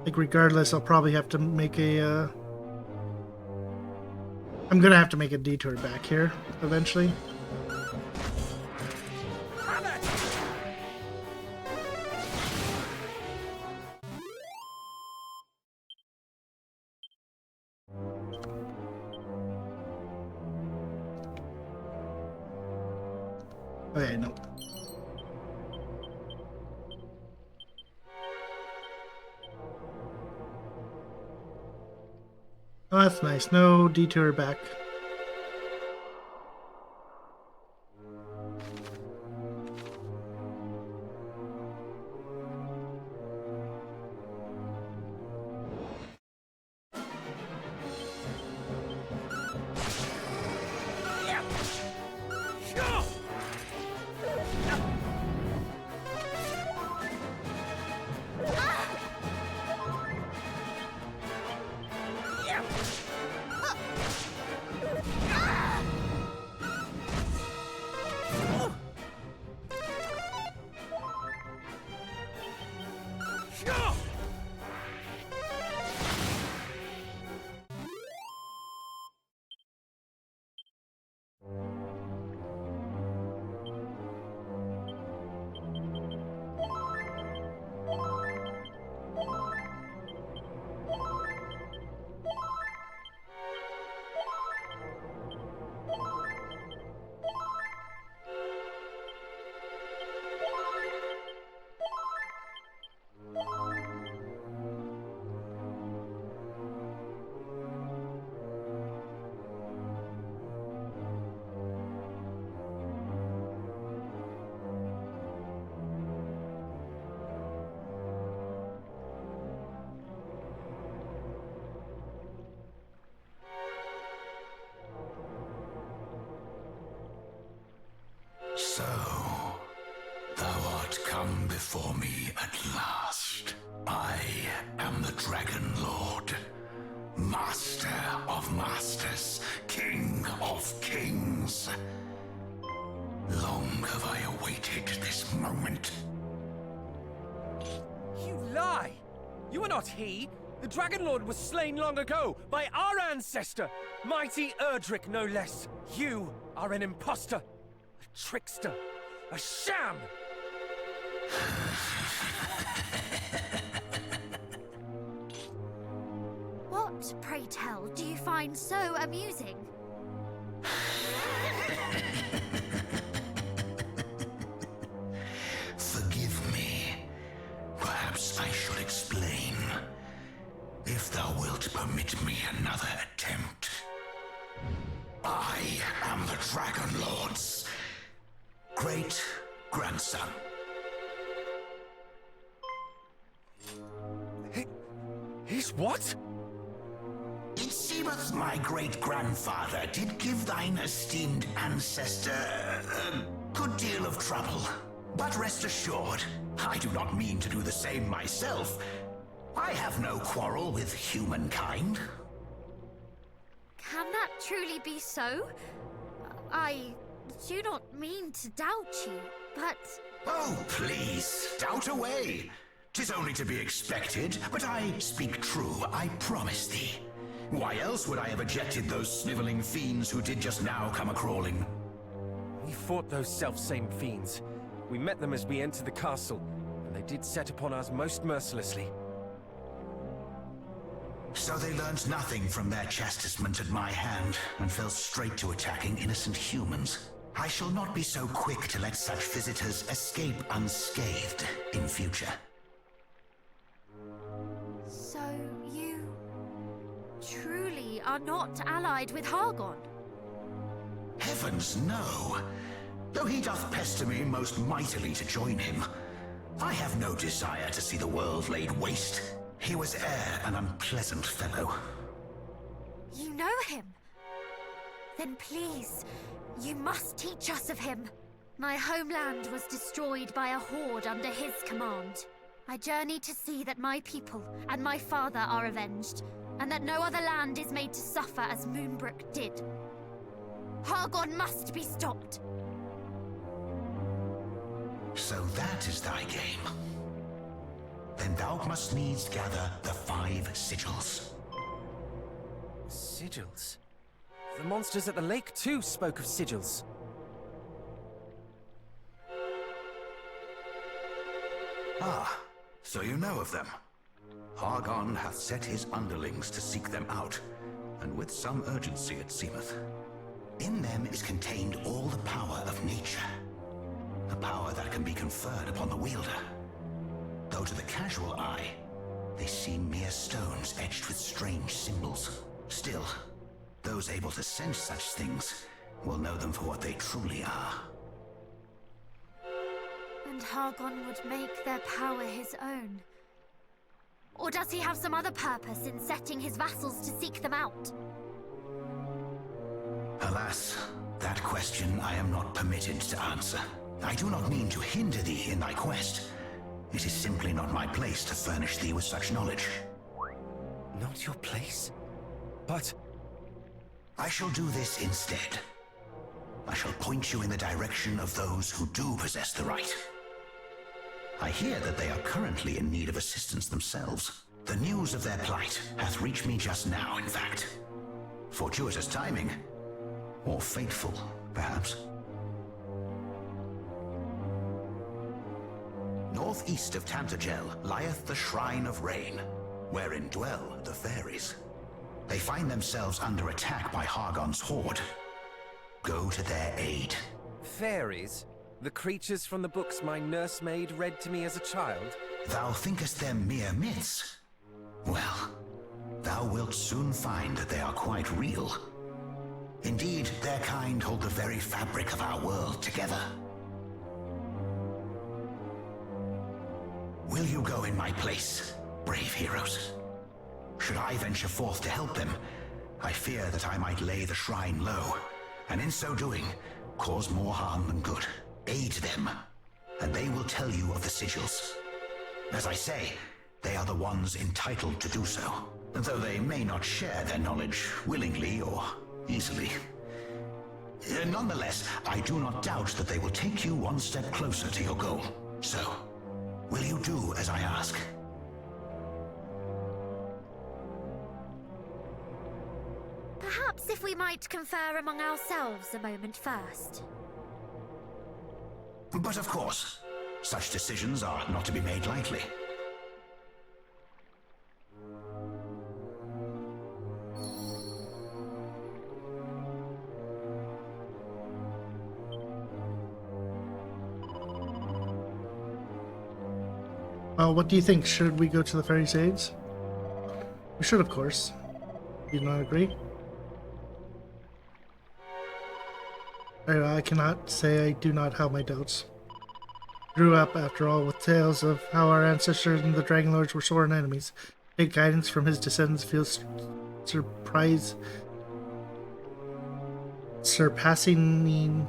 Like, regardless, I'll probably have to make a, I'm gonna have to make a detour back here, eventually. Okay, no. Oh, that's nice. No detour back. So, thou art come before me at last. I am the Dragon Lord, Master of Masters, King of Kings. Long have I awaited this moment. You lie! You are not he! The Dragon Lord was slain long ago by our ancestor, mighty Erdrick, no less. You are an impostor, a trickster, a sham! What, pray tell, do you find so amusing? Forgive me. Perhaps I should explain. If thou wilt permit me another attempt. I am the Dragon Lord's great-grandson. He's what? It seemeth my great-grandfather did give thine esteemed ancestor a good deal of trouble. But rest assured, I do not mean to do the same myself. I have no quarrel with humankind. Can that truly be so? I do not mean to doubt you, but... Oh, please, doubt away. 'Tis only to be expected, but I speak true, I promise thee. Why else would I have ejected those sniveling fiends who did just now come a-crawling? We fought those self-same fiends. We met them as we entered the castle, and they did set upon us most mercilessly. So they learned nothing from their chastisement at my hand, and fell straight to attacking innocent humans. I shall not be so quick to let such visitors escape unscathed in future. So you truly are not allied with Hargon? Heavens, no. Though he doth pester me most mightily to join him, I have no desire to see the world laid waste. He was e'er an unpleasant fellow. You know him? Then please, you must teach us of him. My homeland was destroyed by a horde under his command. I journey to see that my people and my father are avenged, and that no other land is made to suffer as Moonbrook did. Hargon must be stopped. So that is thy game. Then thou must needs gather the 5 sigils. Sigils? The monsters at the lake too spoke of sigils. Ah, so you know of them. Hargon hath set his underlings to seek them out, and with some urgency it seemeth. In them is contained all the power of nature, a power that can be conferred upon the wielder. Though to the casual eye, they seem mere stones etched with strange symbols. Still, those able to sense such things will know them for what they truly are. And Hargon would make their power his own. Or does he have some other purpose in setting his vassals to seek them out? Alas, that question I am not permitted to answer. I do not mean to hinder thee in thy quest. It is simply not my place to furnish thee with such knowledge. Not your place? But... I shall do this instead. I shall point you in the direction of those who do possess the right. I hear that they are currently in need of assistance themselves. The news of their plight hath reached me just now, in fact. Fortuitous timing. Or fateful, perhaps. Northeast of Tantagel lieth the Shrine of Rain, wherein dwell the fairies. They find themselves under attack by Hargon's horde. Go to their aid. Fairies? The creatures from the books my nursemaid read to me as a child? Thou thinkest them mere myths? Well, thou wilt soon find that they are quite real. Indeed, their kind hold the very fabric of our world together. Will you go in my place, brave heroes? Should I venture forth to help them, I fear that I might lay the shrine low, and in so doing, cause more harm than good. Aid them, and they will tell you of the sigils. As I say, they are the ones entitled to do so, though they may not share their knowledge willingly or easily. Nonetheless, I do not doubt that they will take you one step closer to your goal. So, will you do as I ask? Perhaps if we might confer among ourselves a moment first. But of course, such decisions are not to be made lightly. What do you think? Should we go to the fairies' aids? We should, of course. Do you not agree? I cannot say I do not have my doubts. Grew up, after all, with tales of how our ancestors and the Dragon Lords were sworn enemies. Take guidance from his descendants feels surpassing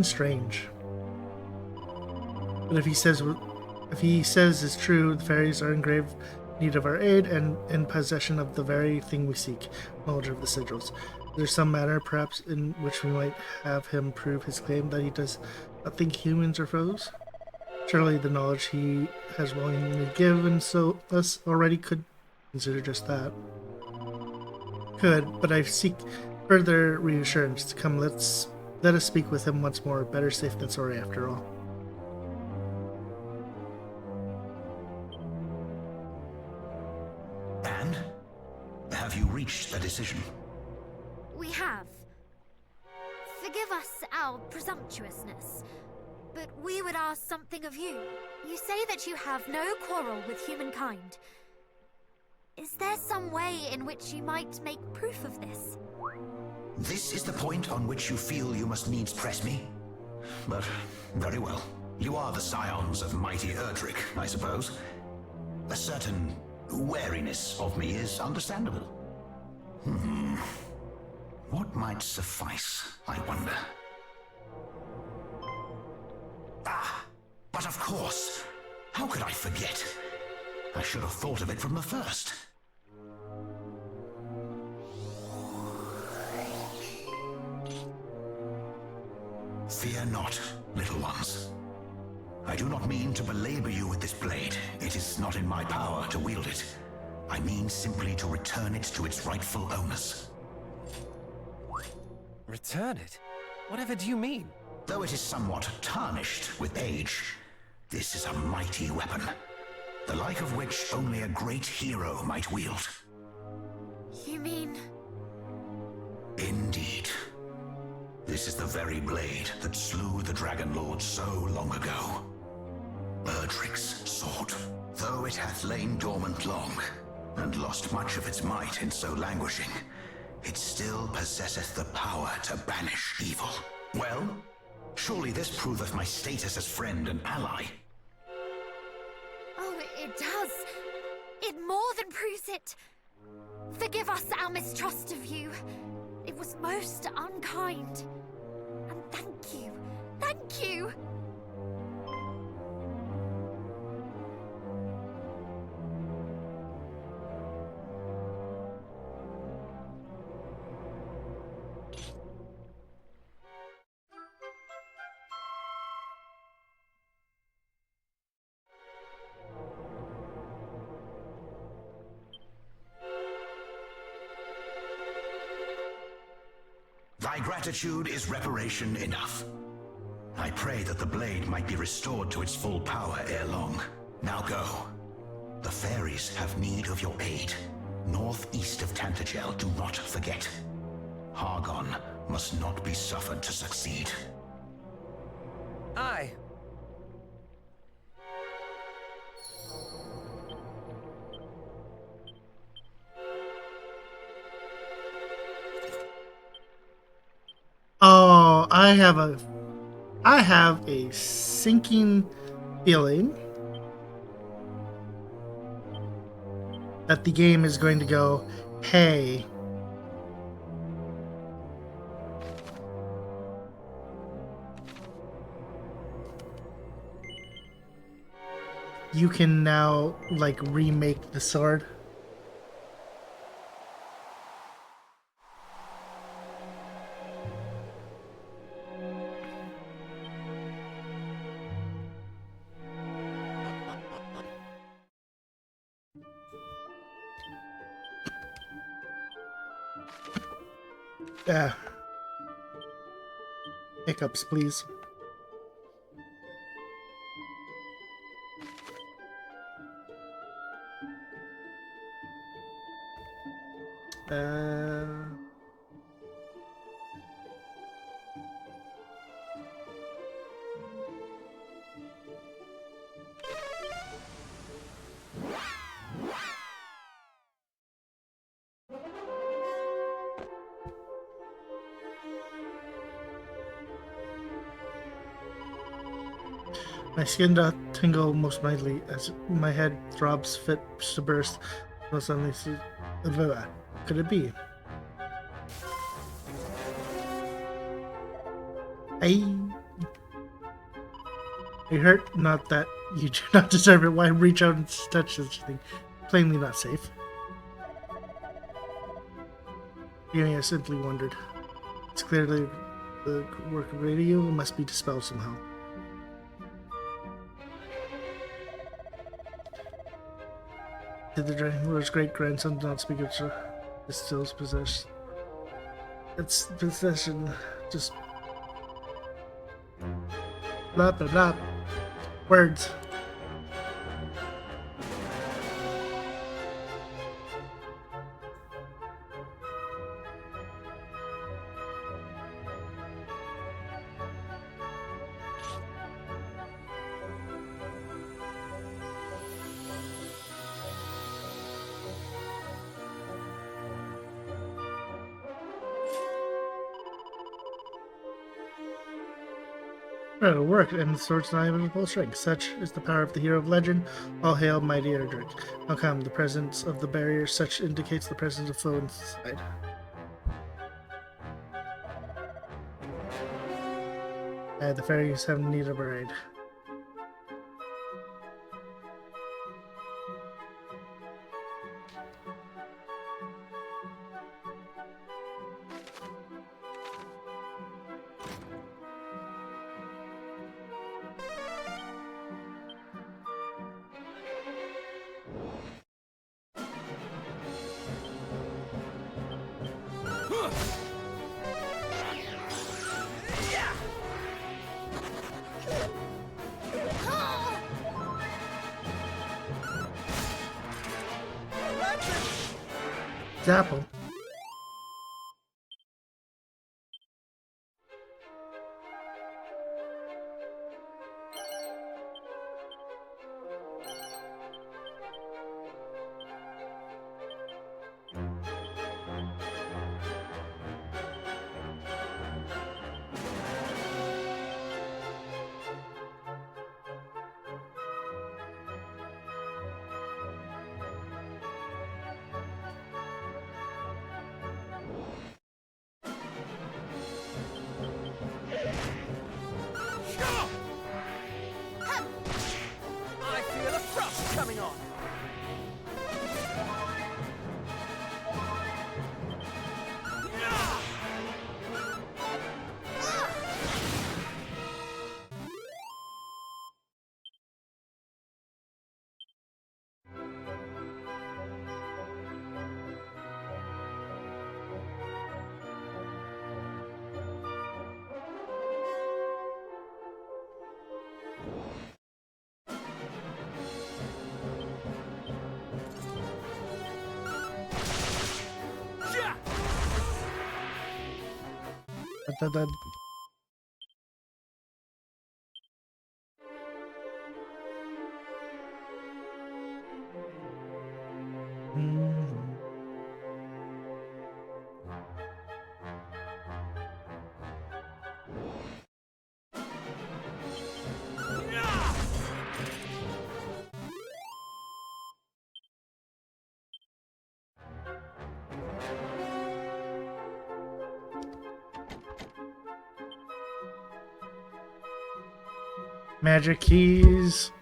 strange. But if he says is true, the fairies are in grave need of our aid and in possession of the very thing we seek, knowledge of the sigils. Is there some manner, perhaps, in which we might have him prove his claim that he does not think humans are foes? Surely the knowledge he has willingly given so us already could consider just that. Could, but I seek further reassurance. Come, let us speak with him once more. Better safe than sorry, after all. And? Have you reached a decision? We have. Forgive us our presumptuousness, but we would ask something of you. You say that you have no quarrel with humankind. Is there some way in which you might make proof of this? This is the point on which you feel you must needs press me? But, very well. You are the scions of mighty Erdrick, I suppose. A certain wariness of me is understandable. What might suffice, I wonder? Ah, but of course! How could I forget? I should have thought of it from the first. Fear not, little ones. I do not mean to belabor you with this blade. It is not in my power to wield it. I mean simply to return it to its rightful owners. Return it? Whatever do you mean? Though it is somewhat tarnished with age, this is a mighty weapon, the like of which only a great hero might wield. You mean... Indeed. This is the very blade that slew the Dragon Lord so long ago. Erdrick's sword. Though it hath lain dormant long, and lost much of its might in so languishing, it still possesseth the power to banish evil. Well, surely this proveth my status as friend and ally. Oh, it does. It more than proves it. Forgive us our mistrust of you. It was most unkind. And thank you. Thank you! Thy gratitude is reparation enough. I pray that the blade might be restored to its full power ere long. Now go. The fairies have need of your aid. Northeast of Tantagel, do not forget. Hargon must not be suffered to succeed. Aye. Oh, I have a sinking feeling that the game is going to go, hey, you can now, like, remake the sword. Yeah. Hiccups, please. My skin doth tingle most mightily as my head throbs fit to burst. No suddenly see. Could it be? I hurt, not that you do not deserve it. Why reach out and touch such a thing? Plainly not safe. I simply wondered. It's clearly the work of radio. It must be dispelled somehow. Did the Dragon Lord's great grandson not speak of his stills possessed? Its possession just blah blah blah. Words. It'll work, and the sword's not even full strength. Such is the power of the hero of legend. All hail, mighty Erdrick. How come the presence of the barrier? Such indicates the presence of foe inside. The fairies have need a bride. Apple. I feel a frost coming on. Da. Magic keys.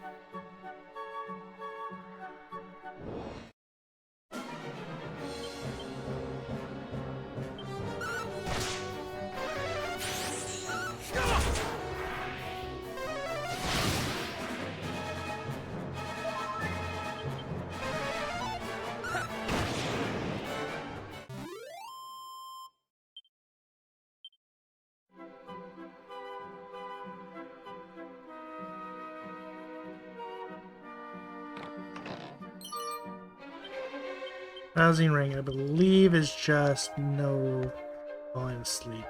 Rousing ring, I believe, is just no falling asleep.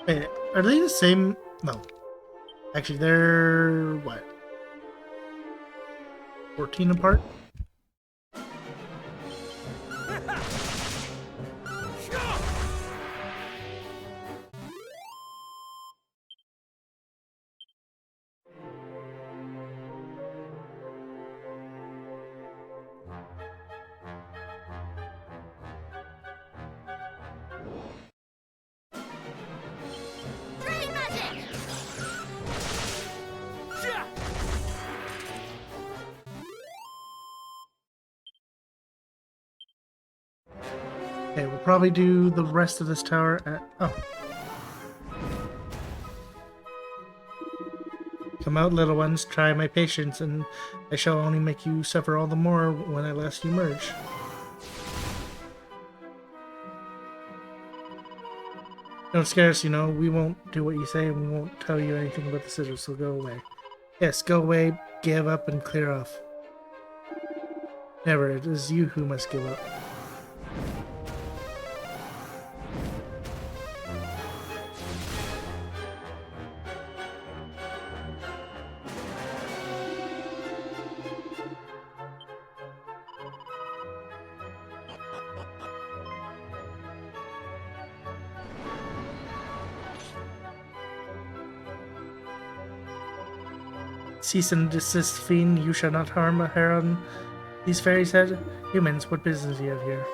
Wait, are they the same? No. Actually, they're what? 14 apart? Okay, we'll probably do the rest of this tower at... Oh. Come out, little ones, try my patience, and I shall only make you suffer all the more when at last you merge. Don't scare us, we won't do what you say and we won't tell you anything about the sigil, so go away. Yes, go away, give up, and clear off. Never, it is you who must give up. Cease and desist, fiend. You shall not harm a heron. These fairies said, humans, what business do you have here?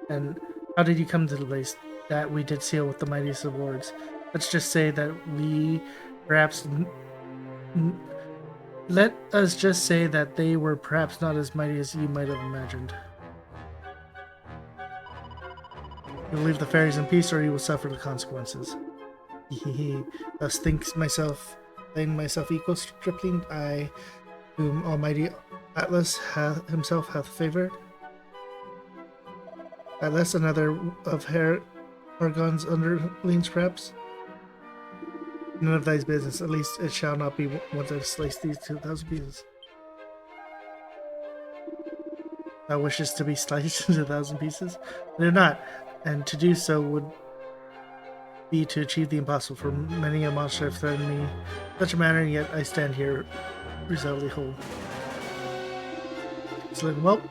And how did you come to the place that we did seal with the mightiest of lords? Let's just say that we perhaps... Let us just say that they were perhaps not as mighty as you might have imagined. You'll leave the fairies in peace or you will suffer the consequences. Thus thinks myself... Laying myself equal, stripling, I, whom Almighty Atlas himself hath favored. Atlas, another of Herr Orgon's underlings, perhaps? None of thy business, at least it shall not be once I've sliced these 2,000 pieces. Thou wishes to be sliced into 1,000 pieces? I do not, and to do so would be to achieve the impossible, for many a monster have threatened me in such a manner, and yet I stand here resolutely whole. Excellent. Well,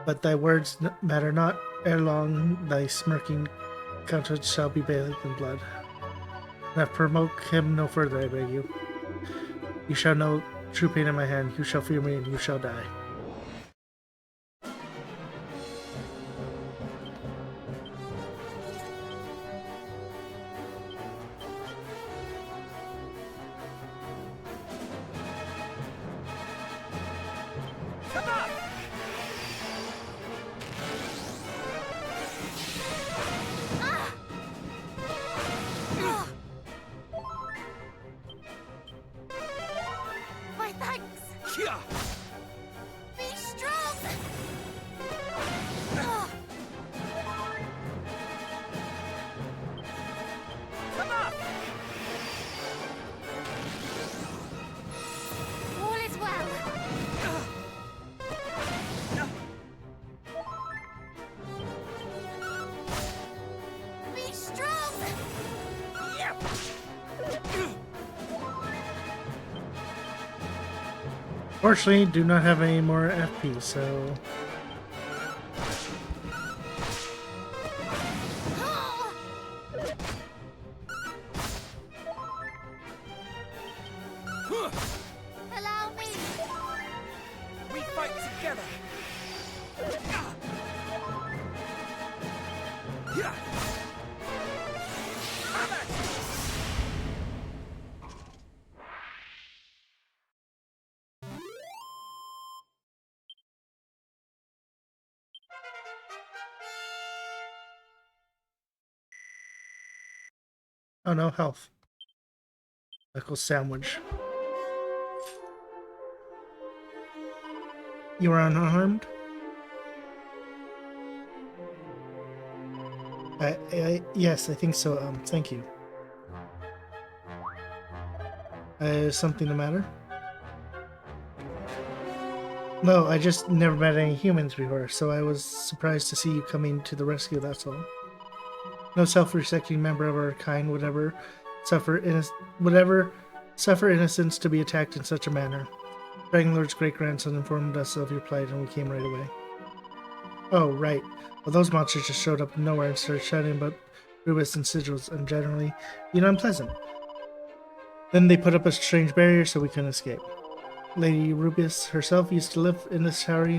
but thy words matter not. Ere long, thy smirking countenance shall be bathed in blood. Now provoke him no further, I beg you. You shall know true pain in my hand. You shall fear me, and you shall die. Fortunately, do not have any more FP, so... Allow me! We fight together! Oh no, health. Knuckle sandwich. You are unharmed? Yes, I think so. Thank you. Is something the matter? No, I just never met any humans before, so I was surprised to see you coming to the rescue, that's all. No self-respecting member of our kind would ever suffer innocence to be attacked in such a manner. Dragon Lord's great-grandson informed us of your plight and we came right away. Oh, right. Well, those monsters just showed up nowhere and started shouting about Rubus and sigils and generally being unpleasant. Then they put up a strange barrier so we couldn't escape. Lady Rubus herself used to live in this tower,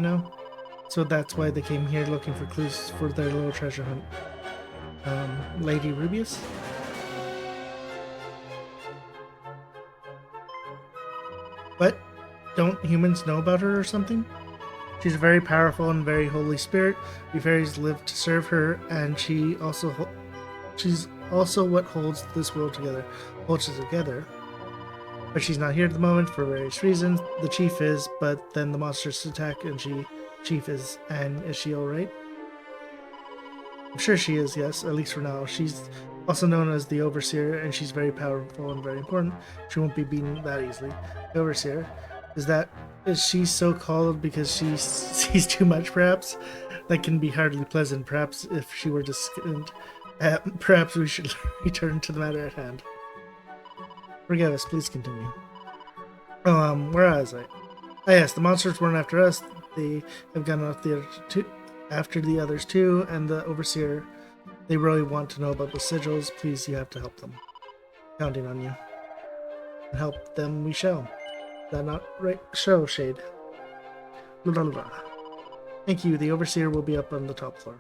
so that's why they came here looking for clues for their little treasure hunt. Lady Rubius? What? Don't humans know about her or something? She's a very powerful and very holy spirit. We fairies live to serve her, and she's also what holds this world together. Holds it together. But she's not here at the moment for various reasons. The chief is, but then the monsters attack, and chief is. And is she alright? I'm sure she is, yes, at least for now. She's also known as the Overseer, and she's very powerful and very important. She won't be beaten that easily. The Overseer, is she so called because she sees too much, perhaps? That can be hardly pleasant, perhaps, if she were distant. Perhaps we should return to the matter at hand. Forgive us, please continue. Where was I? Ah, yes, the monsters weren't after us. They have gone after the others too, and the Overseer. They really want to know about the sigils. Please, you have to help them. Counting on you. And help them we shall. Is that not right? Show, Shade. Blah, blah, blah. Thank you. The Overseer will be up on the top floor.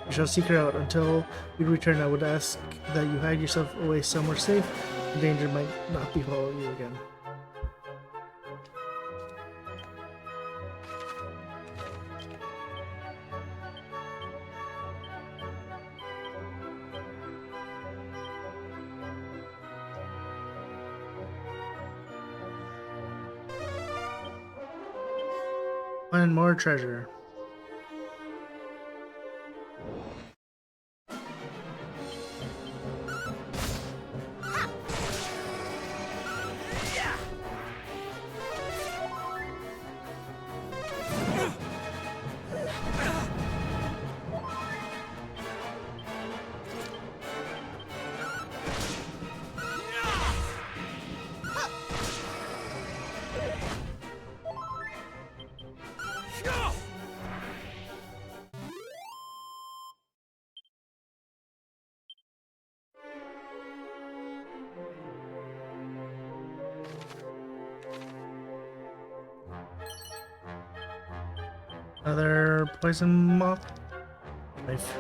We shall seek her out. Until we return, I would ask that you hide yourself away somewhere safe. The danger might not befall you again. Find more treasure. Another poison moth knife.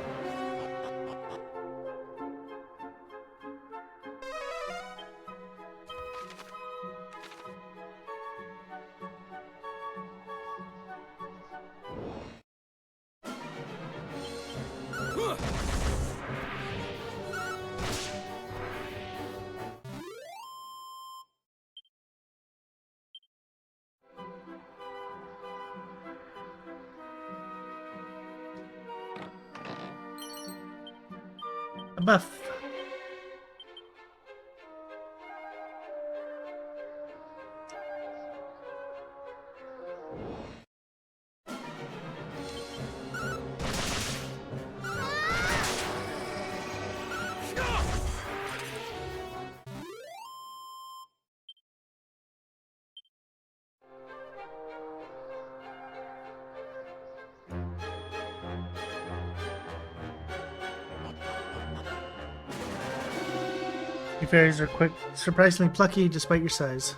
A buff. You fairies are quick, surprisingly plucky despite your size.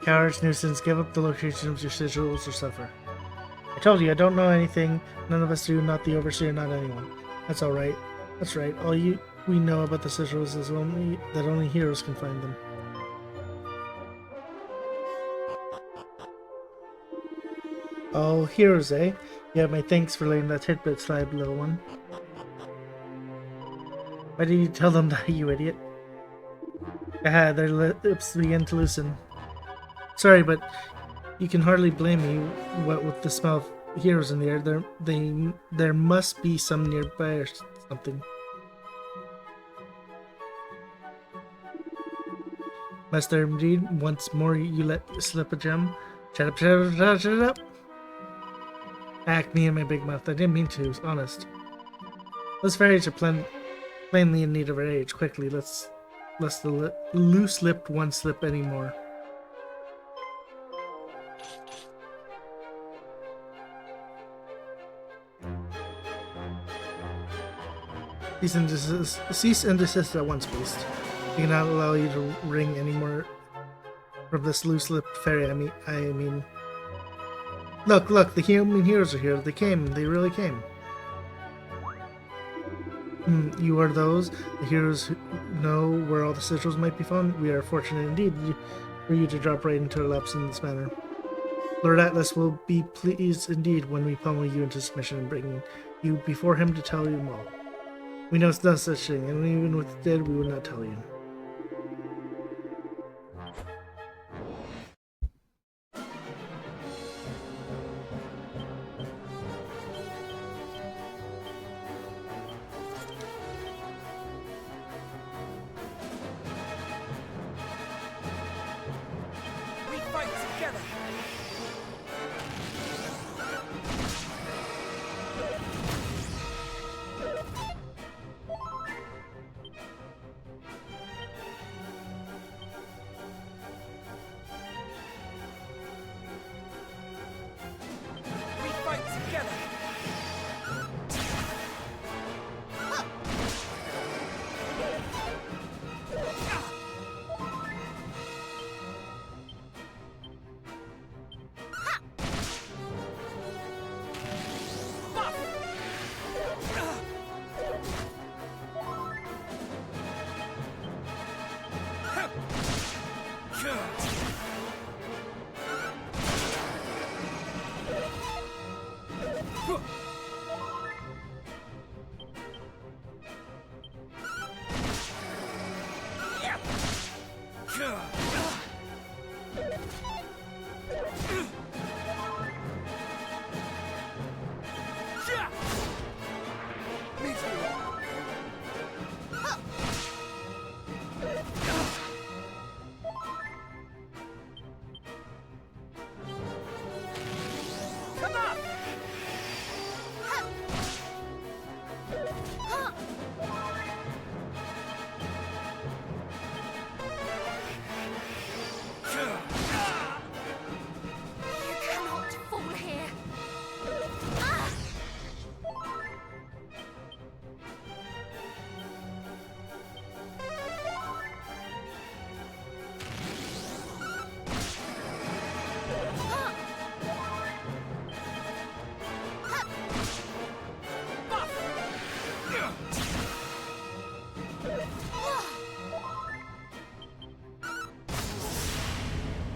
Cowards, nuisance, give up the location of your sigils or suffer. I told you, I don't know anything. None of us do, not the Overseer, not anyone. That's alright. That's right. We know about the sigils is that only heroes can find them. Oh, heroes, eh? Yeah, my thanks for letting that tidbit slide, little one. Why did you tell them that, you idiot? Aha, their lips begin to loosen. Sorry, but you can hardly blame me, what with the smell of heroes in the air. There must be some nearby or something. Must there indeed? Once more you let slip a gem? Shut up, shut up, shut up, shut up! Act me in my big mouth. I didn't mean to, honest. Those fairies are plainly in need of our age. Quickly, lest the loose-lipped one slip anymore. Cease and desist at once, beast. I cannot allow you to wring any more from this loose-lipped fairy. I mean... Look, the human heroes are here. They really came. You are those, the heroes who know where all the sigils might be found? We are fortunate indeed for you to drop right into our laps in this manner. Lord Atlas will be pleased indeed when we pummel you into submission and bring you before him to tell you all. We know it's no such thing, and even with dead, we would not tell you. together. We fight together.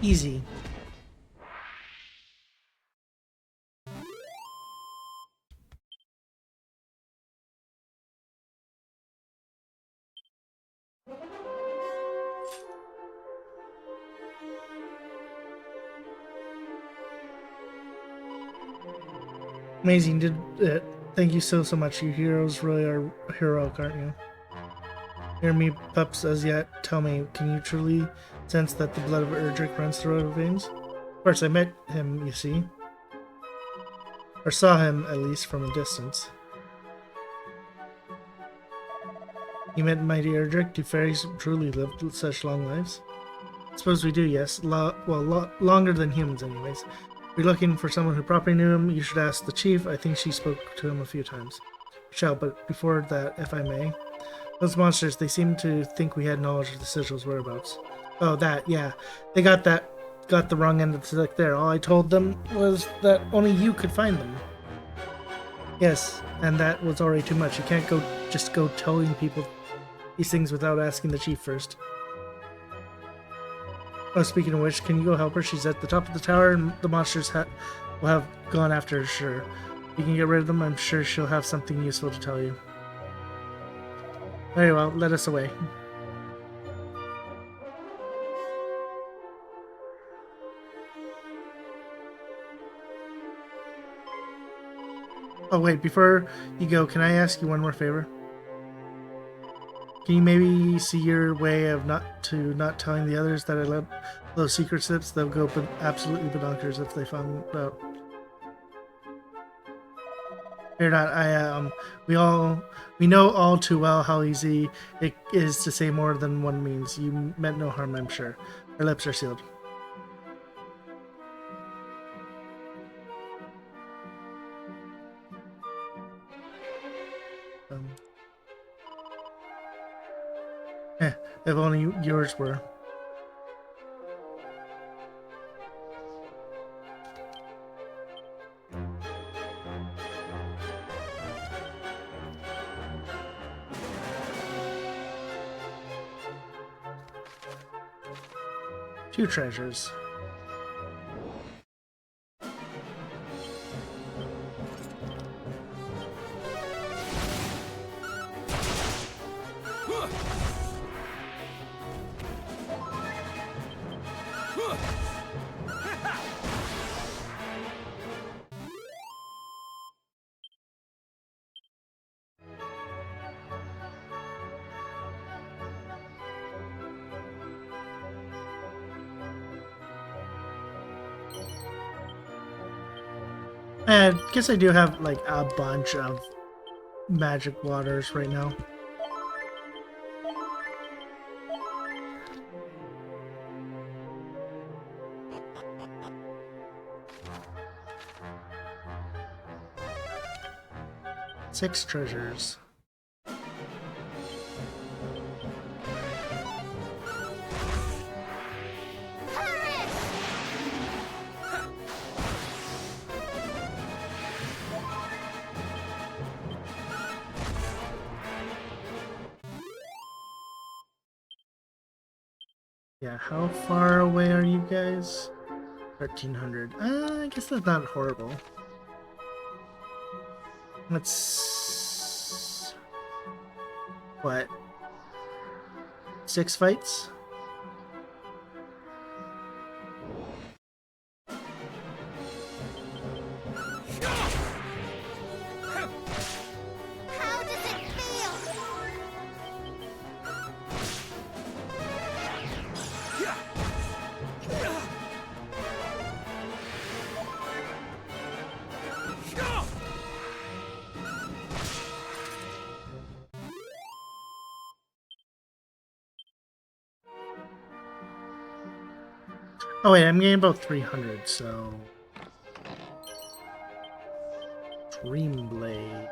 Easy. Amazing. Did thank you so much. You heroes really are heroic, aren't you? Hear me, pups, as yet. Tell me, can you truly sense that the blood of Erdrick runs through our veins? Of course, I met him, you see. Or saw him, at least, from a distance. You met mighty Erdrick? Do fairies truly live such long lives? I suppose we do, yes. Longer than humans, anyways. If you're looking for someone who properly knew him, you should ask the chief. I think she spoke to him a few times. Shall, but before that, if I may. Those monsters, they seem to think we had knowledge of the sigil's whereabouts. Oh, that, yeah. They got the wrong end of the stick there. All I told them was that only you could find them. Yes, and that was already too much. You can't just go telling people these things without asking the chief first. Oh, speaking of which, can you go help her? She's at the top of the tower, and the monsters will have gone after her, sure. You can get rid of them. I'm sure she'll have something useful to tell you. Very well, let us away. Oh wait, before you go, can I ask you one more favor? Can you maybe see your way of not telling the others that I let those secret slips? They'll go absolutely bonkers if they found out. Fear not. We know all too well how easy it is to say more than one means. You meant no harm, I'm sure. Our lips are sealed. If only yours were. Two treasures. I guess I do have like a bunch of magic waters right now. Six treasures. Yeah, how far away are you guys? 1300. I guess that's not horrible. Let's... What? 6 fights? How does it feel? Oh wait, I'm getting about 300, so... Dream Blade.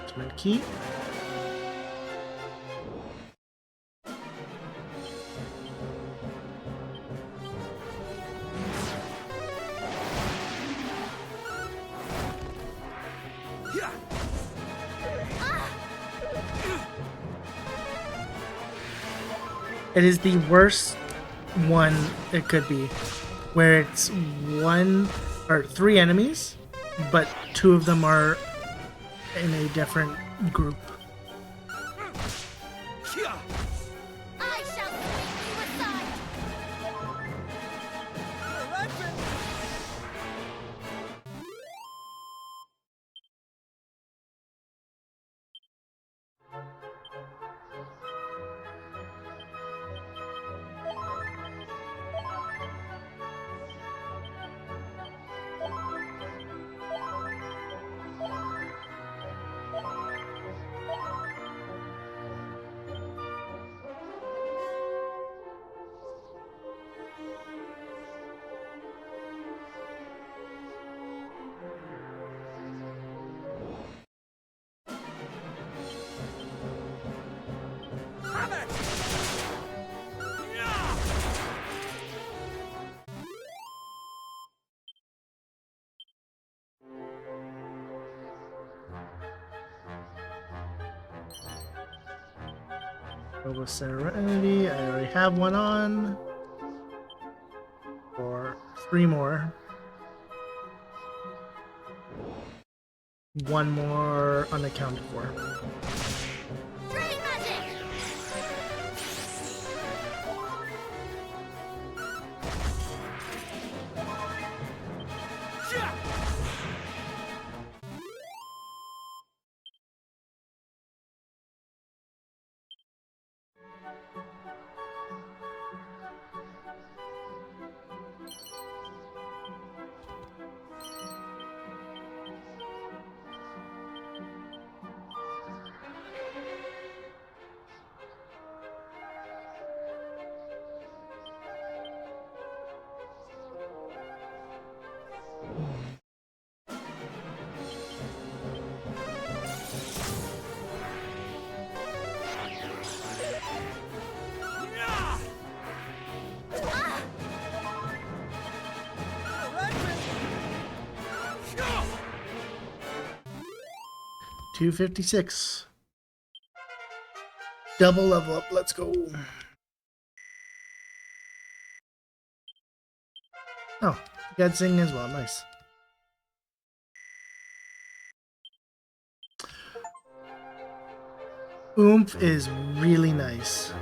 Ultimate key. It is the worst one it could be, where it's one or 3 enemies, but 2 of them are in a different group. I shall sweep you aside. Robo Serenity, I already have one on. Or 3 more. 1 more unaccounted for. Drain magic. Ah! 256. Double level up, let's go. Oh, you got Zing as well, nice. Oomph is really nice.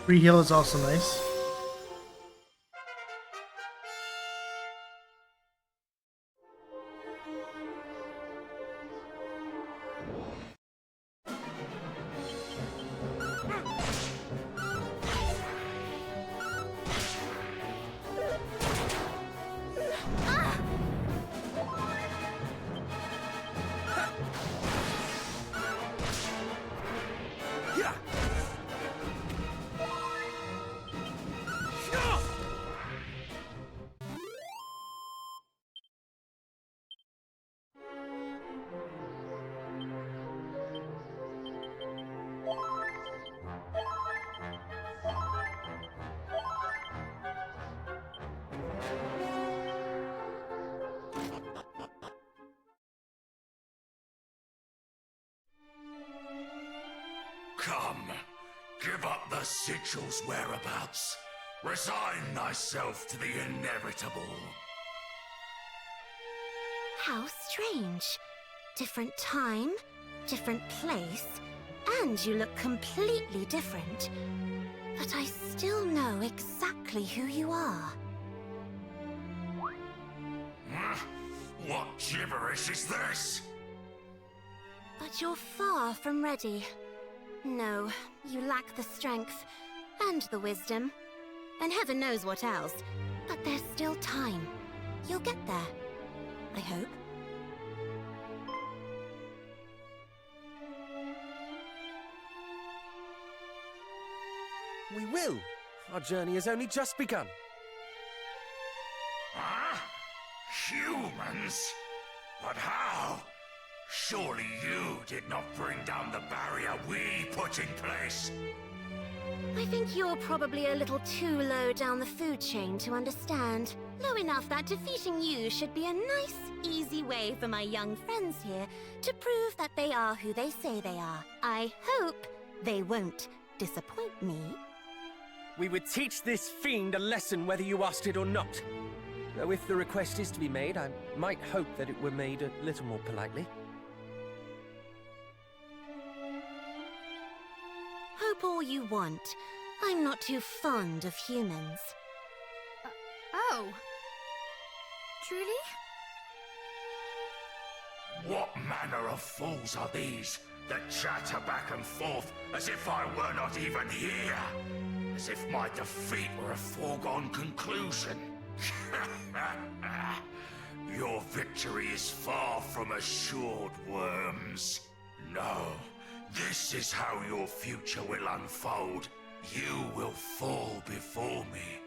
Free heal is also nice. Come, give up the sigil's whereabouts. Resign thyself to the inevitable. How strange. Different time, different place, and you look completely different. But I still know exactly who you are. What gibberish is this? But you're far from ready. No, you lack the strength, and the wisdom, and heaven knows what else. But there's still time. You'll get there. I hope. We will. Our journey has only just begun. Huh? Humans? But how? Surely you did not bring down the barrier we put in place. I think you're probably a little too low down the food chain to understand. Low enough that defeating you should be a nice, easy way for my young friends here to prove that they are who they say they are. I hope they won't disappoint me. We would teach this fiend a lesson whether you asked it or not. Though if the request is to be made, I might hope that it were made a little more politely. Hope all you want. I'm not too fond of humans. Oh. Truly? What manner of fools are these that chatter back and forth as if I were not even here? As if my defeat were a foregone conclusion. Your victory is far from assured, worms. No, this is how your future will unfold. You will fall before me.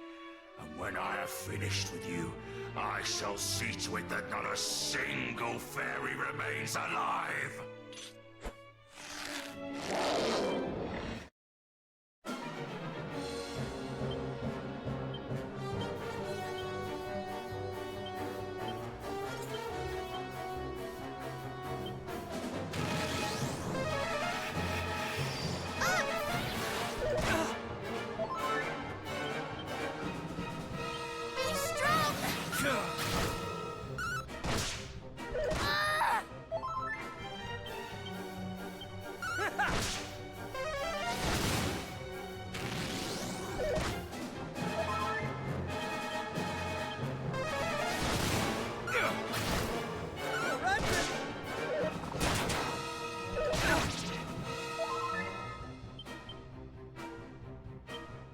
And when I have finished with you, I shall see to it that not a single fairy remains alive.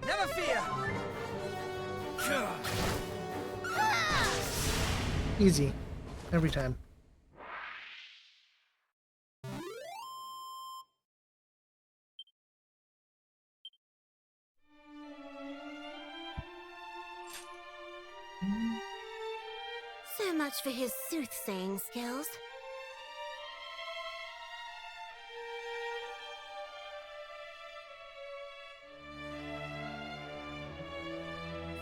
Never fear! Easy. Every time. So much for his soothsaying skills.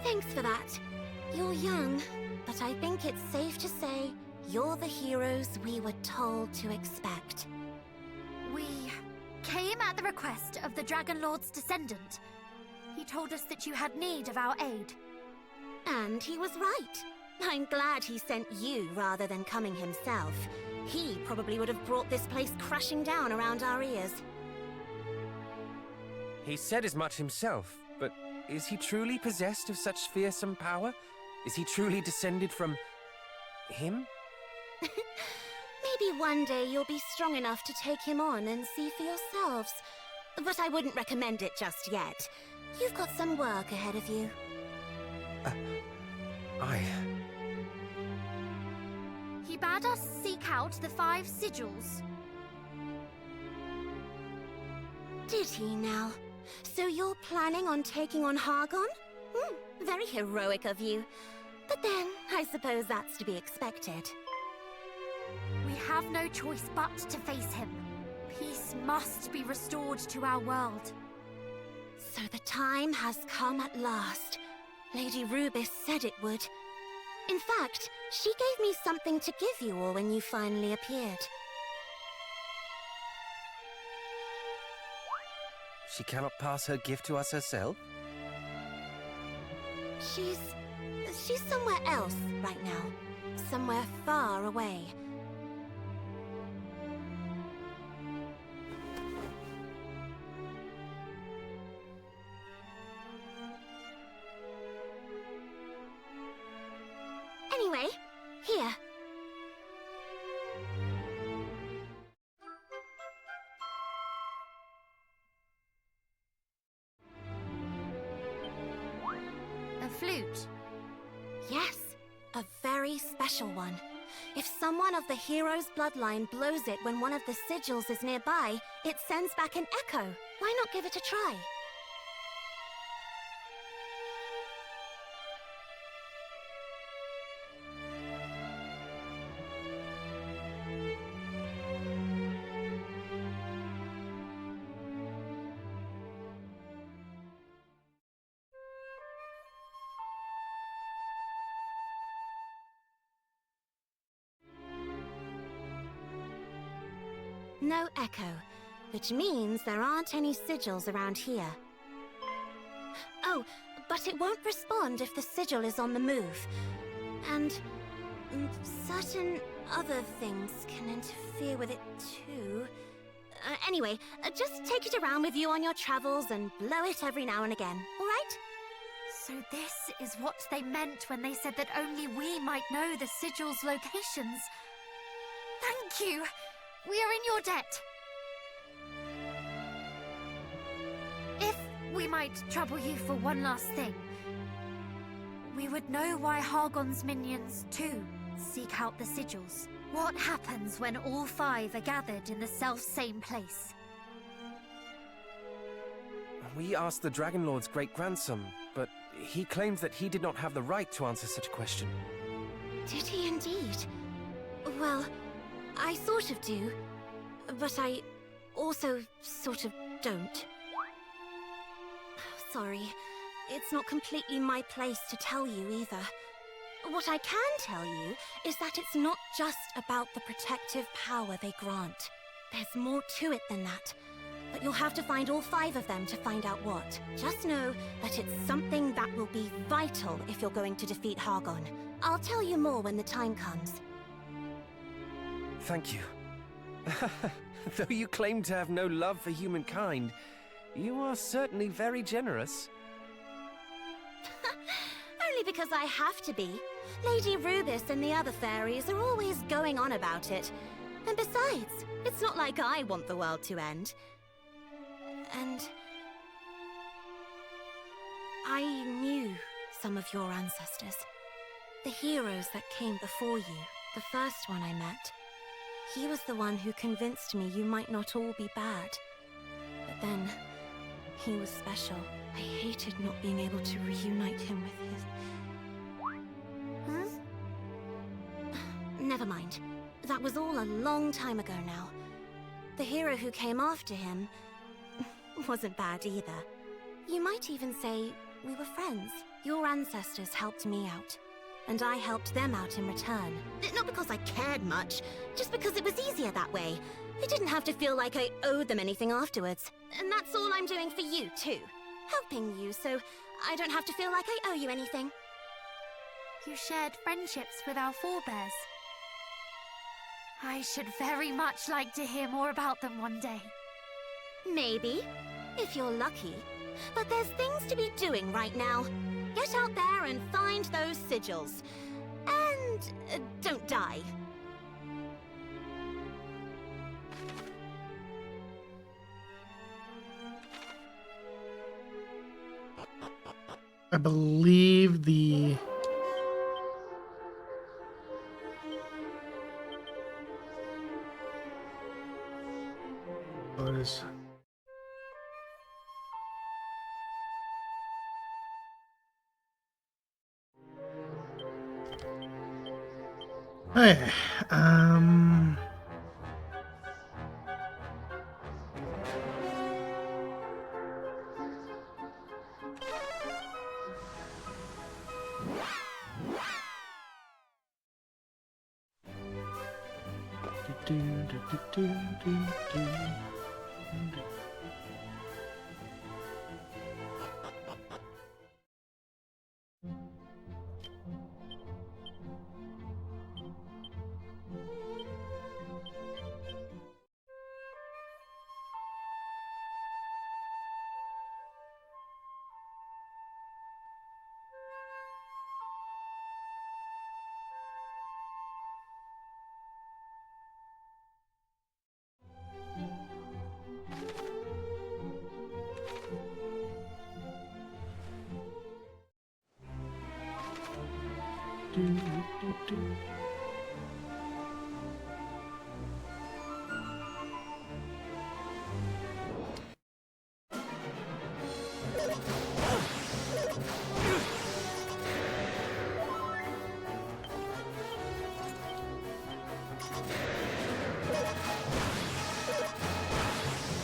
Thanks for that. You're young, but I think it's safe to say you're the heroes we were told to expect. We came at the request of the Dragon Lord's descendant. He told us that you had need of our aid. And he was right. I'm glad he sent you rather than coming himself. He probably would have brought this place crashing down around our ears. He said as much himself, Is he truly possessed of such fearsome power? Is he truly descended from... him? Maybe one day you'll be strong enough to take him on and see for yourselves. But I wouldn't recommend it just yet. You've got some work ahead of you. He bade us seek out the 5 sigils. Did he now? So you're planning on taking on Hargon? Very heroic of you. But then, I suppose that's to be expected. We have no choice but to face him. Peace must be restored to our world. So the time has come at last. Lady Rubis said it would. In fact, she gave me something to give you all when you finally appeared. She cannot pass her gift to us herself? She's somewhere else right now. Somewhere far away. Anyway, here. A flute? Yes, a very special one. If someone of the hero's bloodline blows it when one of the sigils is nearby, it sends back an echo. Why not give it a try? No echo, which means there aren't any sigils around here. Oh, but it won't respond if the sigil is on the move. And certain other things can interfere with it too. Anyway, just take it around with you on your travels and blow it every now and again, alright? So this is what they meant when they said that only we might know the sigil's locations. Thank you! We are in your debt. If we might trouble you for one last thing, we would know why Hargon's minions, too, seek out the sigils. What happens when all 5 are gathered in the self-same place? We asked the Dragon Lord's great-grandson, but he claims that he did not have the right to answer such a question. Did he indeed? Well, I sort of do, but I also sort of don't. Sorry, it's not completely my place to tell you either. What I can tell you is that it's not just about the protective power they grant. There's more to it than that, but you'll have to find all 5 of them to find out what. Just know that it's something that will be vital if you're going to defeat Hargon. I'll tell you more when the time comes. Thank you. Though you claim to have no love for humankind, you are certainly very generous. Only because I have to be. Lady Rubis and the other fairies are always going on about it. And besides, it's not like I want the world to end. And I knew some of your ancestors. The heroes that came before you, the first one I met. He was the one who convinced me you might not all be bad. But then, he was special. I hated not being able to reunite him with his... Never mind. That was all a long time ago now. The hero who came after him wasn't bad either. You might even say we were friends. Your ancestors helped me out. And I helped them out in return. Not because I cared much, just because it was easier that way. I didn't have to feel like I owed them anything afterwards. And that's all I'm doing for you, too. Helping you, so I don't have to feel like I owe you anything. You shared friendships with our forebears. I should very much like to hear more about them one day. Maybe, if you're lucky. But there's things to be doing right now. Get out there and find those sigils. And don't die. I believe the what is hey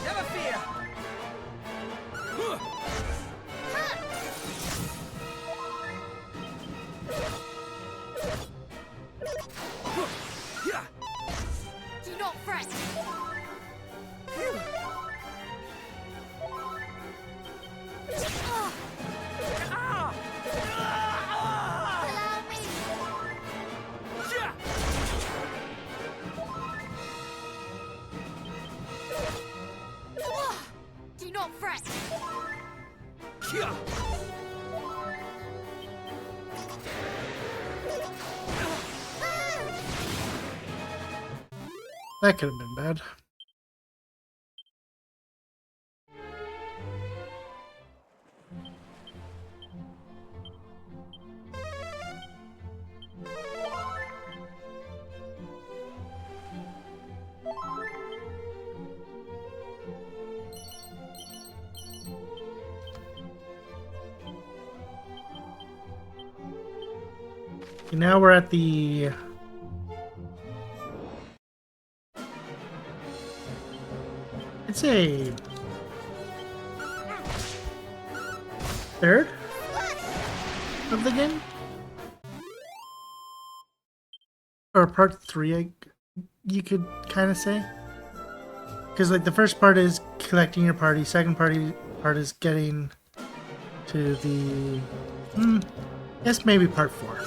Never fear! Do not fret. Allow me. Do not fret. that could have been bad. Now we're at the it's a third of the game, or part 3, you could kind of say, because like the first part is collecting your party, second part is getting to the yes, maybe part 4.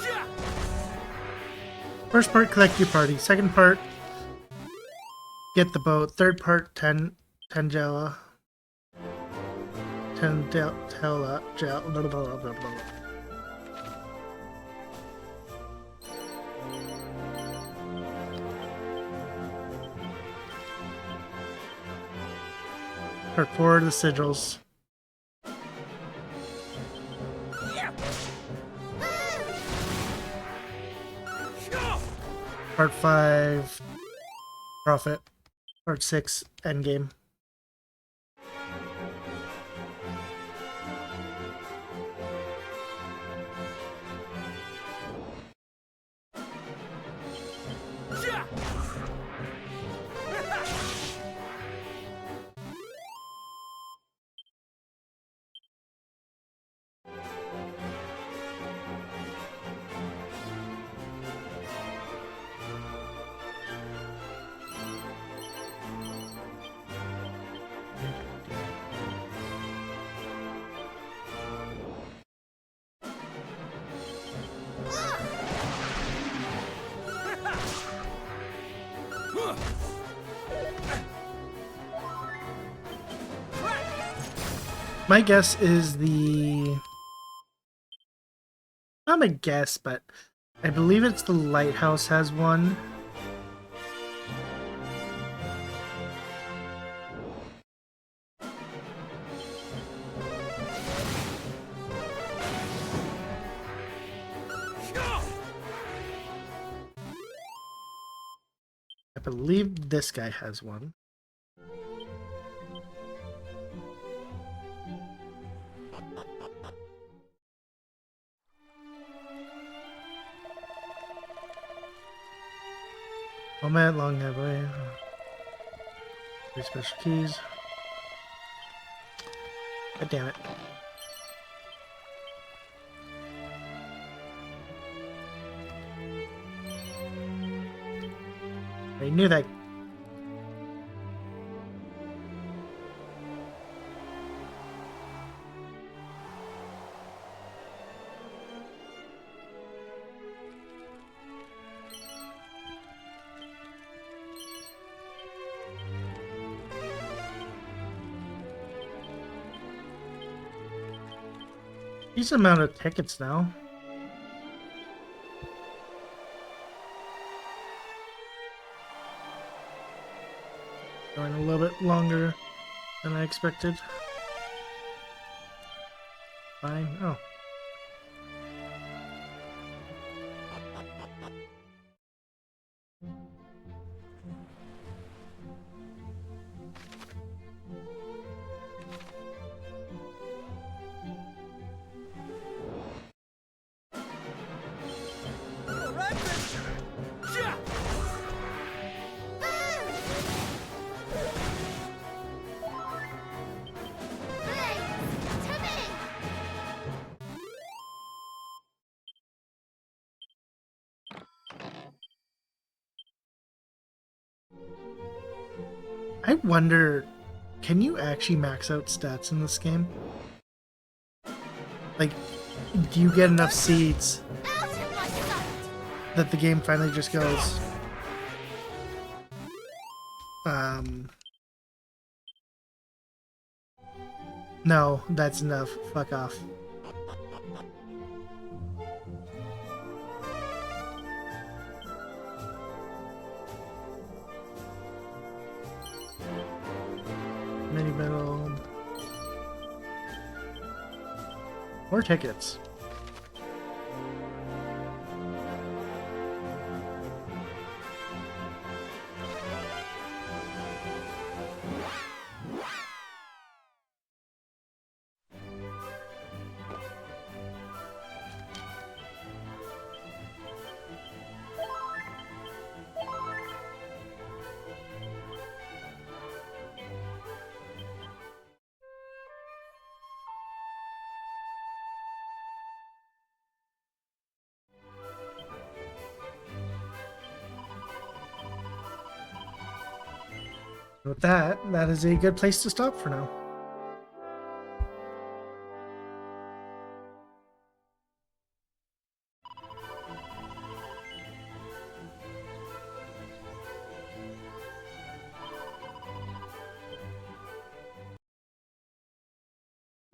First part, collect your party. Second part, get the boat. Third part, Tangela. Blah, blah, blah, blah, blah. Part 4, the sigils. Part 5, Prophet. Part 6, Endgame. My guess is the... Not my guess, but I believe it's the lighthouse has one. I believe this guy has one. Moment, long highway. 3 special keys. God damn it. I knew that. Decent amount of tickets now. Going a little bit longer than I expected. Fine. Oh. I wonder, can you actually max out stats in this game? Like, do you get enough seeds that the game finally just goes, no, that's enough, fuck off. Mini medal. More tickets. With that, that is a good place to stop for now.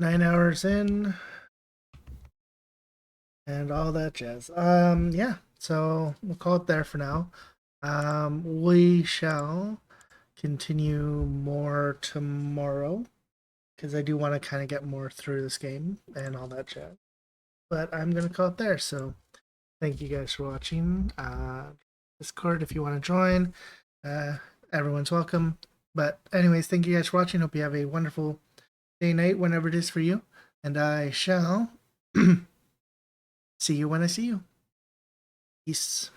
Nine hours in and all that jazz. Yeah, so we'll call it there for now. We shall continue more tomorrow because I do want to kind of get more through this game and all that jazz. But I'm gonna call it there. So thank you guys for watching. Discord if you want to join. Everyone's welcome. But anyways, thank you guys for watching. Hope you have a wonderful day, night, whenever it is for you. And I shall see you when I see you. Peace.